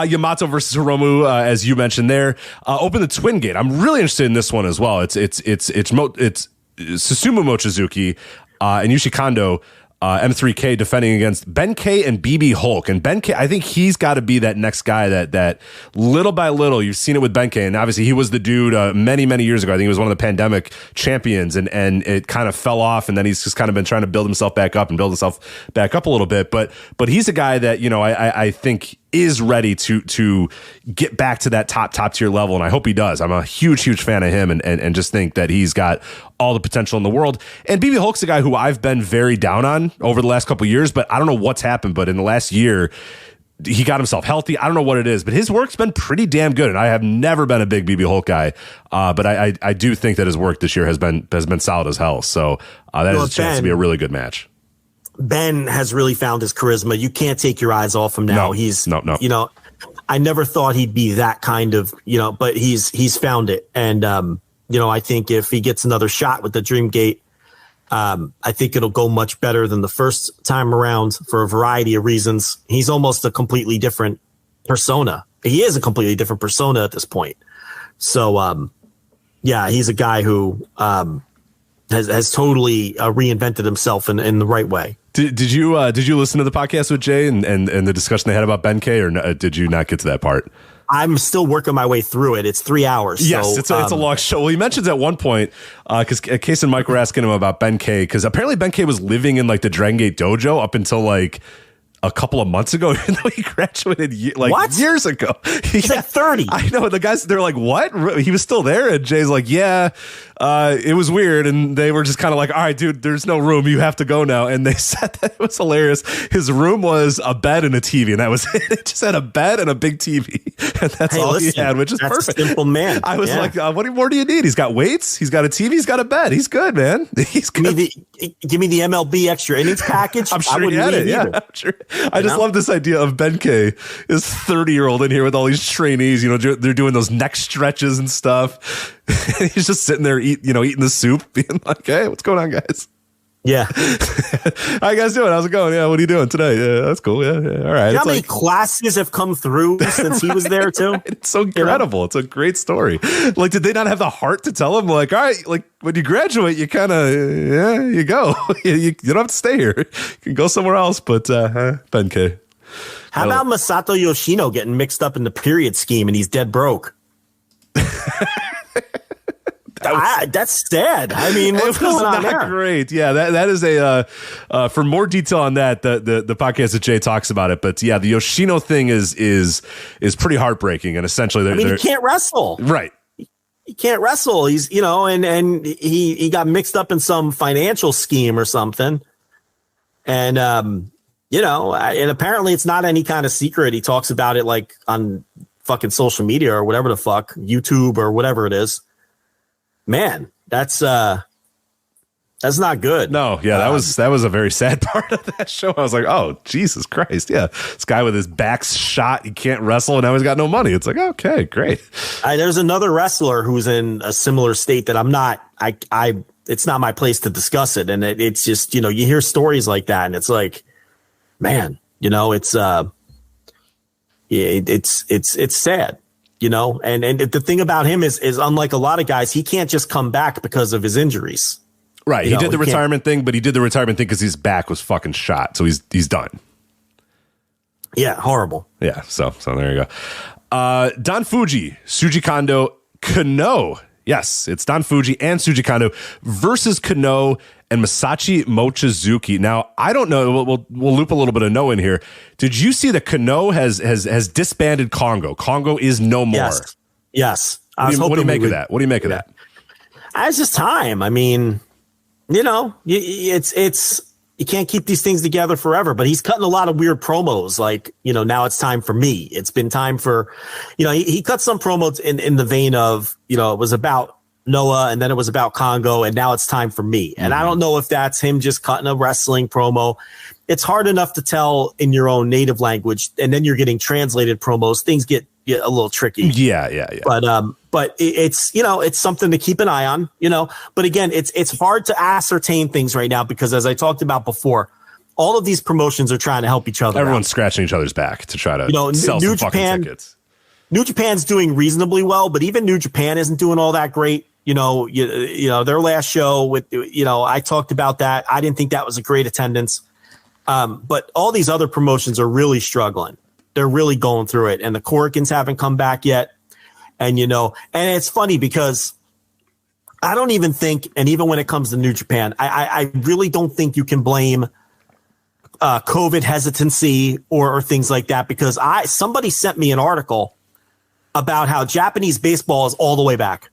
Yamato versus Hiromu, as you mentioned there. Open the Twin Gate. I'm really interested in this one as well. It's Susumu Mochizuki and Yushi Kondo, M3K defending against Ben K and BB Hulk. And Ben K, I think he's got to be that next guy that little by little, you've seen it with Ben K. And obviously he was the dude many, many years ago. I think he was one of the pandemic champions and it kind of fell off. And then he's just kind of been trying to build himself back up a little bit. But he's a guy that, I think is ready to get back to that top tier level. And I hope he does. I'm a huge, huge fan of him and just think that he's got all the potential in the world. And BB Hulk's a guy who I've been very down on over the last couple of years, but I don't know what's happened. But in the last year, he got himself healthy. I don't know what it is, but his work's been pretty damn good. And I have never been a big BB Hulk guy, but I do think that his work this year has been solid as hell. So that is a chance to be a really good match. Ben has really found his charisma. You can't take your eyes off him now. No. I never thought he'd be that kind of, but he's found it. And, I think if he gets another shot with the Dream Gate, I think it'll go much better than the first time around for a variety of reasons. He's almost a completely different persona. He is a completely different persona at this point. So, he's a guy who, has totally reinvented himself in the right way. Did you listen to the podcast with Jay and the discussion they had about Ben K, or did you not get to that part? I'm still working my way through it. It's 3 hours. Yes, so, it's a long show. Well, he mentions at one point, because Case and Mike were asking him about Ben K, because apparently Ben K was living in like the Dragongate dojo up until like a couple of months ago, even though he graduated years ago. He's like 30. I know. The guys, they're like, what? He was still there? And Jay's like, yeah, it was weird. And they were just kind of like, all right, dude, there's no room. You have to go now. And they said that it was hilarious. His room was a bed and a TV, and that was it. It just had a bed and a big TV. And that's all he had, which is perfect. A simple man. I was like, what more do you need? He's got weights. He's got a TV. He's got a bed. He's good, man. He's good. Give me the MLB extra innings package. I'm sure he had it. Yeah, I'm sure. I just love this idea of Ben K, this 30-year-old in here with all these trainees. They're doing those neck stretches and stuff. He's just sitting there, eating the soup, being like, "Hey, what's going on, guys?" Yeah. How you guys doing? How's it going? Yeah, what are you doing today? Yeah, that's cool. Yeah, all right. You know how many classes have come through since he was there too? Right? It's so incredible. It's a great story. Like, did they not have the heart to tell him, like, all right, like when you graduate, you kind of, you go. you don't have to stay here. You can go somewhere else. But Ben K. How about Masato Yoshino getting mixed up in the period scheme and he's dead broke? That's sad. I mean, what's going on there? Great. Yeah, that is a for more detail on that, the podcast that Jay talks about it. But yeah, the Yoshino thing is pretty heartbreaking, and essentially, he can't wrestle. Right. He can't wrestle. He's and he got mixed up in some financial scheme or something, and and apparently it's not any kind of secret. He talks about it like on fucking social media or whatever the fuck, YouTube or whatever it is. Man, that's not good. No, yeah, that was a very sad part of that show. I was like, oh, Jesus Christ. Yeah. This guy with his back's shot, he can't wrestle, and now he's got no money. It's like, okay, great. There's another wrestler who's in a similar state that I'm not, it's not my place to discuss it. And it's just, you hear stories like that and it's like, man, it's sad. And the thing about him is unlike a lot of guys, he can't just come back because of his injuries. Right. He did the retirement thing, but he did the retirement thing because his back was fucking shot. So he's done. Yeah. Horrible. Yeah. So there you go. Don Fuji, Suji Kondo, Kano, Yes, it's Don Fuji and Shuji Kondo versus Kano and Masashi Mochizuki. Now, I don't know. We'll loop a little bit of no in here. Did you see that Kano has disbanded Kongo? Kongo is no more. Yes. What do you make of that? What do you make of that? It's just time. I mean, it's you can't keep these things together forever. But he's cutting a lot of weird promos. Like, now it's time for me. It's been time for, he cut some promos in the vein of, it was about Noah, and then it was about Kongo, and now it's time for me. And I don't know if that's him just cutting a wrestling promo. It's hard enough to tell in your own native language, and then you're getting translated promos. Things get a little tricky. Yeah. But it's it's something to keep an eye on. But again, it's hard to ascertain things right now because, as I talked about before, all of these promotions are trying to help each other. Everyone's scratching each other's back to try to sell some fucking tickets. New Japan's doing reasonably well, but even New Japan isn't doing all that great. Their last show with, I talked about that. I didn't think that was a great attendance. But all these other promotions are really struggling. They're really going through it. And the Korikens haven't come back yet. And, and it's funny because I don't even think, and even when it comes to New Japan, I really don't think you can blame COVID hesitancy or things like that, because somebody sent me an article about how Japanese baseball is all the way back.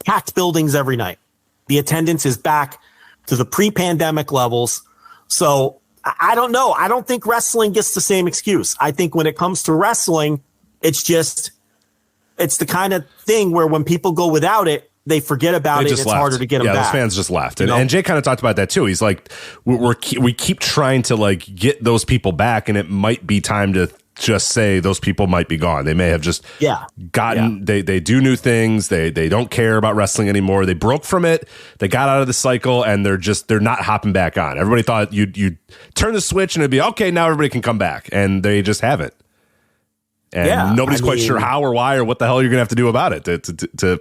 Packed buildings every night. The attendance is back to the pre-pandemic levels. So I don't know. I don't think wrestling gets the same excuse. I think when it comes to wrestling, it's the kind of thing where when people go without it, they forget about it. It's harder to get them back. Yeah, those fans just left. And Jay kind of talked about that too. He's like, we keep trying to get those people back, and it might be time to just say those people might be gone. They may have just gotten, they do new things. They don't care about wrestling anymore. They broke from it. They got out of the cycle, and they're not hopping back on. Everybody thought you'd turn the switch and it'd be okay. Now everybody can come back, and they just haven't. And nobody's quite sure how or why or what the hell you're gonna have to do about it.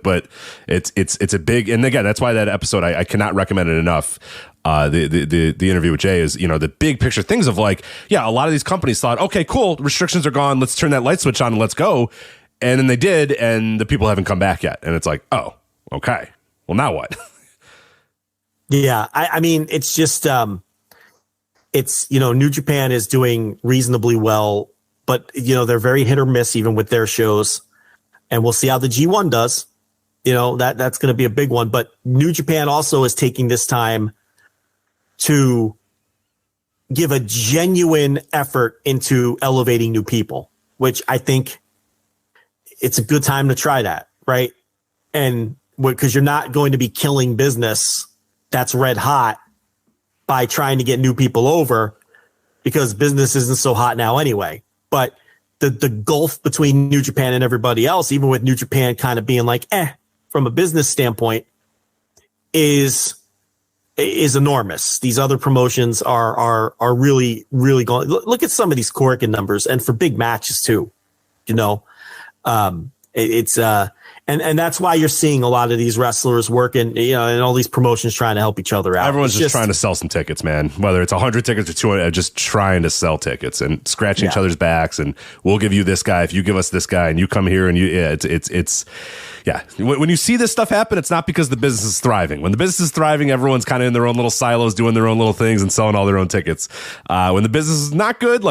But it's a big, and again, that's why that episode I cannot recommend it enough. The interview with Jay is, the big picture things of a lot of these companies thought, okay, cool, restrictions are gone, let's turn that light switch on and let's go. And then they did, and the people haven't come back yet. And it's like, oh, okay, well, now what? Yeah, I mean, it's just, New Japan is doing reasonably well, but, they're very hit or miss even with their shows. And we'll see how the G1 does. That's going to be a big one. But New Japan also is taking this time to give a genuine effort into elevating new people, which I think it's a good time to try that, right? And because you're not going to be killing business that's red hot by trying to get new people over, because business isn't so hot now anyway. But the gulf between New Japan and everybody else, even with New Japan kind of being like, from a business standpoint, is enormous. These other promotions are really, really going. Look at some of these Korakuen numbers, and for big matches too. And that's why you're seeing a lot of these wrestlers working, and all these promotions trying to help each other out. Everyone's just trying to sell some tickets, man. Whether it's 100 tickets or 200, just trying to sell tickets and scratching each other's backs. And we'll give you this guy if you give us this guy, and you come here and it's. When you see this stuff happen, it's not because the business is thriving. When the business is thriving, everyone's kind of in their own little silos, doing their own little things and selling all their own tickets. When the business is not good,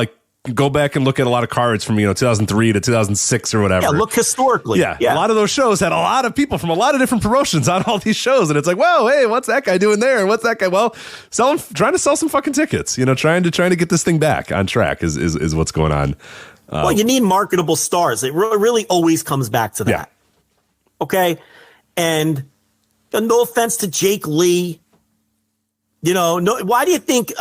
go back and look at a lot of cards from 2003 to 2006 or whatever. Yeah, look historically. Yeah, a lot of those shows had a lot of people from a lot of different promotions on all these shows, and it's like, whoa, hey, what's that guy doing there? What's that guy? Well, trying to sell some fucking tickets. Trying to get this thing back on track is what's going on. Well, you need marketable stars. It really always comes back to that. Yeah. Okay, and no offense to Jake Lee, why do you think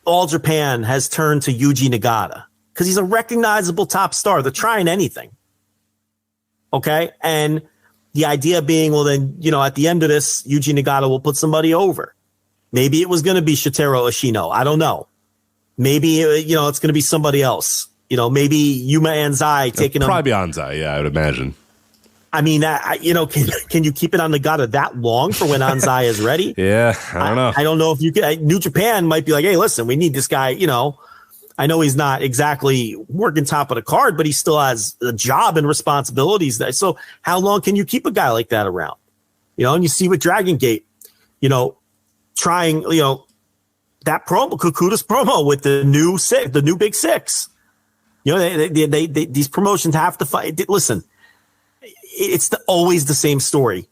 All Japan has turned to Yuji Nagata? Because he's a recognizable top star. They're trying anything. Okay, and the idea being, well, then at the end of this, Yuji Nagata will put somebody over. Maybe it was going to be Shotaro Ashino. I don't know. Maybe it's going to be somebody else. Maybe Yuma Anzai taking him. Probably Anzai. Yeah, I would imagine. I mean, can you keep it on Nagata that long for when Anzai is ready? Yeah, I don't know. I don't know if you can. New Japan might be like, hey, listen, we need this guy. I know he's not exactly working top of the card, but he still has a job and responsibilities. So how long can you keep a guy like that around? and you see with Dragongate, trying, that promo, Kukuta's promo with the new Big Six. These promotions have to fight. Listen, it's always the same story.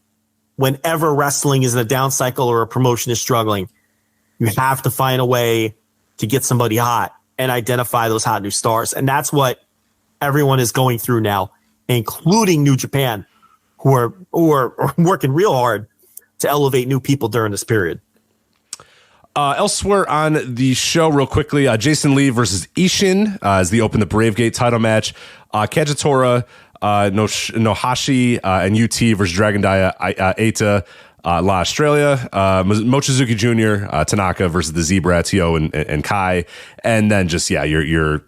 Whenever wrestling is in a down cycle or a promotion is struggling, you have to find a way to get somebody hot and identify those hot new stars. And that's what everyone is going through now, including New Japan, who are working real hard to elevate new people during this period. Elsewhere on the show, real quickly, Jason Lee versus Ishin as they open the Bravegate title match. Kagetora, Nohashi, and UT versus Dragondaya, Eita, La Australia, Mochizuki Jr., Tanaka versus the Zebra, Tio and Kai, and then just your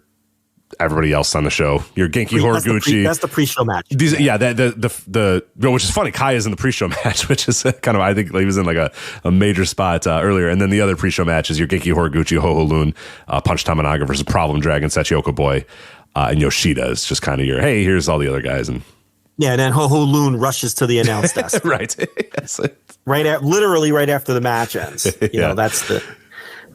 everybody else on the show. Your Genki Horiguchi. That's the pre-show match. Which is funny. Kai is in the pre-show match, which is kind of, I think he was in like a major spot earlier. And then the other pre-show match is your Genki Horiguchi, Ho Ho Lun, Punch Tamanaga versus Problem Dragon, Sachioka Boy, and Yoshida is just kind of your, hey, here's all the other guys. And then Ho Ho Lun rushes to the announce desk. Right. Yes. Literally right after the match ends.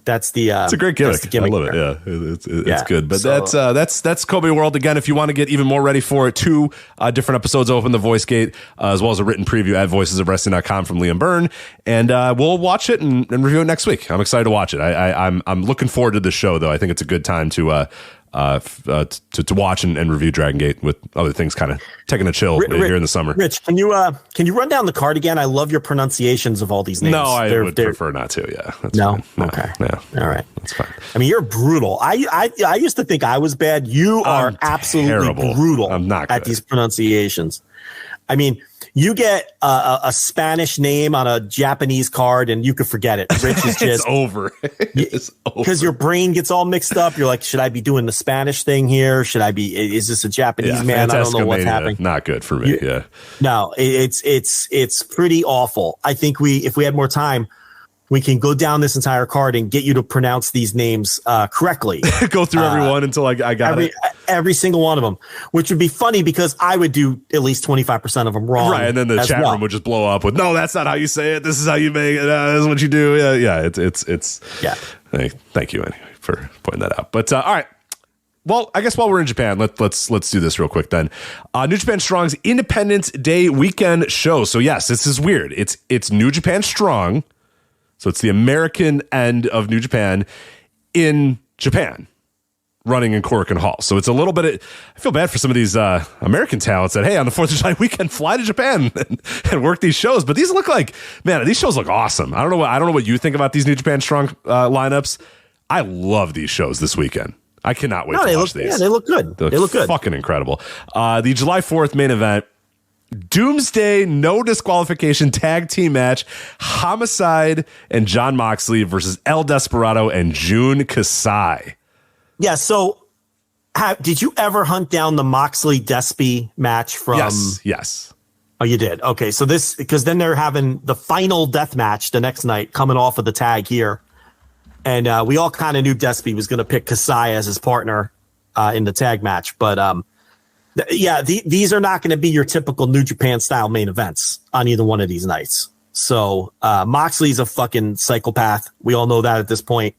That's the it's a great gimmick. I love it. Yeah, it's good. But that's Kobe World. Again, if you want to get even more ready for it, 2 different episodes open the Voice Gate, as well as a written preview at voicesofwrestling.com from Liam Byrne, and we'll watch it and review it next week. I'm excited to watch it. I'm looking forward to the show, though. I think it's a good time to watch and review Dragongate with other things kind of taking a chill here in the summer. Rich, can you run down the card again? I love your pronunciations of all these names. No, I would prefer not to. Yeah. That's no? Fine. Okay. No. All right. That's fine. I mean, you're brutal. I used to think I was bad. You are absolutely terrible. brutal. I'm not good at these pronunciations. I mean, you get a Spanish name on a Japanese card and you could forget it. Rich is just it's over. It's over. Because your brain gets all mixed up. You're like, should I be doing the Spanish thing here? Is this a Japanese man? I don't know what's happening. Not good for me. No, it's pretty awful. I think if we had more time, we can go down this entire card and get you to pronounce these names correctly. Go through everyone until I got it. Every single one of them, which would be funny because I would do at least 25% of them wrong. Right, and then the chat room would just blow up with, no, that's not how you say it. This is how you make it. This is what you do. Yeah. It's. Yeah. Thank you anyway for pointing that out. But all right. Well, I guess while we're in Japan, let's do this real quick then. New Japan Strong's Independence Day weekend show. So yes, this is weird. It's New Japan Strong. So it's the American end of New Japan in Japan, running in Korakuen Hall. So it's a little bit I feel bad for some of these American talents that, hey, on the 4th of July weekend, fly to Japan and work these shows. But these look like, man, these shows look awesome. I don't know what you think about these New Japan Strong lineups. I love these shows this weekend. I cannot wait to watch these. Yeah, they look good. They look good. Fucking incredible. The July 4th main event, Doomsday no disqualification tag team match, Homicide and Jon Moxley versus El Desperado and Jun Kasai. Yeah, so did you ever hunt down the Moxley Despy match from? Yes. Oh, you did? Okay, so because then they're having the final death match the next night coming off of the tag here. And we all kind of knew Despy was going to pick Kasai as his partner in the tag match. But these are not going to be your typical New Japan style main events on either one of these nights. So Moxley's a fucking psychopath. We all know that at this point.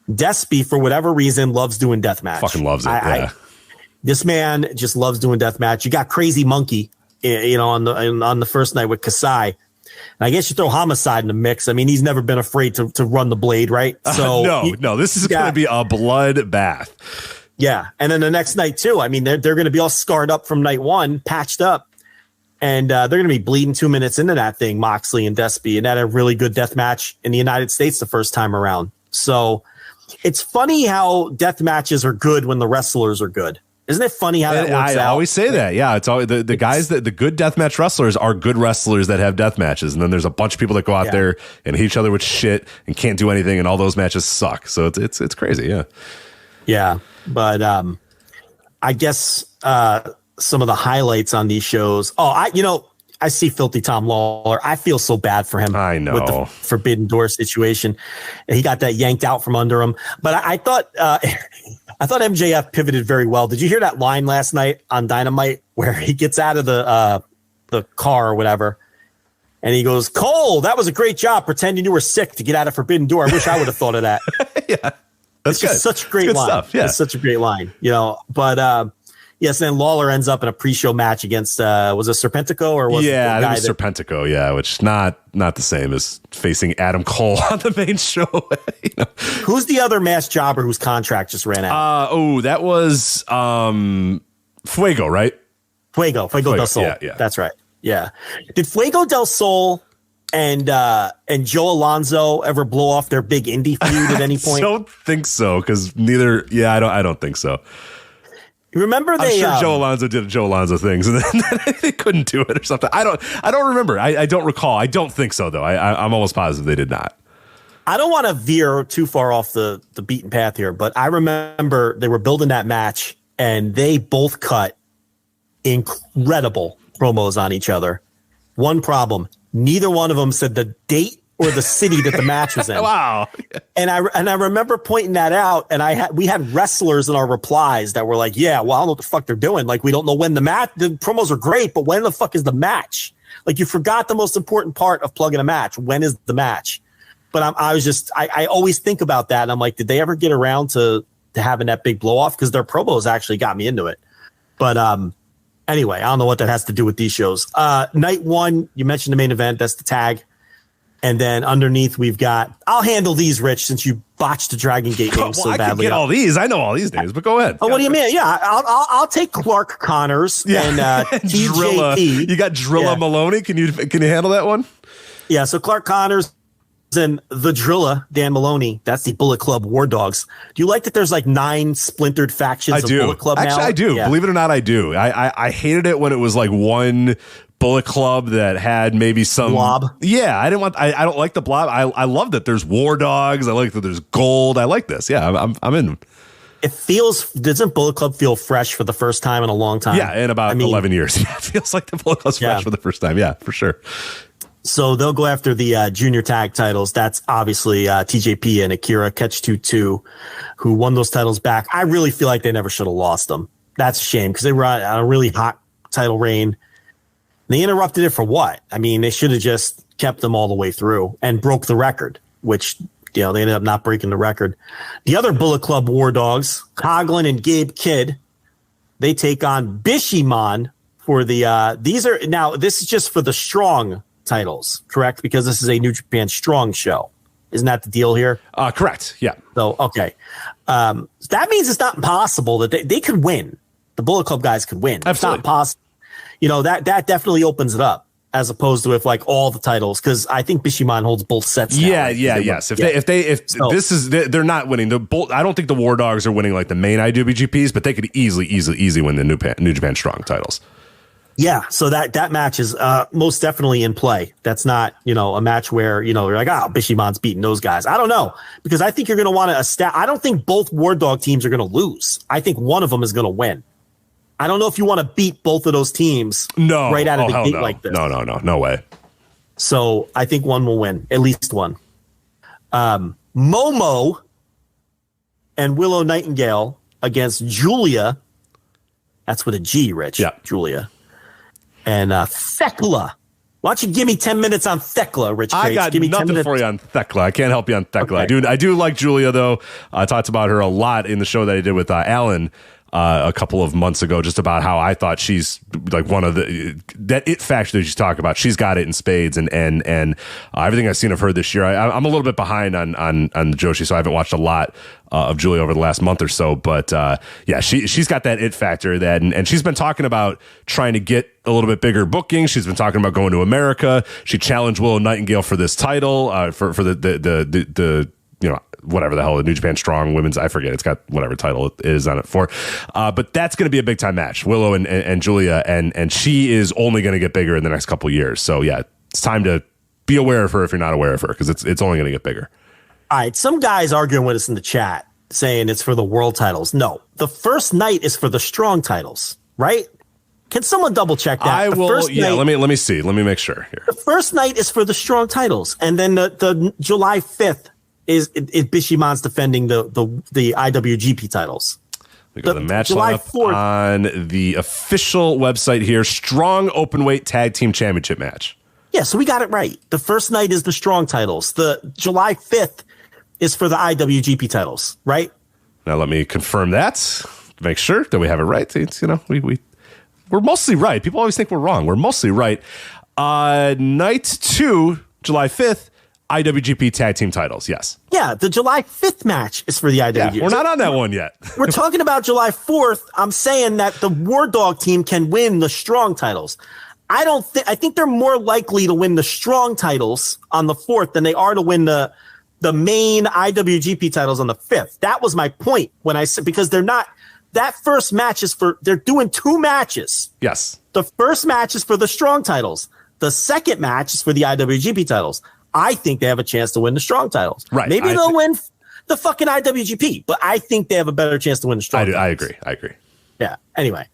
Despy, for whatever reason, loves doing deathmatch. Fucking loves it. This man just loves doing deathmatch. You got Crazy Monkey, on the first night with Kasai. And I guess you throw Homicide in the mix. I mean, he's never been afraid to run the blade, right? So no, this is going to be a bloodbath. Yeah, and then the next night too. I mean, they're going to be all scarred up from night one, patched up, and they're going to be bleeding 2 minutes into that thing, Moxley and Despy, and that had a really good death match in the United States the first time around. So it's funny how death matches are good when the wrestlers are good. Isn't it funny how that works out? I always say that. Yeah, it's always the guys that the good deathmatch wrestlers are good wrestlers that have death matches, and then there's a bunch of people that go out there and hit each other with shit and can't do anything, and all those matches suck. So it's crazy. Yeah. Yeah, but I guess some of the highlights on these shows. I see Filthy Tom Lawler. I feel so bad for him. I know. With the Forbidden Door situation. He got that yanked out from under him. But I thought MJF pivoted very well. Did you hear that line last night on Dynamite where he gets out of the car or whatever, And he goes, Cole, that was a great job pretending you were sick to get out of Forbidden Door. I wish I would have thought of that. Yeah. That's good. Such a great line. Stuff, yeah. It's such a great line, but, yes. Then Lawler ends up in a pre-show match against, was it Serpentico or was it the guy I think it was Serpentico. Yeah. Which is not the same as facing Adam Cole on the main show. Who's the other masked jobber whose contract just ran out? That was, Fuego, right? Fuego del Sol. Yeah. That's right. Yeah. Did Fuego del Sol and Joe Alonzo ever blow off their big indie feud at any point? I don't think so, because neither. Yeah, I don't think so. Remember I'm sure Joe Alonzo did Joe Alonzo things, and then they couldn't do it or something. I don't remember. I don't recall. I don't think so though. I'm almost positive they did not. I don't want to veer too far off the beaten path here, but I remember they were building that match, and they both cut incredible promos on each other. One problem: neither one of them said the date or the city that the match was in. Wow. And I remember pointing that out, and we had wrestlers in our replies that were like, yeah, well, I don't know what the fuck they're doing. Like, we don't know when the promos are great, but when the fuck is the match? Like, you forgot the most important part of plugging a match. When is the match? But I always think about that. And I'm like, did they ever get around to having that big blow off? Because their promos actually got me into it. But, anyway, I don't know what that has to do with these shows. Night one, you mentioned the main event. That's the tag. And then underneath, we've got, I'll handle these, Rich, since you botched the Dragongate name so badly. I can get all these. I know all these names, but go ahead. Oh, what do you mean? Yeah, I'll take Clark Connors and TJP. You got Drilla Maloney. Can you handle that one? Yeah, so Clark Connors and the Drilla, Dan Maloney. That's the Bullet Club War Dogs. Do you like that there's like 9 splintered factions of Bullet Club now? Actually, I do. Yeah. Believe it or not, I do. I hated it when it was like one Bullet Club that had maybe some blob. Yeah, I don't like the blob. I love that there's War Dogs. I like that there's gold. I like this. Yeah, I'm in. Doesn't Bullet Club feel fresh for the first time in a long time? Yeah, in about 11 years. Yeah, it feels like the Bullet Club's fresh for the first time. Yeah, for sure. So they'll go after the junior tag titles. That's obviously TJP and Akira Catch-22, who won those titles back. I really feel like they never should have lost them. That's a shame, because they were on a really hot title reign. They interrupted it for what? I mean, they should have just kept them all the way through and broke the record, which, they ended up not breaking the record. The other Bullet Club War Dogs, Coughlin and Gabe Kidd, they take on Bishamon for the, this is just for the strong titles, correct? Because this is a New Japan Strong show. Isn't that the deal here? Correct. Yeah. So, okay. That means it's not impossible that they could win. The Bullet Club guys could win. Absolutely. It's not possible. That definitely opens it up, as opposed to if like all the titles, because I think Bishamon holds both sets. Yes. They're not winning I don't think the War Dogs are winning like the main IWGPs, but they could easily win the New Japan Strong titles. Yeah, so that match is most definitely in play. That's not, a match where, you're like, Bishamon's beating those guys. I don't know, because I think you're going to want to I don't think both War Dog teams are going to lose. I think one of them is going to win. I don't know if you want to beat both of those teams right out of the gate like this. No way. So I think one will win, at least one. Momo and Willow Nightingale against Julia. That's with a G, Rich. Yeah. Julia. And Thekla. Why don't you give me 10 minutes on Thekla, Rich? I got nothing for you on Thekla. I can't help you on Thekla. Okay. I do like Julia, though. I talked about her a lot in the show that I did with Alan a couple of months ago, just about how I thought she's like one of that it factor that she's talking about. She's got it in spades, and everything I've seen of her this year. I'm a little bit behind on Joshi, so I haven't watched a lot of Julia over the last month or so. But she's got that it factor and she's been talking about trying to get a little bit bigger booking. She's been talking about going to America. She challenged Willow Nightingale for this title for the whatever the hell, the New Japan Strong Women's, I forget, it's got whatever title it is on it for. But that's going to be a big time match, Willow and Julia, and she is only going to get bigger in the next couple of years. So yeah, it's time to be aware of her if you're not aware of her, because it's only going to get bigger. All right, some guys arguing with us in the chat saying it's for the world titles. No, the first night is for the strong titles, right? Can someone double check that? I will. Yeah, let me see. Let me make sure here. The first night is for the strong titles, and then the July 5th is Bishamon's defending the IWGP titles. We got the match lineup on the official website here. Strong Openweight Tag Team Championship match. Yeah, so we got it right. The first night is the strong titles. The July 5th is for the IWGP titles, right? Now let me confirm that. Make sure that we have it right. It's, we're mostly right. People always think we're wrong. We're mostly right. Night 2, July 5th, IWGP Tag Team titles. Yes. Yeah, the July 5th match is for the IWGP. Yeah, we're not on that one yet. We're talking about July 4th. I'm saying that the War Dog team can win the strong titles. I think they're more likely to win the strong titles on the 4th than they are to win the main IWGP titles on the 5th. That was my point when I said, because they're not, that first match is they're doing 2 matches. Yes. The first match is for the strong titles. The second match is for the IWGP titles. I think they have a chance to win the strong titles. Right. Maybe they'll win the fucking IWGP, but I think they have a better chance to win the strong titles. I agree. Yeah. Anyway,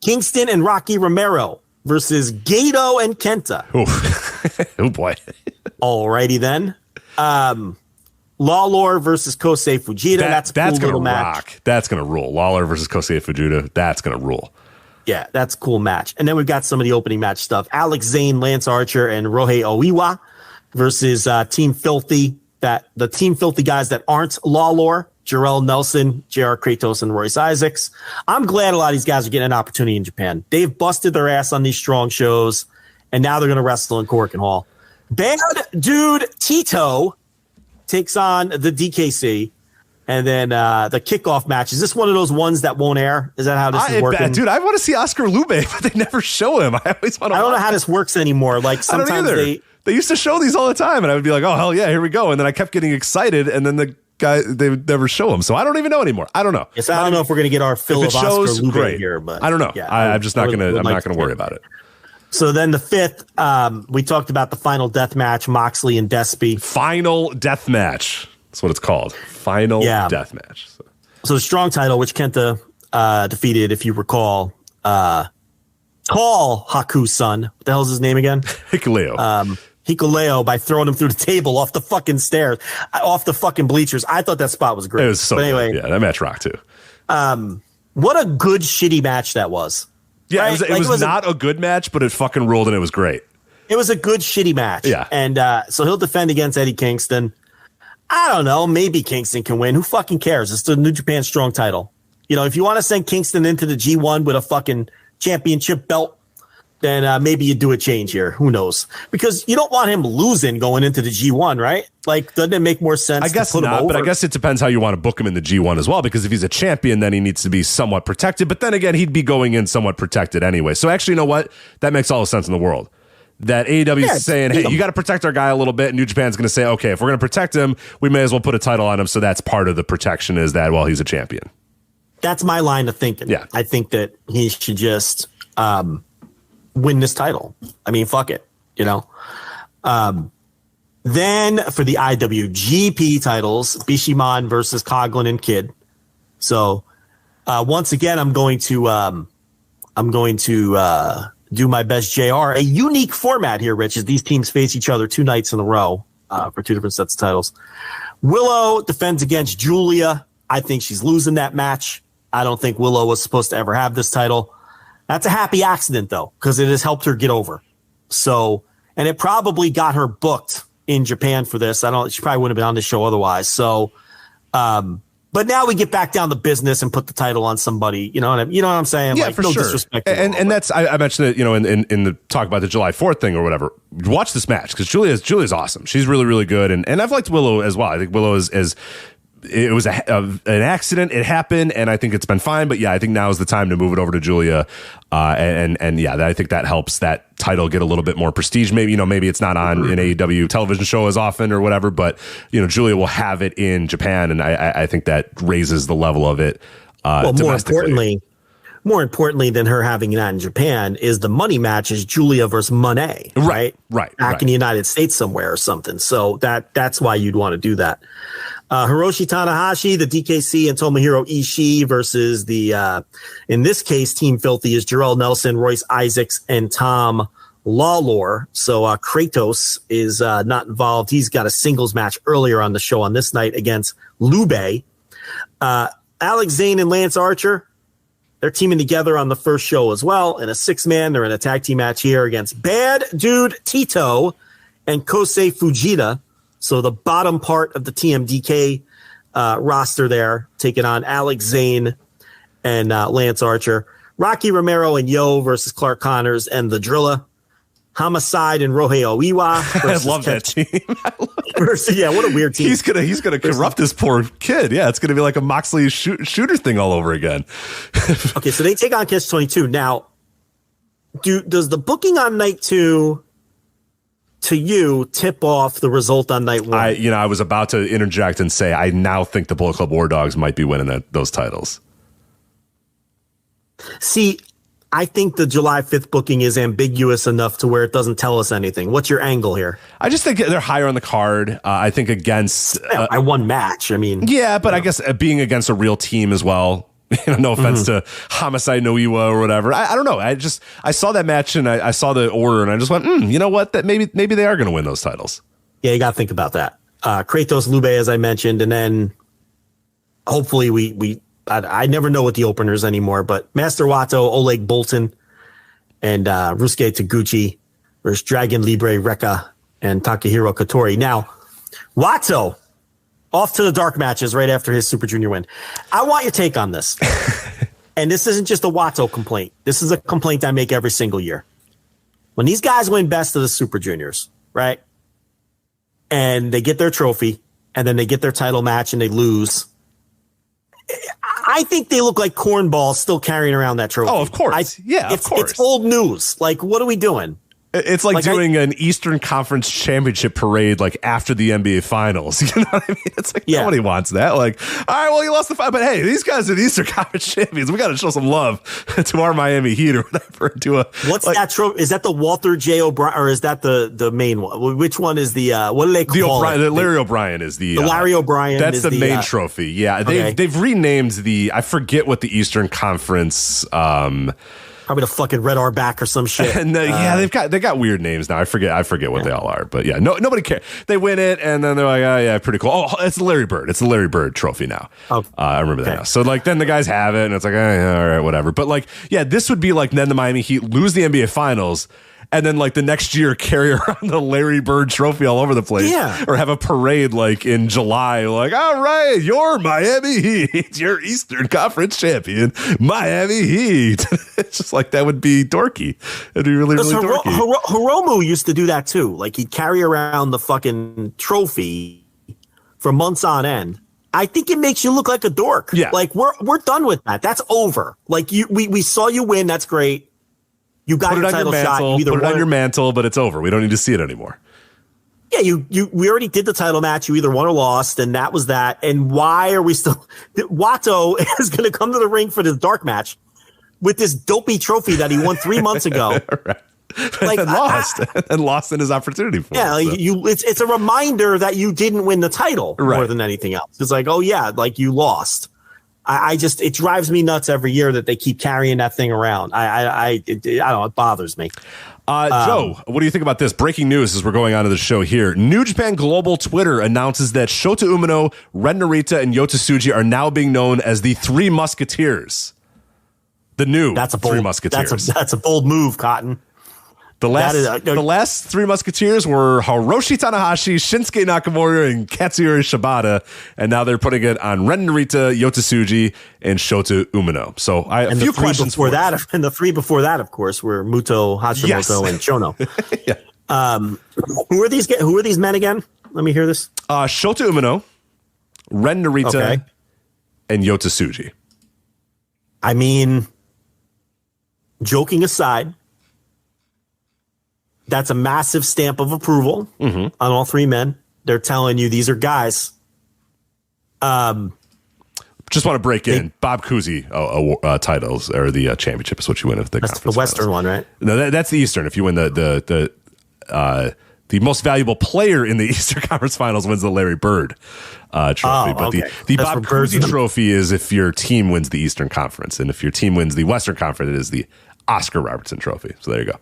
Kingston and Rocky Romero versus Gato and Kenta. Oh boy. Alrighty then. Lawlor versus Kosei Fujita. That's a cool little match. Rock. That's gonna rule. Lawlor versus Kosei Fujita. That's gonna rule. Yeah, that's a cool match. And then we've got some of the opening match stuff. Alex Zane, Lance Archer, and Rohei Oiwa versus Team Filthy. The Team Filthy guys that aren't Lawlor. Jarrell Nelson, J.R. Kratos, and Royce Isaacs. I'm glad a lot of these guys are getting an opportunity in Japan. They've busted their ass on these strong shows, and now they're going to wrestle in Korakuen Hall. Bad Dude Tito takes on the DKC, and then the kickoff match. Is this one of those ones that won't air? Is that how this is working? Dude, I want to see Oscar Lube, but they never show him. I don't know how this works anymore. Like sometimes they used to show these all the time, and I would be like, oh, hell yeah, here we go. And then I kept getting excited, and then the guy, they would never show him. So I don't even know anymore. I don't know. Yes, I don't know if we're going to get our fill of Oscar Lube here, but I don't know. Yeah, I'm just not going to. I'm not going to worry about it. So then the 5th, we talked about the final death match, Moxley and Despy. Final death match. That's what it's called. Final death match. So the strong title, which Kenta defeated, if you recall, Tall Haku's son. What the hell's his name again? Hikuleo. Hikuleo, by throwing him through the table off the fucking stairs, off the fucking bleachers. I thought that spot was great. It was so anyway, good. Yeah, that match rocked too. What a good shitty match that was. Yeah, right? it was not a good match, but it fucking ruled and it was great. It was a good shitty match. Yeah. And so he'll defend against Eddie Kingston. I don't know. Maybe Kingston can win. Who fucking cares? It's the New Japan Strong title. You know, if you want to send Kingston into the G1 with a fucking championship belt, then maybe you do a change here. Who knows? Because you don't want him losing going into the G1, right? Like, doesn't it make more sense? I guess to put him over? but I guess it depends how you want to book him in the G1 as well. Because if he's a champion, then he needs to be somewhat protected. But then again, he'd be going in somewhat protected anyway. So actually, you know what? That makes all the sense in the world. That AEW is saying, hey, you got to protect our guy a little bit. And New Japan's going to say, okay, if we're going to protect him, we may as well put a title on him. So that's part of the protection is that, well, he's a champion. That's my line of thinking. Yeah. I think that he should just win this title. I mean, fuck it, you know? Then for the IWGP titles, Bishamon versus Coughlin and Kidd. So once again, I'm going to do my best, JR. A unique format here, Rich, is these teams face each other 2 nights in a row for 2 different sets of titles. Willow defends against Julia. I think she's losing that match. I don't think Willow was supposed to ever have this title. That's a happy accident, though, because it has helped her get over. So, and it probably got her booked in Japan for this. She probably wouldn't have been on the show otherwise. So, but now we get back down to business and put the title on somebody. You know what I'm saying? Yeah, like, for no sure. disrespect. And that's I mentioned it, you know, in the talk about the July 4th thing or whatever. Watch this match because Julia's awesome. She's really, really good, and I've liked Willow as well. I think Willow is it was an accident. It happened, and I think it's been fine. But yeah, I think now is the time to move it over to Julia, and yeah, I think that helps that title get a little bit more prestige. Maybe maybe it's not on an AEW television show as often or whatever, but Julia will have it in Japan, and I think that raises the level of it. Well, more importantly than her having that in Japan is the money match is Julia versus Monet, right? Back in the United States somewhere or something. So that's why you'd want to do that. Hiroshi Tanahashi, the DKC, and Tomohiro Ishii versus in this case, Team Filthy is Jarrell Nelson, Royce Isaacs, and Tom Lawlor. So Kratos is not involved. He's got a singles match earlier on the show on this night against Lube. Alex Zane and Lance Archer. They're teaming together on the first show as well. In a 6-man, they're in a tag team match here against Bad Dude Tito and Kosei Fujita. So the bottom part of the TMDK roster there, taking on Alex Zane and Lance Archer. Rocky Romero and Yo versus Clark Connors and the Drilla. Homicide and Rohei Oiwa. I love that team. Yeah, what a weird team. He's gonna corrupt this poor kid. Yeah, it's gonna be like a Moxley shooter thing all over again. Okay, so they take on Catch 22. Now, does the booking on night 2 to you tip off the result on night 1? I was about to interject and say I now think the Bullet Club War Dogs might be winning those titles. See, I think the July 5th booking is ambiguous enough to where it doesn't tell us anything. What's your angle here? I just think they're higher on the card. I think against by one match. I mean, yeah, but I guess being against a real team as well. No offense to Homicide no Iwa or whatever. I don't know. I saw that match and I saw the order and I just went, you know what? That maybe they are going to win those titles. Yeah, you got to think about that. Kratos Lube, as I mentioned, and then hopefully I never know what the openers anymore, but Master Wato, Oleg Bolton, and Rusuke Taguchi versus Dragon Libre Rekka and Takahiro Katori. Now, Wato off to the dark matches right after his Super Junior win. I want your take on this. And this isn't just a Wato complaint. This is a complaint I make every single year. When these guys win best of the Super Juniors, right? And they get their trophy, and then they get their title match and they lose. I think they look like cornballs still carrying around that trophy. Oh, of course. Of course. It's old news. Like, what are we doing? It's like doing an Eastern Conference championship parade like after the NBA Finals. You know what I mean? It's like nobody wants that. Like, all right, well, you lost the fight, but hey, these guys are the Eastern Conference champions. We got to show some love to our Miami Heat or whatever. What's that trophy? Is that the Walter J. O'Brien, or is that the main one? Which one is the what do they call it? The Larry O'Brien is the Larry O'Brien. That's the main trophy. Yeah, they've renamed I forget what the Eastern Conference. Probably the fucking Red R back or some shit. And they got weird names now. I forget what they all are. But yeah, nobody cares. They win it, and then they're like, oh yeah, pretty cool. Oh, it's the Larry Bird. It's the Larry Bird trophy now. Oh, I remember that now. So like, then the guys have it, and it's like, yeah, all right, whatever. But like, yeah, this would be like then the Miami Heat lose the NBA Finals. And then, like, the next year, carry around the Larry Bird trophy all over the place. Yeah. Or have a parade, like, in July. Like, all right, you're Miami Heat. You're Eastern Conference champion, Miami Heat. It's just like, that would be dorky. It'd be really, really dorky. Hiromu used to do that, too. Like, he'd carry around the fucking trophy for months on end. I think it makes you look like a dork. Yeah. Like, we're done with that. That's over. Like, we saw you win. That's great. You got your title shot. Put it on your mantle, but it's over. We don't need to see it anymore. Yeah, we already did the title match. You either won or lost, and that was that. And why are we still? Wato is going to come to the ring for this dark match with this dopey trophy that he won 3 months ago. Right. Like, and lost in his opportunity for it. So. It's a reminder that you didn't win the title more than anything else. It's like, oh yeah, like you lost. It drives me nuts every year that they keep carrying that thing around. I don't know. It bothers me. Joe, what do you think about this? Breaking news as we're going on to the show here. New Japan Global Twitter announces that Shota Umino, Ren Narita, and Yota Tsuji are now being known as the Three Musketeers. The new Three Musketeers. That's a bold move, Cotton. The last Three Musketeers were Hiroshi Tanahashi, Shinsuke Nakamura, and Katsuyori Shibata, and now they're putting it on Ren Narita, Yota Tsuji, and Shota Umino. So a few questions before that, and the three before that, of course, were Muto, Hashimoto, and Chono. Yeah. Who are these men again? Let me hear this. Shota Umino, Ren Narita, and Yota Tsuji. I mean, joking aside, that's a massive stamp of approval on all three men. They're telling you these are guys. Just want to break in. Bob Cousy titles or the championship is what you win if that's the Western one, right? No, that's the Eastern. If you win the most valuable player in the Eastern Conference Finals wins the Larry Bird trophy. But the Bob Cousy trophy is if your team wins the Eastern Conference, and if your team wins the Western Conference, it is the Oscar Robertson trophy. So there you go.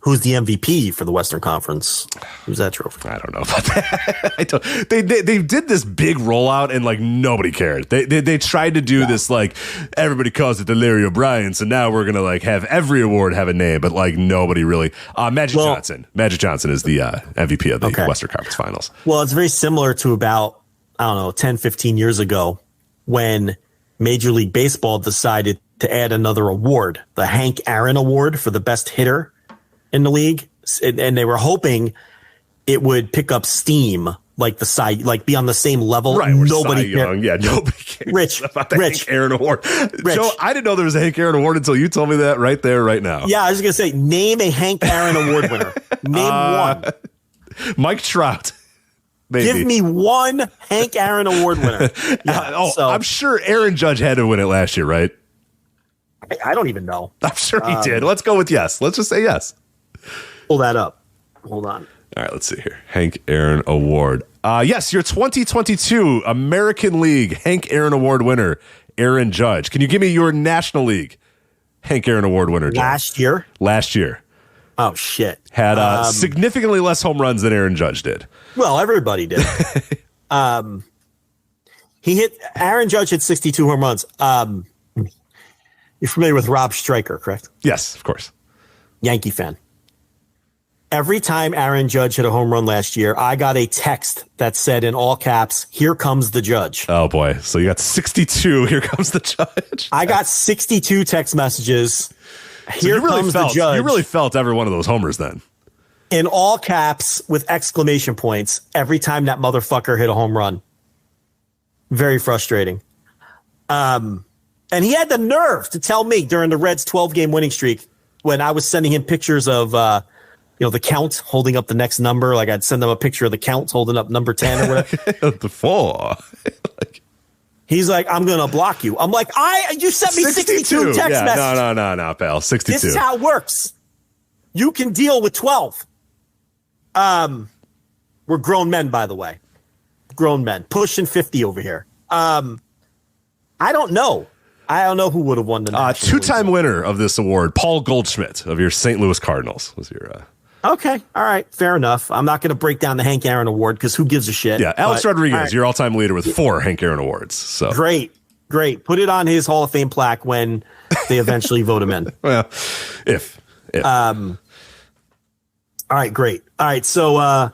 who's the MVP for the Western Conference? Who's that trophy? I don't know about that. They did this big rollout and like nobody cared. They tried to do this like everybody calls it the Larry O'Brien, so now we're gonna like have every award have a name, but like nobody really. Magic Johnson is the MVP of the Western Conference Finals. Well, it's very similar to about 10, 15 years ago when Major League Baseball decided to add another award, the Hank Aaron Award for the best hitter in the league, and they were hoping it would pick up steam, like the Cy, like be on the same level. Right, nobody cares. Yeah, nobody cares. Rich, about the Hank Aaron Award. Joe, I didn't know there was a Hank Aaron Award until you told me that right there, right now. Yeah, I was gonna say, name a Hank Aaron Award winner. Name one. Mike Trout. Maybe. Give me one Hank Aaron Award winner. Yeah, I'm sure Aaron Judge had to win it last year, right? I don't even know. I'm sure he did. Let's go with yes. Let's just say yes. Pull that up. Hold on. All right, let's see here. Hank Aaron Award. Yes, your 2022 American League Hank Aaron Award winner, Aaron Judge. Can you give me your National League Hank Aaron Award winner, Judge? Last year. Oh, shit. Had significantly less home runs than Aaron Judge did. Well, everybody did. Aaron Judge hit 62 home runs. You're familiar with Rob Stryker, correct? Yes, of course. Yankee fan. Every time Aaron Judge hit a home run last year, I got a text that said in all caps, "Here comes the Judge." Oh, boy. So you got 62. Here comes the Judge. I got 62 text messages. Here comes the Judge. You really felt every one of those homers then. In all caps with exclamation points every time that motherfucker hit a home run. Very frustrating. And he had the nerve to tell me during the Reds' 12-game winning streak when I was sending him pictures of the count holding up the next number. Like I'd send them a picture of the count holding up number 10 or whatever. The 4. He's like, "I'm going to block you." I'm like, you sent me 62 text messages. No, pal. 62. This is how it works. You can deal with 12. We're grown men, by the way. Grown men. Pushing 50 over here. I don't know. I don't know who would have won the National two-time winner of this award, Paul Goldschmidt of your St. Louis Cardinals was your. Okay, all right, fair enough. I'm not going to break down the Hank Aaron Award because who gives a shit? Yeah, Alex Rodriguez, your all-time leader with 4 Hank Aaron Awards. So great. Put it on his Hall of Fame plaque when they eventually vote him in. Well, if. All right, great. All right, so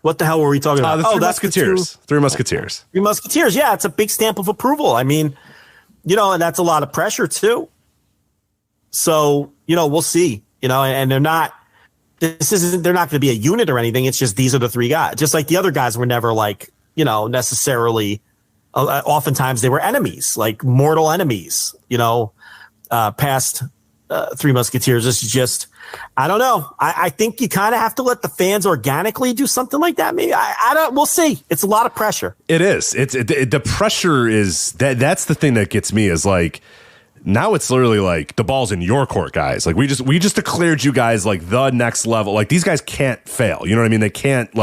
what the hell were we talking about? The Three Musketeers. Three Musketeers. Three Musketeers. Yeah, it's a big stamp of approval. I mean, and that's a lot of pressure too. So, we'll see. And they're not. They're not going to be a unit or anything. It's just these are the 3 guys. Just like the other guys were never like, necessarily. Oftentimes they were enemies, like mortal enemies. Past Three Musketeers. This is just. I don't know. I think you kind of have to let the fans organically do something like that. Maybe I don't. We'll see. It's a lot of pressure. It is. The pressure is that's the thing that gets me is like now it's literally like the ball's in your court, guys. Like we just declared you guys like the next level. Like these guys can't fail. You know what I mean? They can't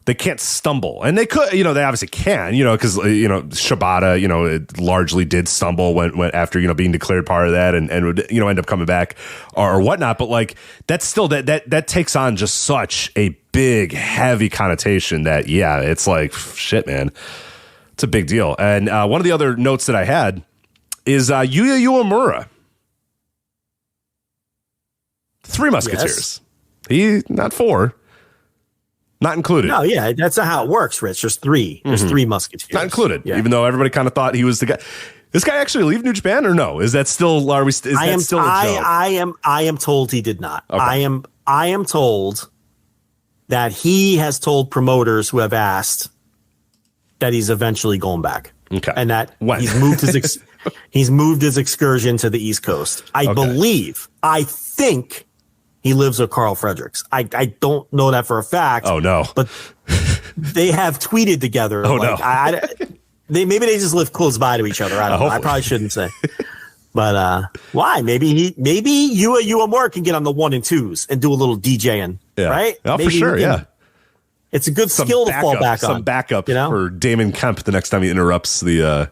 They can't stumble, and they could, they obviously can, because Shibata, it largely did stumble when after being declared part of that, and would end up coming back or whatnot. But like that's still that takes on just such a big, heavy connotation that it's like shit, man. It's a big deal. And one of the other notes that I had is Yuya Uemura, Three Musketeers. Yes. He not 4. Not included. No, yeah, that's not how it works, Rich. There's 3. There's 3 Musketeers. Not included, even though everybody kind of thought he was the guy. This guy actually leave New Japan or no? Is that still? Are we? Is that still a joke? I am told he did not. Okay. I am told that he has told promoters who have asked that he's eventually going back. Okay, and that when? he's moved his excursion to the East Coast. I think. He lives with Carl Fredericks. I don't know that for a fact. Oh, no. But they have tweeted together. Oh, no. Maybe they just live close by to each other. I don't know. I probably shouldn't say. But why? Maybe Yuya Uemura can get on the 1 and 2s and do a little DJing. Yeah. Right? Oh, for sure, It's a good skill to fall back on. Some backup for Damon Kemp the next time he interrupts the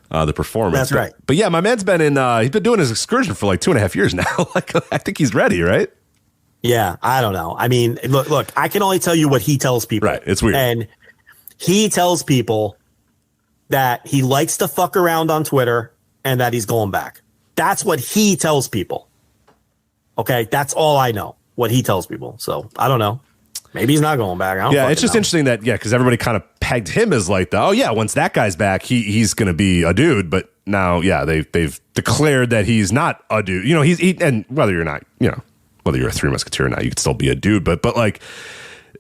performance. That's right. But yeah, my man's been he's been doing his excursion for like 2.5 years now. Like I think he's ready, right? Yeah, I don't know. I mean, look, I can only tell you what he tells people. Right, it's weird. And he tells people that he likes to fuck around on Twitter and that he's going back. That's what he tells people. Okay, that's all I know, what he tells people. So, I don't know. Maybe he's not going back. It's just interesting that, because everybody kind of pegged him as like, once that guy's back, he's going to be a dude. But now, they've declared that he's not a dude. You know, and whether you're not, whether you're a Three Musketeer or not, you could still be a dude. But like,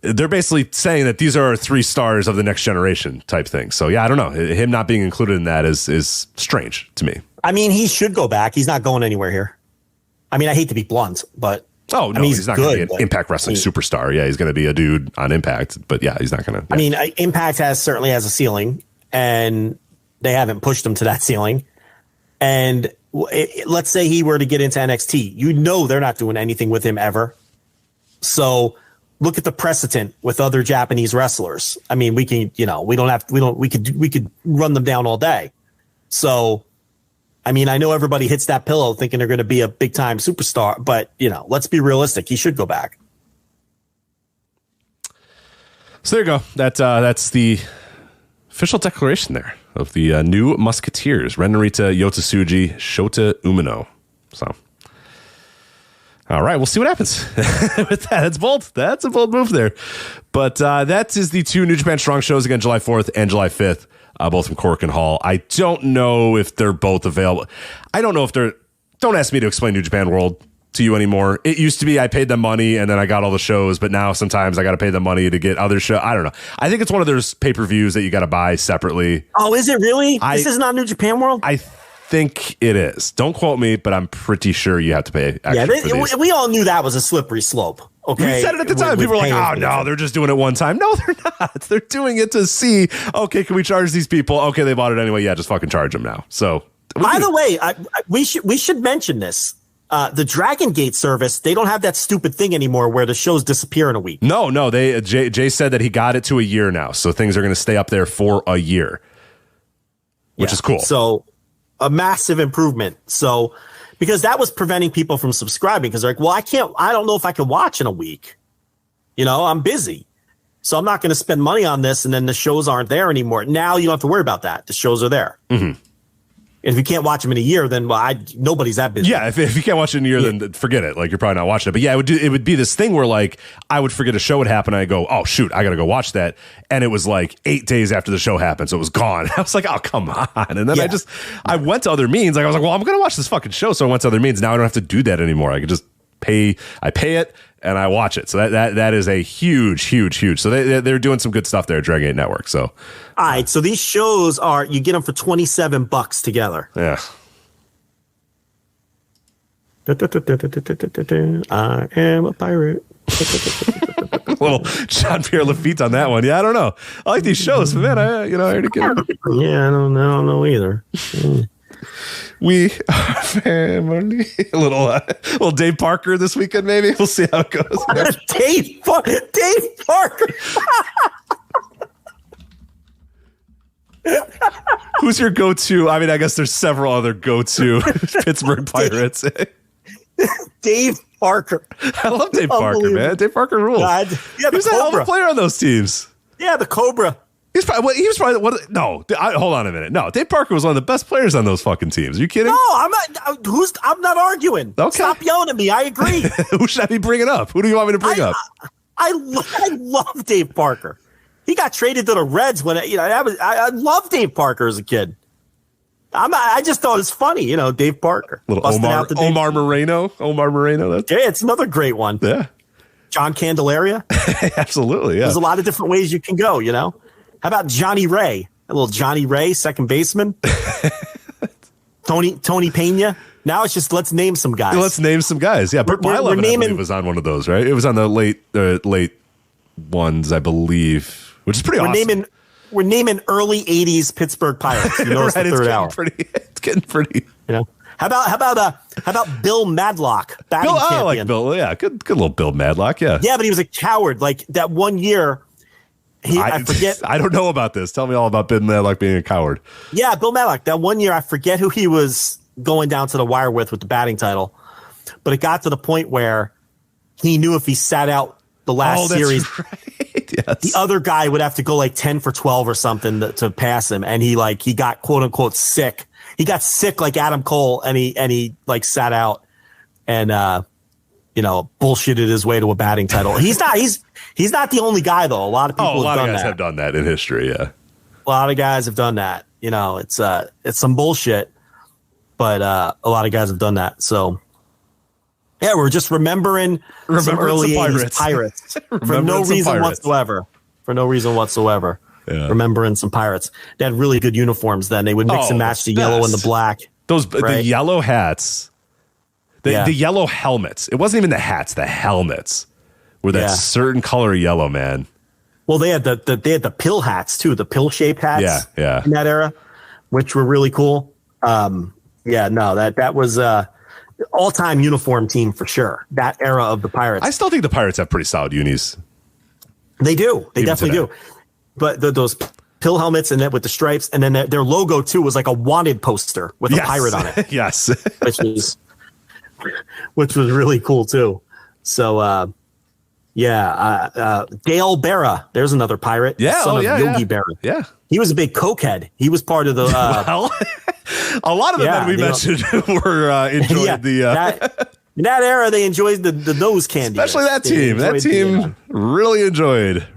they're basically saying that these are 3 stars of the next generation type thing. So, I don't know. Him not being included in that is strange to me. I mean, he should go back. He's not going anywhere here. I mean, I hate to be blunt, but oh no, he's not going to be an Impact Wrestling superstar. Yeah, he's going to be a dude on Impact, but he's not going to. I mean, Impact certainly has a ceiling, and they haven't pushed him to that ceiling. And let's say he were to get into NXT, they're not doing anything with him ever. So look at the precedent with other Japanese wrestlers. I mean, we can, we could run them down all day. So. I mean, I know everybody hits that pillow thinking they're going to be a big time superstar, but let's be realistic. He should go back. So there you go. That's the official declaration there of the new Musketeers: Ren Narita, Yota Tsuji, Shota Umino. So, all right, we'll see what happens with that. It's bold. That's a bold move there. But that is the 2 New Japan Strong shows again, July 4th and July 5th. Both from Cork and Hall. I don't know if they're both available. I don't know if they're. Don't ask me to explain New Japan World to you anymore. It used to be I paid them money and then I got all the shows, but now sometimes I got to pay them money to get other shows. I don't know. I think it's one of those pay-per-views that you got to buy separately. Oh, is it really? This is not New Japan World? I think it is. Don't quote me, but I'm pretty sure you have to pay extra. We all knew that was a slippery slope. Okay, we said it at the time. People were like, "Oh no, they're just doing it one time." No, they're not. They're doing it to see. Okay, can we charge these people? Okay, they bought it anyway. Yeah, just fucking charge them now. So, by the way, we should mention this. The Dragongate service, they don't have that stupid thing anymore where the shows disappear in a week. No. Jay said that he got it to a year now, so things are going to stay up there for a year, which is cool. So, a massive improvement. So. Because that was preventing people from subscribing because they're like, well, I don't know if I can watch in a week. I'm busy. So I'm not going to spend money on this. And then the shows aren't there anymore. Now you don't have to worry about that. The shows are there. Mm-hmm. And if you can't watch them in a year, then nobody's that busy. Yeah, if you can't watch it in a year, then forget it. Like, you're probably not watching it. But yeah, it would be this thing where, like, I would forget a show would happen, and I go, oh, shoot, I got to go watch that. And it was like 8 days after the show happened, so it was gone. I was like, oh, come on. And then I went to other means. Like, I was like, well, I'm going to watch this fucking show. So I went to other means. Now I don't have to do that anymore. I can just pay it, and I watch it. So that is a huge. So they're doing some good stuff there at Dragongate Network. So, all right. So these shows you get them for $27 together. Yeah. I am a pirate. Little Jean-Pierre Lafitte on that one. Yeah, I don't know. I like these shows, but man, I already get it. Yeah, I don't know either. We are family. A little Dave Parker this weekend, maybe. We'll see how it goes. Dave Parker. Who's your go-to? I mean, I guess there's several other go-to Pittsburgh Pirates. Dave Parker. I love Dave Parker, man. Dave Parker rules. He was a hell of a player on those teams. Yeah, the Cobra. He was probably hold on a minute. No, Dave Parker was one of the best players on those fucking teams. Are you kidding? No, I'm not. I'm not arguing. Okay. Stop yelling at me. I agree. Who should I be bringing up? Who do you want me to bring up? I love Dave Parker. He got traded to the Reds when I loved Dave Parker as a kid. I just thought it's funny, Dave Parker. Little Omar Moreno. It's another great one. Yeah. John Candelaria. Absolutely. Yeah. There's a lot of different ways you can go. How about Johnny Ray? A little Johnny Ray, second baseman. Tony Pena. Now it's just let's name some guys. Yeah, Bert Blyleven, I believe, was on one of those, right? It was on the late ones, I believe, which is pretty awesome. We're naming early 80s Pittsburgh Pirates. You know, right, it's the third hour. It's getting pretty. How about Bill Madlock? I like Bill. Yeah, good little Bill Madlock. Yeah. Yeah, but he was a coward. Like that one year. I forget. I don't know about this. Tell me all about Bill Madlock being a coward. Yeah, Bill Madlock. That one year, I forget who he was going down to the wire with the batting title, but it got to the point where he knew if he sat out the last series, right. Yes. the other guy would have to go like 10 for 12 or something to pass him. And he got quote unquote sick. He got sick like Adam Cole, and he like sat out and bullshitted his way to a batting title. He's not the only guy though. A lot of people have done that in history. Yeah, a lot of guys have done that. It's some bullshit, but a lot of guys have done that. So yeah, we're just remembering some early 80s pirates for no reason whatsoever. For no reason whatsoever. Yeah. Remembering some pirates. They had really good uniforms then. They would mix and match the yellow and the black. The yellow hats. The yellow helmets. It wasn't even the hats, the helmets were that certain color of yellow, man. Well, they had the pill hats too, the pill shaped hats yeah. in that era, which were really cool. That was all-time uniform team for sure. That era of the Pirates. I still think the Pirates have pretty solid unis. They do. They definitely do. But those pill helmets and then with the stripes, and then their logo too was like a wanted poster with a pirate on it. Yes. which was really cool too. So Dale Berra, there's another pirate. Son of Yogi Berra. Yeah. He was a big cokehead. He was part of the a lot of the men we mentioned were enjoyed in that era, they enjoyed the nose candy. Especially that team. That team really enjoyed.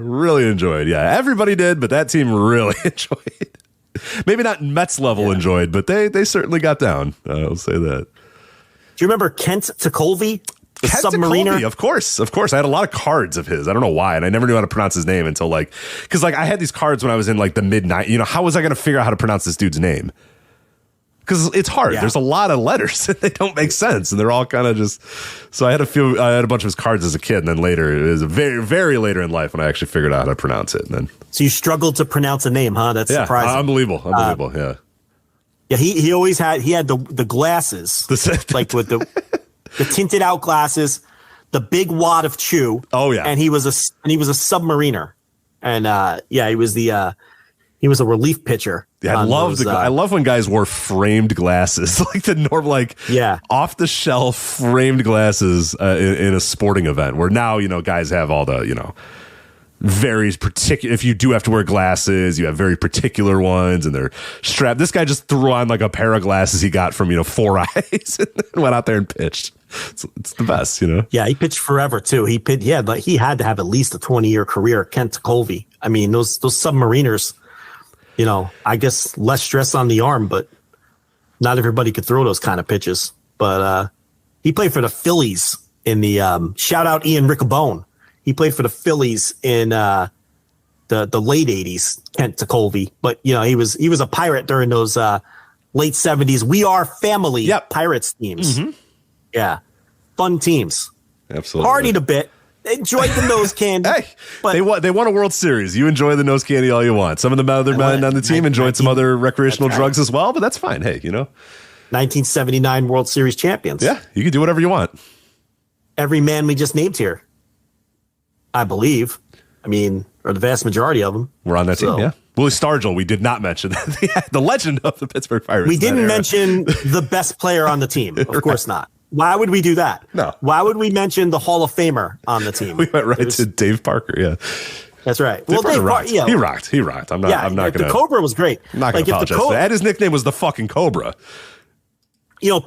Yeah, everybody did, but that team really enjoyed. Maybe not Mets level enjoyed, but they certainly got down. I'll say that. Do you remember Kent Tekulve? The submariner? Of course. I had a lot of cards of his. I don't know why, and I never knew how to pronounce his name until because I had these cards when I was in like the mid-90s. How was I going to figure out how to pronounce this dude's name? Because it's hard. There's a lot of letters and they don't make sense, and they're all kind of just. So I had a bunch of his cards as a kid, and then later it was very, very later in life when I actually figured out how to pronounce it. And then so you struggled to pronounce a name, huh? That's surprising. Unbelievable. Yeah. Yeah, he always had the glasses, like with the tinted out glasses, the big wad of chew. Oh yeah, and he was a submariner, and he was a relief pitcher. Yeah, I love when guys wore framed glasses, like the normal, off the shelf framed glasses in a sporting event. Where now guys have all the very particular. If you do have to wear glasses, you have very particular ones, and they're strapped. This guy just threw on like a pair of glasses he got from Four Eyes and went out there and pitched. It's the best, Yeah, he pitched forever too. He had to have at least a 20-year career. Kent Tekulve. I mean, those submariners. I guess less stress on the arm, but not everybody could throw those kind of pitches. But he played for the Phillies in the shout out Ian Riccobone. He played for the Phillies in the late 80s, Kent Tekulve. But he was a Pirate during those late 70s We Are Family Pirates teams. Mm-hmm. Yeah, fun teams. Absolutely, partied a bit. Enjoyed the nose candy. Hey, but they won a World Series. You enjoy the nose candy all you want. Some of the other men on the team enjoyed some other recreational drugs as well, but that's fine. Hey, 1979 World Series champions. Yeah, you can do whatever you want. Every man we just named here, I believe. I mean, or the vast majority of them. We're on that team, yeah. Willie Stargell, we did not mention the legend of the Pittsburgh Pirates. We didn't mention the best player on the team. Of course not. Why would we do that? No. Why would we mention the Hall of Famer on the team? We went to Dave Parker. Yeah, that's right. Dave rocked. He rocked. I'm not going to. The Cobra was great. I'm not going to apologize for that. His nickname was the fucking Cobra.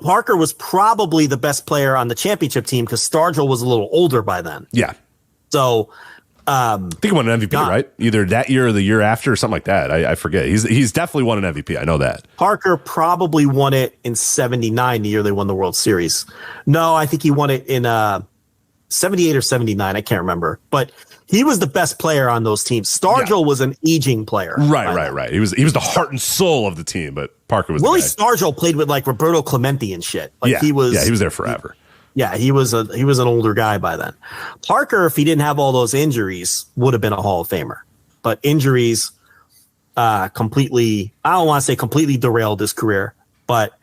Parker was probably the best player on the championship team because Stargell was a little older by then. Yeah. So. I think he won an MVP, right? Either that year or the year after, or something like that. I forget. He's definitely won an MVP. I know that. Parker probably won it in '79, the year they won the World Series. No, I think he won it in '78 or '79. I can't remember. But he was the best player on those teams. Stargell was an aging player. Right. He was the heart and soul of the team, but Parker was Willie Stargell played with like Roberto Clemente and shit. He was there forever. He was an older guy by then. Parker, if he didn't have all those injuries, would have been a Hall of Famer. But injuries completely, I don't want to say completely derailed his career, but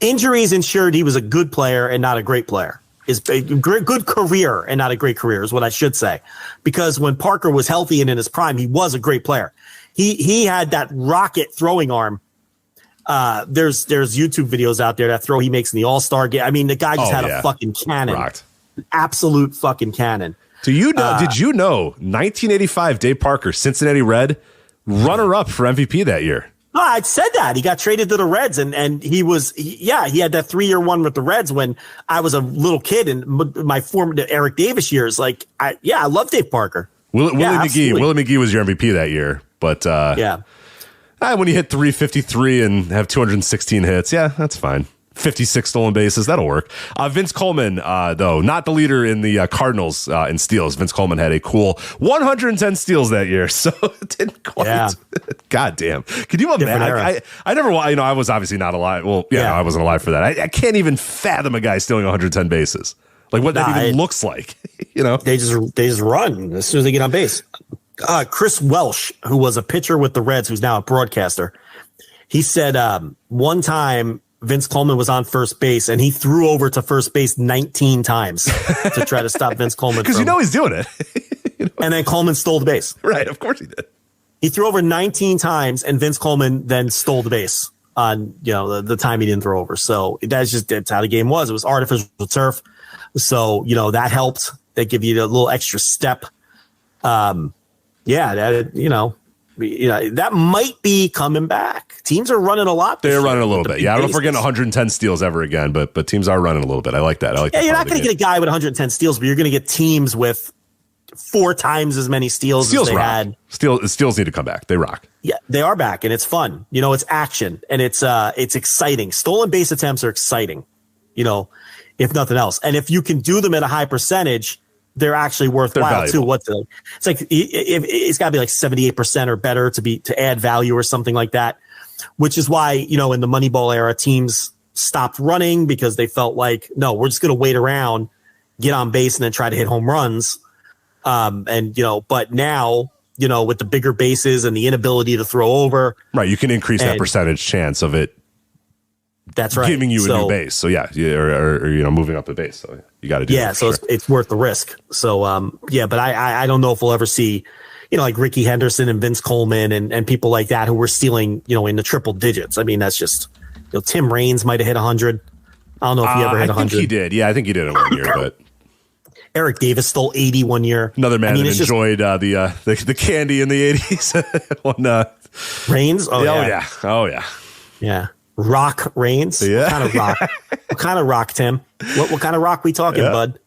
injuries ensured he was a good player and not a great player. Is a good career and not a great career is what I should say. Because when Parker was healthy and in his prime, he was a great player. He had that rocket throwing arm. There's YouTube videos out there that throw he makes in the All-Star game. I mean, the guy just had a fucking cannon. Rocked. Absolute fucking cannon. So did you know 1985 Dave Parker, Cincinnati Red, runner-up for MVP that year? No, I said that. He got traded to the Reds, and he had that 3-year one with the Reds when I was a little kid in my formative Eric Davis years. Like, I love Dave Parker. Willie McGee was your MVP that year, but when you hit 353 and have 216 hits, that's fine. 56 stolen bases, that'll work. Vince Coleman, though, not the leader in the Cardinals in steals. Vince Coleman had a cool 110 steals that year, so it didn't quite. Yeah. God damn. Could you imagine? I never, I was obviously not alive. Well, no, I wasn't alive for that. I can't even fathom a guy stealing 110 bases. Like what that even looks like, They just run as soon as they get on base. Chris Welsh, who was a pitcher with the Reds, who's now a broadcaster, he said one time Vince Coleman was on first base and he threw over to first base 19 times to try to stop Vince Coleman. Because he's doing it. And then Coleman stole the base. Right, of course he did. He threw over 19 times and Vince Coleman then stole the base on the time he didn't throw over. So that's how the game was. It was artificial turf. So, that helped. They give you a little extra step. That might be coming back. Teams are running a lot. They're running a little bit. Yeah, I don't know if we're getting 110 steals ever again, but teams are running a little bit. I like that. You're not going to get a guy with 110 steals, but you're going to get teams with 4 times as many steals as they had. Steals need to come back. They rock. Yeah, they are back, and it's fun. It's action, and it's exciting. Stolen base attempts are exciting, if nothing else. And if you can do them at a high percentage, they're actually worthwhile too. It's like it's got to be like 78% or better to add value or something like that. Which is why in the Moneyball era, teams stopped running because they felt like, no, we're just going to wait around, get on base, and then try to hit home runs. But now with the bigger bases and the inability to throw over, right, you can increase that percentage chance of it. That's right. Giving you a new base. So or moving up the base. So you got to do it. Yeah. So it's worth the risk. So, but I don't know if we'll ever see, like Ricky Henderson and Vince Coleman and people like that who were stealing, in the triple digits. I mean, that's just, Tim Raines might have hit 100. I don't know if he ever hit 100. I think he did. Yeah, I think he did in 1 year, but Eric Davis stole 80 1 year. Another man that enjoyed the candy in the 80s. Raines? Oh yeah. Yeah. Rock Raines? Yeah. What kind of rock? What kind of rock, Tim? What kind of rock we talking, bud?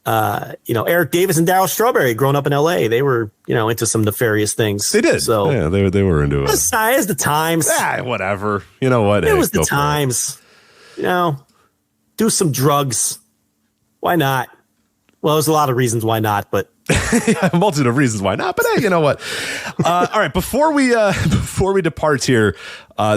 Eric Davis and Darryl Strawberry, growing up in LA, they were, into some nefarious things. They did. So yeah, they were into it. It's the times. Whatever. You know what? It was the times. Do some drugs. Why not? Well, there's a lot of reasons why not, but a multitude of reasons why not. But hey, you know what? All right, before we depart here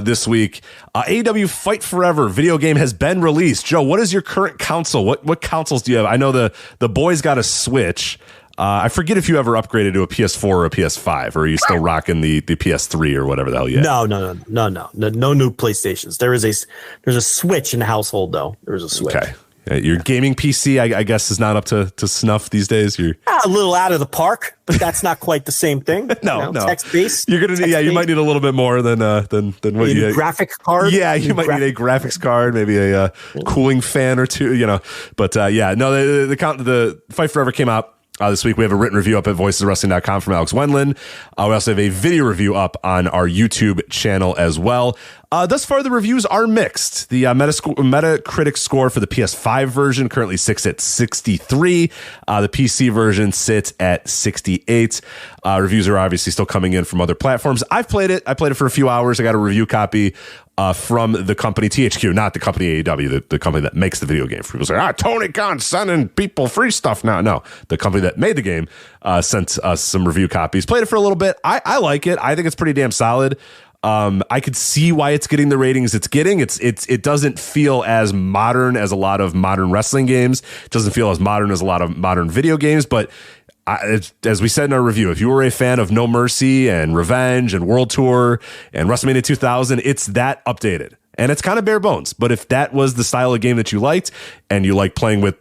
this week, AEW Fight Forever video game has been released. Joe, what is your current console? What consoles do you have? I know the boys got a Switch. I forget if you ever upgraded to a PS4 or a PS5, or are you still rocking the PS3 or whatever the hell you have? No new PlayStations. There's a Switch in the household though. There's a Switch. Okay. Your gaming PC, I guess, is not up to snuff these days. You're a little out of the park, but that's not quite the same thing. No. Text based. You're gonna you might need a little bit more than what you graphics card. Yeah, you might need a graphics card, maybe a cooling fan or two. But the Fight Forever came out. This week we have a written review up at voicesofwrestling.com from Alex Wendland. We also have a video review up on our YouTube channel as well. Thus far, the reviews are mixed. The Metacritic score for the PS5 version currently sits at 63. The PC version sits at 68. Reviews are obviously still coming in from other platforms. I've played it. I played it for a few hours. I got a review copy from the company THQ, not the company AEW, the company that makes the video game. People say, Tony Khan's sending people free stuff now. No, the company that made the game sent us some review copies. Played it for a little bit. I like it. I think it's pretty damn solid. I could see why it's getting the ratings it's getting. It doesn't feel as modern as a lot of modern wrestling games. It doesn't feel as modern as a lot of modern video games, but as we said in our review, if you were a fan of No Mercy and Revenge and World Tour and WrestleMania 2000, it's that updated. And it's kind of bare bones. But if that was the style of game that you liked and you like playing with,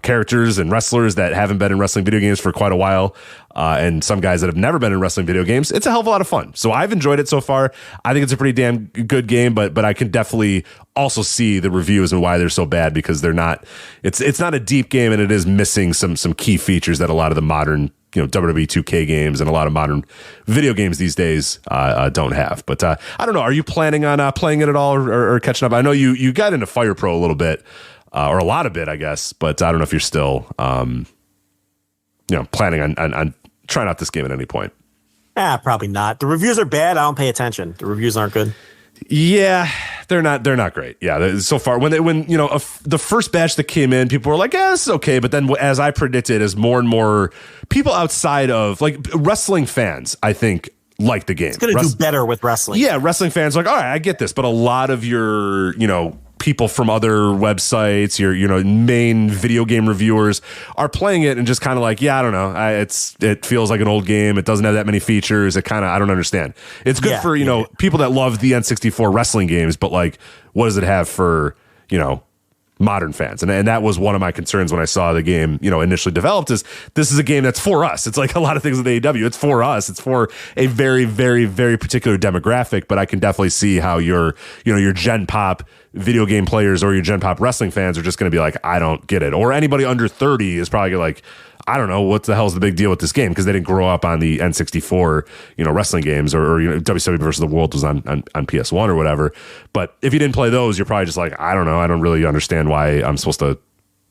characters and wrestlers that haven't been in wrestling video games for quite a while, and some guys that have never been in wrestling video games. It's a hell of a lot of fun. So I've enjoyed it so far. I think it's a pretty damn good game, but I can definitely also see the reviews and why they're so bad, because they're not. It's not a deep game, and it is missing some key features that a lot of the modern WWE 2K games and a lot of modern video games these days don't have. But I don't know. Are you planning on playing it at all or catching up? I know you got into Fire Pro a little bit. Or a lot of it, I guess, but I don't know if you're still, planning on trying out this game at any point. Probably not. The reviews are bad. I don't pay attention. The reviews aren't good. Yeah, they're not great. Yeah, so far when the first batch that came in, people were like, "Yeah, this is okay." But then, as I predicted, as more and more people outside of like wrestling fans, I think, like the game, it's going to do better with wrestling. Yeah, wrestling fans are like, all right, I get this, but a lot of your people from other websites, your main video game reviewers are playing it and just kind of like, yeah, I don't know, it feels like an old game. It doesn't have that many features. It kind of, I don't understand. It's good for people that love the N64 wrestling games, but like, what does it have for modern fans? And that was one of my concerns when I saw the game initially developed. Is this is a game that's for us. It's like a lot of things with AEW. It's for us. It's for a very, very, very particular demographic. But I can definitely see how your Gen Pop video game players or your Gen Pop wrestling fans are just going to be like, I don't get it. Or anybody under 30 is probably like, I don't know, what the hell's the big deal with this game? Because they didn't grow up on the N64, wrestling games, or WWE versus the World was on PS1 or whatever. But if you didn't play those, you're probably just like, I don't know, I don't really understand why I'm supposed to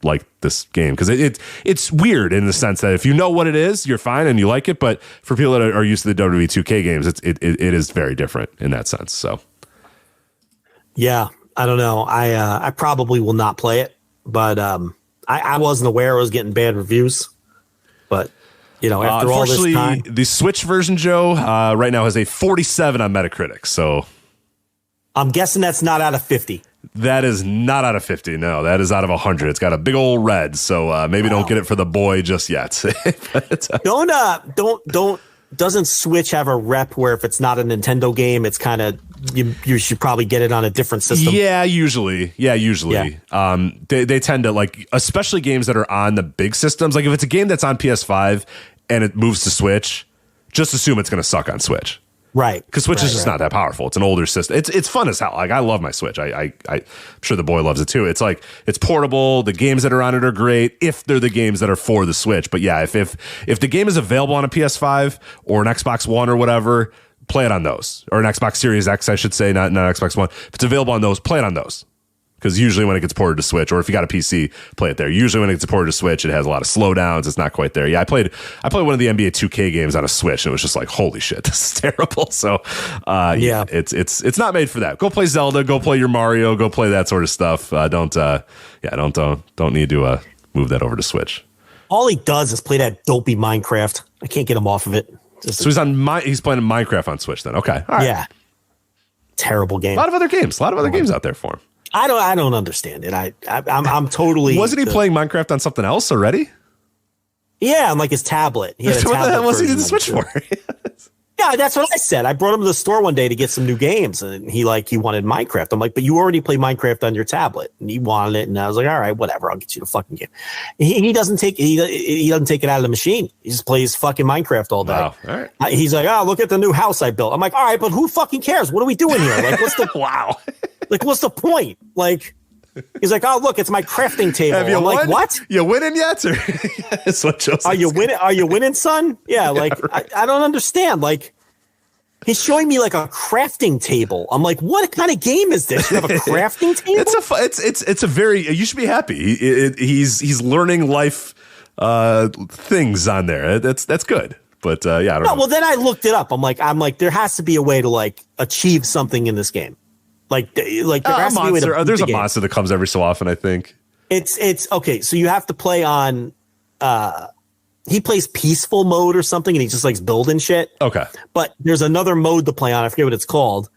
like this game. Because it's weird in the sense that if you know what it is, you're fine and you like it. But for people that are used to the WWE 2K games, it is very different in that sense. So, yeah, I don't know. I probably will not play it, but I wasn't aware I was getting bad reviews. But, after all this time. The Switch version, Joe, right now has a 47 on Metacritic. So I'm guessing that's not out of 50. That is not out of 50. No, that is out of 100. It's got a big old red. So maybe don't get it for the boy just yet. Doesn't Switch have a rep where if it's not a Nintendo game, it's kind of you should probably get it on a different system? Yeah, usually. Yeah. They tend to like, especially games that are on the big systems. Like if it's a game that's on PS5 and it moves to Switch, just assume it's going to suck on Switch. Right. Because Switch is just not that powerful. It's an older system. It's fun as hell. Like I love my Switch. I'm sure the boy loves it too. It's like it's portable. The games that are on it are great if they're the games that are for the Switch. But yeah, if the game is available on a PS5 or an Xbox One or whatever, play it on those. Or an Xbox Series X, I should say, not Xbox One. If it's available on those, play it on those. Because usually when it gets ported to Switch, or if you got a PC, play it there. Usually when it gets ported to Switch, it has a lot of slowdowns. It's not quite there. Yeah, I played one of the NBA 2K games on a Switch, and it was just like, holy shit, this is terrible. So, it's not made for that. Go play Zelda. Go play your Mario. Go play that sort of stuff. Don't need to move that over to Switch. All he does is play that dopey Minecraft. I can't get him off of it. So he's playing Minecraft on Switch then. Okay, all right. Yeah, terrible game. A lot of other games out there for him. I don't understand it. I'm totally. Wasn't he playing Minecraft on something else already? Yeah, on like his tablet. He had a tablet. What the hell was he need to Switch for? Yeah, that's what I said. I brought him to the store one day to get some new games, and he wanted Minecraft. I'm like, but you already play Minecraft on your tablet, and he wanted it, and I was like, all right, whatever, I'll get you the fucking game. He doesn't take it out of the machine. He just plays fucking Minecraft all day. Wow. All right. He's like, oh, look at the new house I built. I'm like, all right, but who fucking cares? What are we doing here? Like, what's the wow? Like, what's the point? Like. He's like, oh, look, it's my crafting table. I'm like, what? You winning yet? Or that's what Joseph Are you winning, son? Yeah, like, right. I don't understand. Like, he's showing me like a crafting table. I'm like, what kind of game is this? You have a crafting table? It's a very, you should be happy. He's learning life things on there. That's good. But I don't know. Well, then I looked it up. I'm like, there has to be a way to like achieve something in this game. Like there has to be a way to there's a monster that comes every so often, I think. It's okay. So you have to play on. He plays peaceful mode or something, and he just likes building shit. Okay. But there's another mode to play on. I forget what it's called.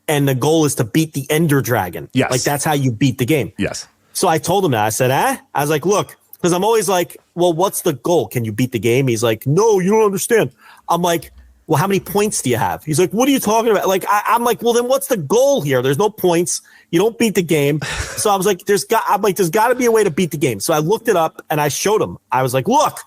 And the goal is to beat the Ender Dragon. Yes. Like that's how you beat the game. Yes. So I told him that. I said, I was like, look, because I'm always like, well, what's the goal? Can you beat the game? He's like, no, you don't understand. I'm like, well, how many points do you have? He's like, what are you talking about? Like, I'm like, well, then what's the goal here? There's no points. You don't beat the game. So I was like, there's got to be a way to beat the game. So I looked it up and I showed him. I was like, look,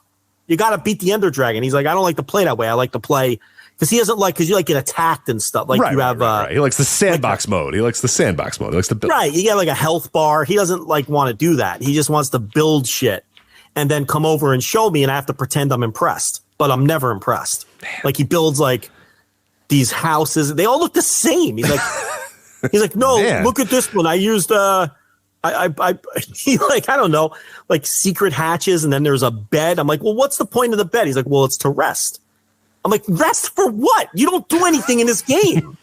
you got to beat the Ender Dragon. He's like, I don't like to play that way. I like to play because he doesn't like, because you like get attacked and stuff. Like you have, right. He likes the sandbox mode. He likes the sandbox mode. He likes to build. Right. You get like a health bar. He doesn't like want to do that. He just wants to build shit and then come over and show me and I have to pretend I'm impressed, but I'm never impressed. Man. Like he builds like these houses. They all look the same. He's like, no, man. Look at this one. I used, he like, I don't know, like secret hatches. And then there's a bed. I'm like, well, what's the point of the bed? He's like, well, it's to rest. I'm like, rest for what? You don't do anything in this game.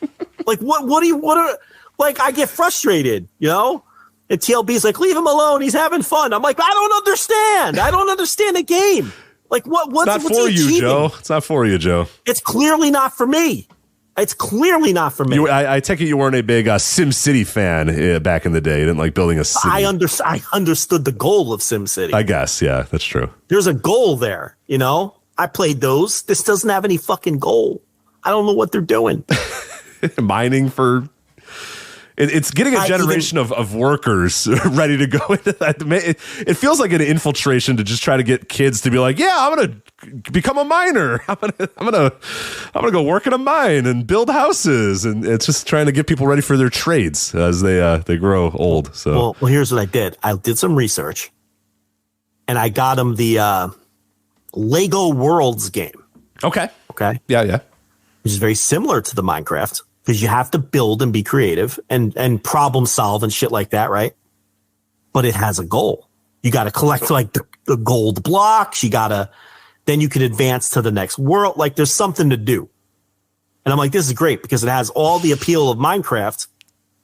Like, like, I get frustrated, you know? And TLB's like, leave him alone. He's having fun. I'm like, I don't understand. I don't understand the game. Like, what's not for you, Joe. It's not for you, Joe. It's clearly not for me. It's clearly not for me. I take it you weren't a big SimCity fan back in the day. You didn't like building a city. I understood the goal of SimCity. I guess, yeah, that's true. There's a goal there, you know? I played those. This doesn't have any fucking goal. I don't know what they're doing. Mining for... It's getting a generation of workers ready to go into that. It feels like an infiltration to just try to get kids to be like, yeah, I'm going to become a miner. I'm gonna go work in a mine and build houses. And it's just trying to get people ready for their trades as they grow old. So well, here's what I did. I did some research and I got them the Lego Worlds game. Okay. Yeah. Which is very similar to the Minecraft. Because you have to build and be creative and problem solve and shit like that, right? But it has a goal. You got to collect like the gold blocks. Then you can advance to the next world. Like there's something to do. And I'm like, this is great because it has all the appeal of Minecraft,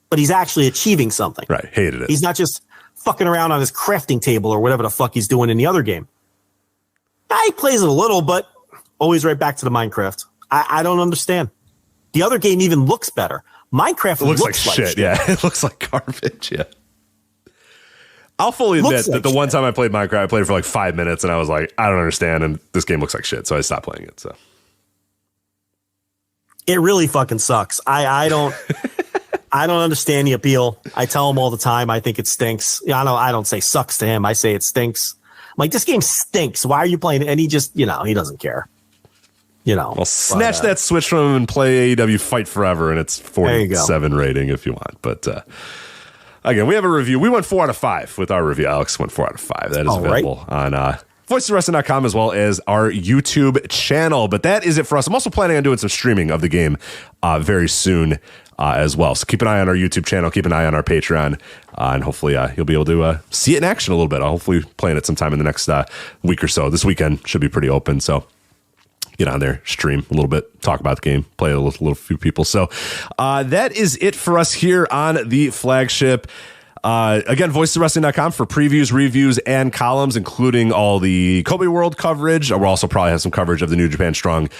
but he's actually achieving something. Right. Hated it. He's not just fucking around on his crafting table or whatever the fuck he's doing in the other game. He plays it a little, but always right back to the Minecraft. I don't understand. The other game even looks better. Minecraft looks like shit. Yeah, it looks like garbage. Yeah. I'll fully admit that the one time I played Minecraft, I played it for like 5 minutes and I was like, I don't understand. And this game looks like shit. So I stopped playing it. So it really fucking sucks. I don't understand the appeal. I tell him all the time. I think it stinks. I don't say sucks to him. I say it stinks. I'm like, this game stinks. Why are you playing it? And he just, he doesn't care. Well, snatch that Switch from him and play AEW Fight Forever, and it's 47 rating if you want. But again, we have a review. We went 4 out of 5 with our review. Alex went 4 out of 5. That is available on voicesofwrestling.com as well as our YouTube channel. But that is it for us. I'm also planning on doing some streaming of the game very soon as well. So keep an eye on our YouTube channel. Keep an eye on our Patreon. And hopefully you'll be able to see it in action a little bit. I'll hopefully playing it sometime in the next week or so. This weekend should be pretty open. So get on there, stream a little bit, talk about the game, play a little few people. So that is it for us here on the Flagship. Again, voicesofwrestling.com for previews, reviews, and columns, including all the Kobe World coverage. We'll also probably have some coverage of the New Japan Strong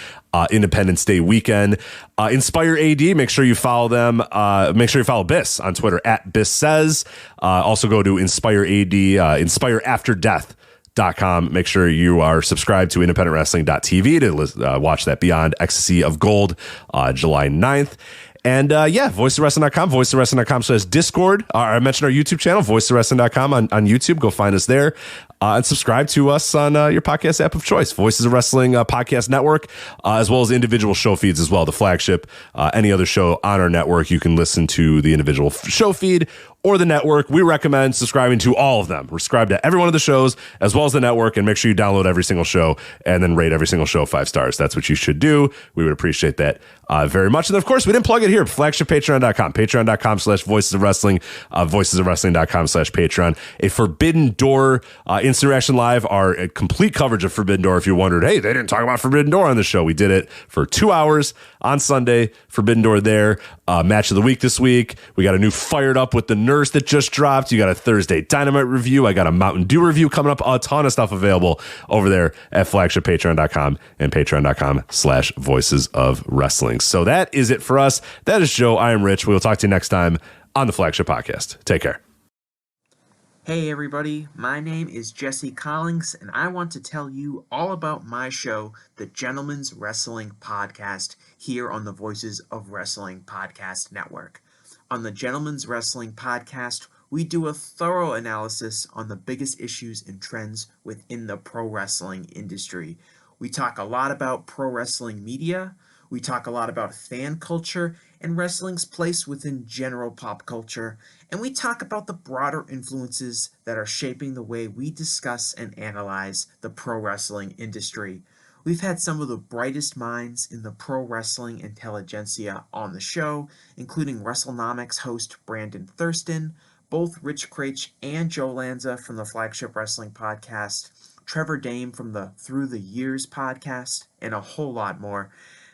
Independence Day weekend. Inspire A.D., make sure you follow them. Make sure you follow Biss on Twitter at BissSays. Also go to Inspire A.D., Inspire After Death. .com. Make sure you are subscribed to independentwrestling.tv to watch that Beyond Ecstasy of Gold July 9th. And voicesofwrestling.com, voicesofwrestling.com/Discord. I mentioned our YouTube channel, voicesofwrestling.com on YouTube. Go find us there. And subscribe to us on your podcast app of choice, Voices of Wrestling Podcast Network, as well as individual show feeds as well. The Flagship, any other show on our network, you can listen to the individual show feed or the network. We recommend subscribing to all of them. Subscribe to every one of the shows as well as the network, and make sure you download every single show and then rate every single show 5 stars. That's what you should do. We would appreciate that very much. And of course, we didn't plug it here. FlagshipPatreon.com, patreon.com/voicesofwrestling, voicesofwrestling.com/Patreon. A Forbidden Door Instant Reaction Live, our complete coverage of Forbidden Door. If you wondered, hey, they didn't talk about Forbidden Door on the show. We did it for 2 hours on Sunday. Forbidden Door there. Match of the week this week. We got a new Fired Up with the Nurse that just dropped. You got a Thursday Dynamite review. I got a Mountain Dew review coming up. A ton of stuff available over there at flagshippatreon.com and patreon.com/voices of wrestling. So that is it for us. That is Joe. I am Rich. We will talk to you next time on the Flagship Podcast. Take care. Hey everybody, my name is Jesse Collins, and I want to tell you all about my show, the Gentleman's Wrestling Podcast, here on the Voices of Wrestling Podcast Network. On the Gentleman's Wrestling Podcast, we do a thorough analysis on the biggest issues and trends within the pro wrestling industry. We talk a lot about pro wrestling media, we talk a lot about fan culture and wrestling's place within general pop culture, and we talk about the broader influences that are shaping the way we discuss and analyze the pro wrestling industry. We've had some of the brightest minds in the pro wrestling intelligentsia on the show, including WrestleNomics host Brandon Thurston, both Rich Craich and Joe Lanza from the Flagship Wrestling Podcast, Trevor Dame from the Through the Years podcast, and a whole lot more.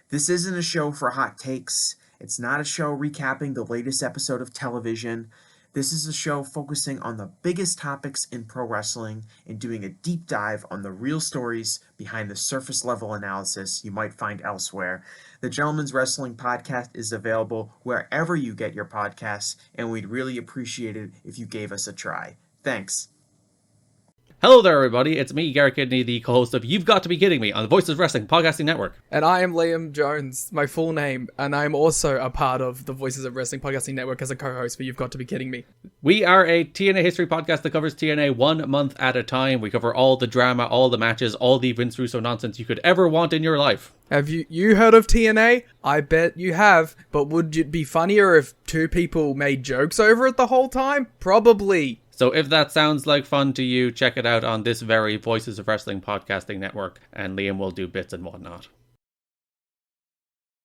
This isn't a show for hot takes. It's not a show recapping the latest episode of television. This is a show focusing on the biggest topics in pro wrestling and doing a deep dive on the real stories behind the surface level analysis you might find elsewhere. The Gentleman's Wrestling Podcast is available wherever you get your podcasts, and we'd really appreciate it if you gave us a try. Thanks. Hello there, everybody. It's me, Garrett Kidney, the co-host of You've Got to Be Kidding Me on the Voices of Wrestling Podcasting Network. And I am Liam Jones, my full name, and I'm also a part of the Voices of Wrestling Podcasting Network as a co-host for You've Got to Be Kidding Me. We are a TNA history podcast that covers TNA 1 month at a time. We cover all the drama, all the matches, all the Vince Russo nonsense you could ever want in your life. Have you heard of TNA? I bet you have, but would it be funnier if two people made jokes over it the whole time? Probably. So if that sounds like fun to you, check it out on this very Voices of Wrestling Podcasting Network, and Liam will do bits and whatnot.